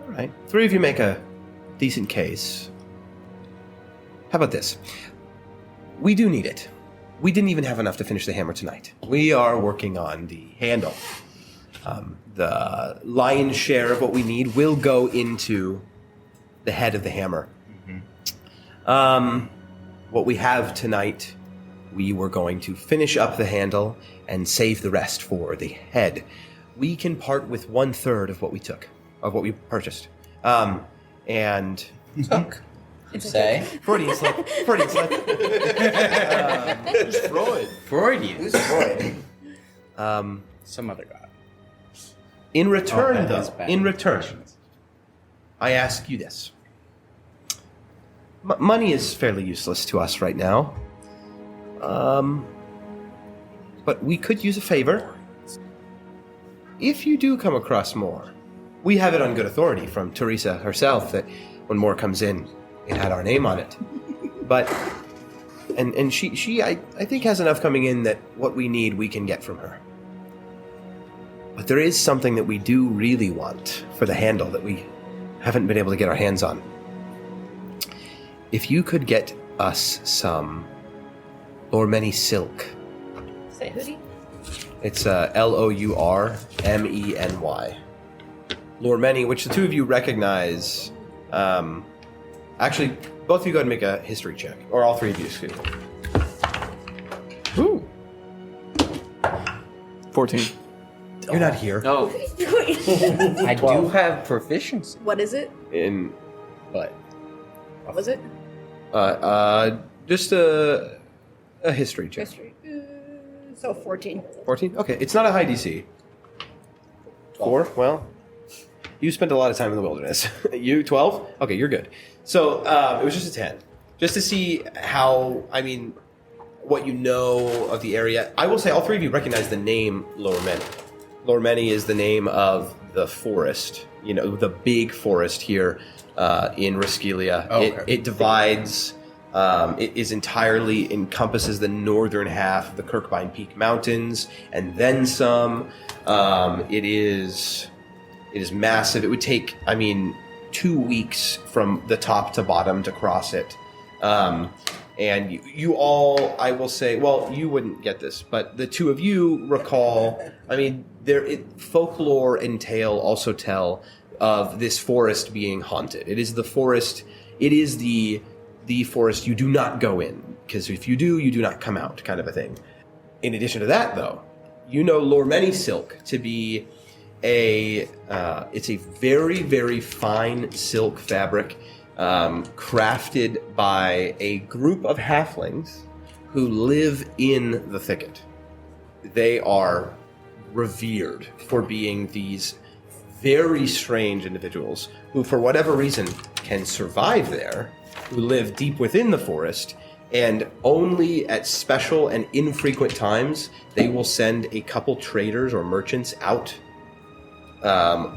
right. 3 of you make a decent case. How about this? We do need it. We didn't even have enough to finish the hammer tonight. We are working on the handle. The lion's share of what we need will go into the head of the hammer. What we have tonight, we were going to finish up the handle and save the rest for the head. We can part with 1/3 of what we took, of what we purchased. And Took. You say? Freudian slip. Freudian slip. Freud. Freudian. Who's Freud? Some other god. In return, that is though, bad. in return, I ask you this. Money is fairly useless to us right now. But we could use a favor. If you do come across more, we have it on good authority from Teresa herself that when more comes in, it had our name on it. But, and she I think has enough coming in that what we need we can get from her. But there is something that we do really want for the handle that we haven't been able to get our hands on. If you could get us some Lourmeny silk. Say hoodie? It's Lourmeny. Lourmeny, which the two of you recognize. Actually, both of you go ahead and make a history check. Or all three of you, excuse me. Ooh. 14. You're not here. Oh. I do have proficiency. What is it? In But What was it? just a history check. History. So 14. 14? Okay, it's not a high DC. 4? Well, you spent a lot of time in the wilderness. You, 12? Okay, you're good. So, it was just a 10. Just to see how, what you know of the area. I will say all three of you recognize the name Lourmeny. Lourmeny is the name of the forest, the big forest here in Raskelia. Oh, okay. It divides... it is entirely encompasses the northern half of the Kirkbine Peak Mountains, and then some. It is massive. It would take, 2 weeks from the top to bottom to cross it. And you all, I will say, well, you wouldn't get this, but the two of you recall. Folklore and tale also tell of this forest being haunted. It is the forest. It is the forest you do not go in, because if you do, you do not come out, kind of a thing. In addition to that, though, Lourmeny silk to be it's a very, very fine silk fabric crafted by a group of halflings who live in the thicket. They are revered for being these very strange individuals who, for whatever reason, can survive there, who live deep within the forest, and only at special and infrequent times they will send a couple traders or merchants out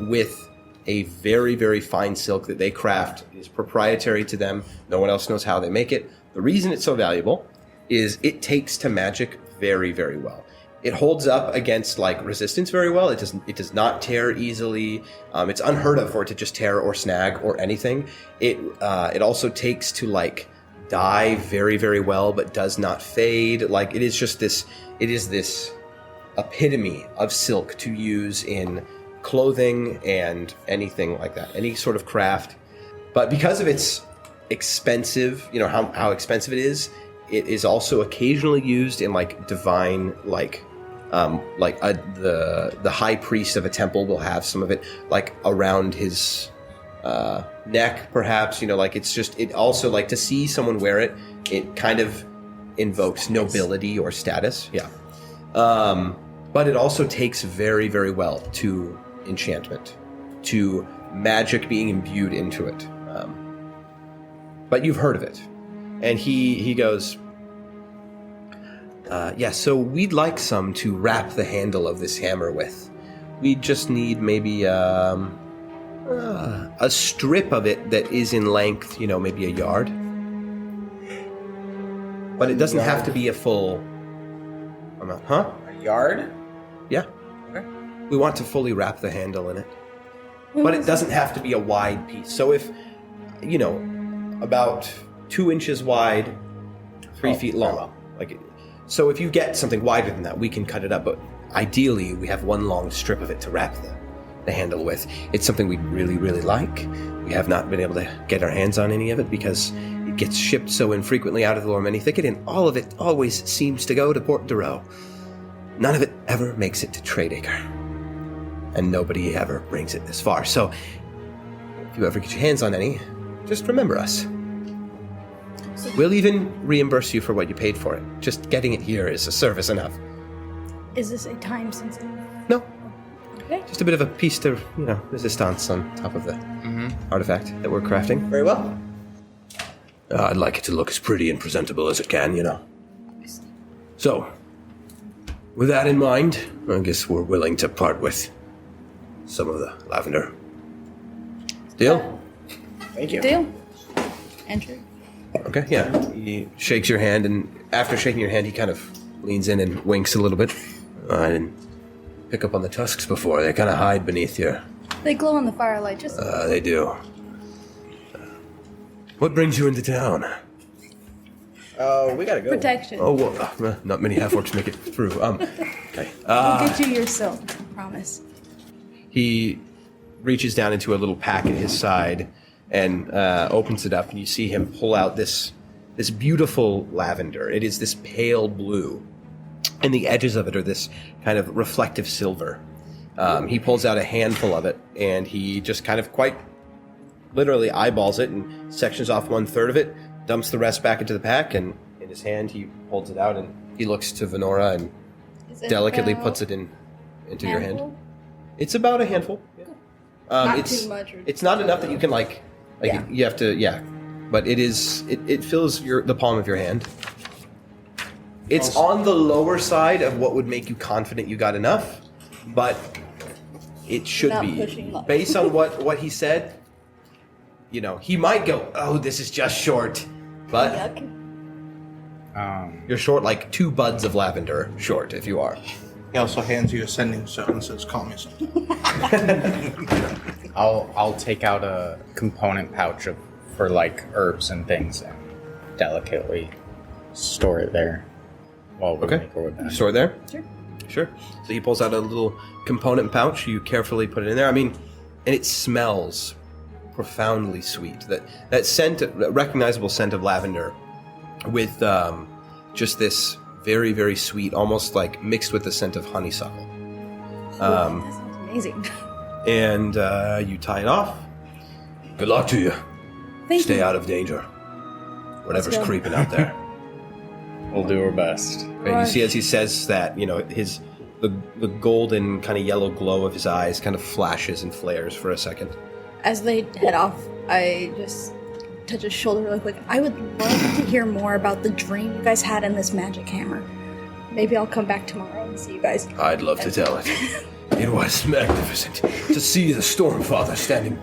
with a very, very fine silk that they craft. It is proprietary to them. No one else knows how they make it. The reason it's so valuable is it takes to magic very, very well. It holds up against resistance very well. It does not tear easily. It's unheard of for it to just tear or snag or anything. It also takes to dye very, very well, but does not fade. It is just this. It is this epitome of silk to use in clothing and anything like that, any sort of craft. But because of its expensive, how expensive it is also occasionally used in divine the high priest of a temple will have some of it around his neck, perhaps. Like it's just it also like to see someone wear it. It kind of invokes nobility or status. Yeah. But it also takes very, very well to enchantment, to magic being imbued into it. But you've heard of it. And he goes, so we'd like some to wrap the handle of this hammer with. We just need maybe a strip of it that is in length, maybe a yard. But it doesn't have to be a full amount. Huh? A yard? Yeah. Okay. We want to fully wrap the handle in it. But it doesn't have to be a wide piece. So if, about 2 inches wide, 3 feet long. Well. So if you get something wider than that, we can cut it up. But ideally, we have one long strip of it to wrap the handle with. It's something we really, really like. We have not been able to get our hands on any of it because it gets shipped so infrequently out of the Lormeni Thicket, and all of it always seems to go to Port Duro. None of it ever makes it to Tradeacre. And nobody ever brings it this far. So if you ever get your hands on any, just remember us. We'll even reimburse you for what you paid for it. Just getting it here is a service enough. Is this a time sensitive? No. Okay. Just a bit of a piece de resistance on top of the artifact that we're crafting. Very well. I'd like it to look as pretty and presentable as it can, So, with that in mind, I guess we're willing to part with some of the lavender. Deal? Thank you. Deal. Enter. Okay, yeah. He shakes your hand, and after shaking your hand, he kind of leans in and winks a little bit. I didn't pick up on the tusks before. They kind of hide beneath your... They glow in the firelight, just They do. What brings you into town? Oh, we gotta go. protection. Oh, well, not many half-orcs make it through. Okay. We'll get you your silk, I promise. He reaches down into a little pack at his side and opens it up, and you see him pull out this beautiful lavender. It is this pale blue, and the edges of it are this kind of reflective silver. He pulls out a handful of it, and he just kind of quite literally eyeballs it and sections off 1/3 of it, dumps the rest back into the pack, and in his hand he holds it out, and he looks to Venora and Is it delicately about puts it into your hand. handful? It's about a handful. Not it's, too much. It's not enough that you can Yeah. you have to, but it is, it fills the palm of your hand. It's on the lower side of what would make you confident you got enough, but it should Not be. pushing much. Based on what he said, he might go, oh, this is just short, but Yuck. you're short like 2 buds of lavender short if you are. He also hands you a sending stone and says, "Call me something." I'll take out a component pouch for herbs and things and delicately store it there while we make our way back. Store it there? Sure. Sure. So he pulls out a little component pouch. You carefully put it in there. And it smells profoundly sweet. That scent, recognizable scent of lavender with just this very, very sweet, almost like mixed with the scent of honeysuckle. That sounds amazing. And you tie it off. Good luck to you. Thank Stay you. out of danger. Whatever's go. creeping out there. We'll do our best. And you see as he says that, the golden kind of yellow glow of his eyes kind of flashes and flares for a second. As they head off, I just touch his shoulder really quick. I would love to hear more about the dream you guys had in this magic hammer. Maybe I'll come back tomorrow and see you guys. I'd love to tell it. It was magnificent to see the Stormfather standing.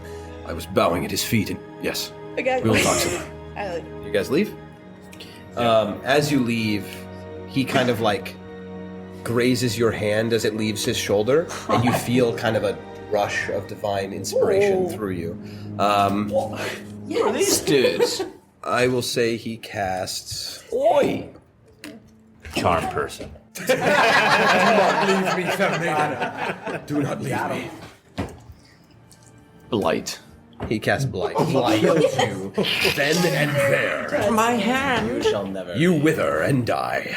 I was bowing at his feet, and yes, Okay. we will talk some more. You guys leave? As you leave, he kind of grazes your hand as it leaves his shoulder, and you feel kind of a rush of divine inspiration through you. Who are these dudes? I will say he casts. Oi! Charm person. Do not leave me, Fernanda. Do not leave me. Blight. He casts Blight. Blight you then and there. My hand. You shall never. You wither and die.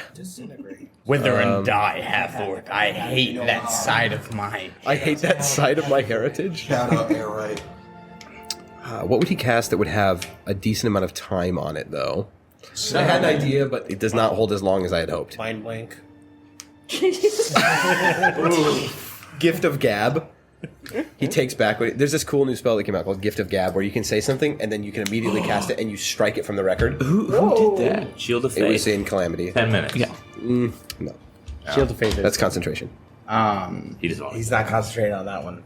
Wither and die, half-orc. I hate that side of my... I hate that side of my heritage. Shout out, air right. What would he cast that would have a decent amount of time on it, though? I had an idea, but it does not hold as long as I had hoped. Mind blank. Gift of Gab. He takes back. There's this cool new spell that came out called Gift of Gab, where you can say something and then you can immediately cast it and you strike it from the record. Who did that? Shield of It was Faith. in Calamity. 10 minutes. Yeah. No, Shield of Faith. that's concentration. He just wants. He's not concentrating on that one.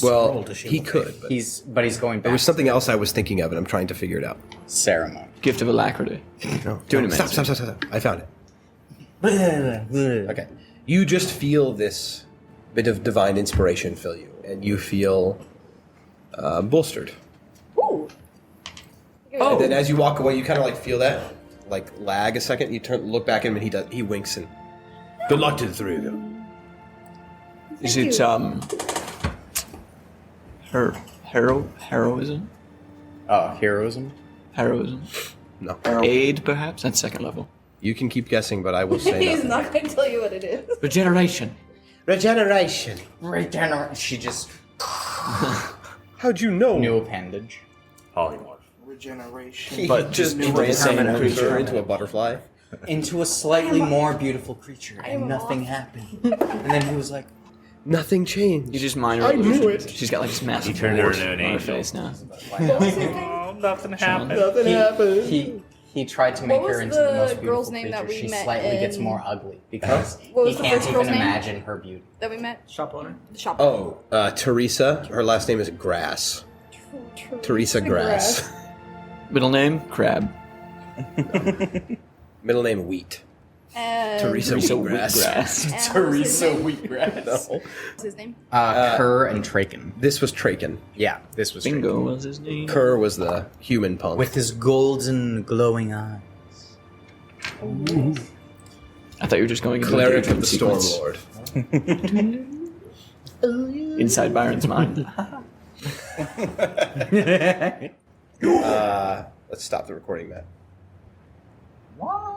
Well, he could. But He's going back. there was something else I was thinking of, and I'm trying to figure it out. Ceremony. Gift of alacrity. No, Doing it, man. Stop. I found it. Okay. You just feel this bit of divine inspiration fill you, and you feel bolstered. Ooh. And then as you walk away, you kind of like feel that lag a second. You look back at him, and he winks and good luck to the three of you. Is it heroism? Heroism? Heroism? No, Aid, perhaps? That's second level. you can keep guessing, but I will say He's nothing. not going to tell you what it is. Regeneration. Regeneration. She just How'd you know? new appendage. Polymorph. Regeneration. He But just into the same transformed creature. her into a butterfly. Into a slightly more beautiful creature, am and nothing off. happened. And then he was like, Nothing changed. You just minor I knew illusions. it. She's got like this massive He turned her wart into an on her angel. face now. Oh, nothing happened. Nothing happened. He tried to make What her was into the the most beautiful girl's name creature. that we She met slightly gets in- more ugly because What he was the can't first even girl's name? imagine her beauty. That we met? shop owner? The shop. Oh, Teresa. Her last name is Grass. Teresa Grass. Middle name? Crab. Middle name Wheat. And Teresa Wheatgrass. Wheatgrass. and what was his name? Wheatgrass. No. What's his name? Kerr and Traken. This was Traken. Yeah, this was Bingo Traken. was his name. Kerr was the human punk. With his golden glowing eyes. I thought you were just going into Cleric a of the Storm sequence. Lord. Inside Byron's mind. Let's stop the recording, Matt. What?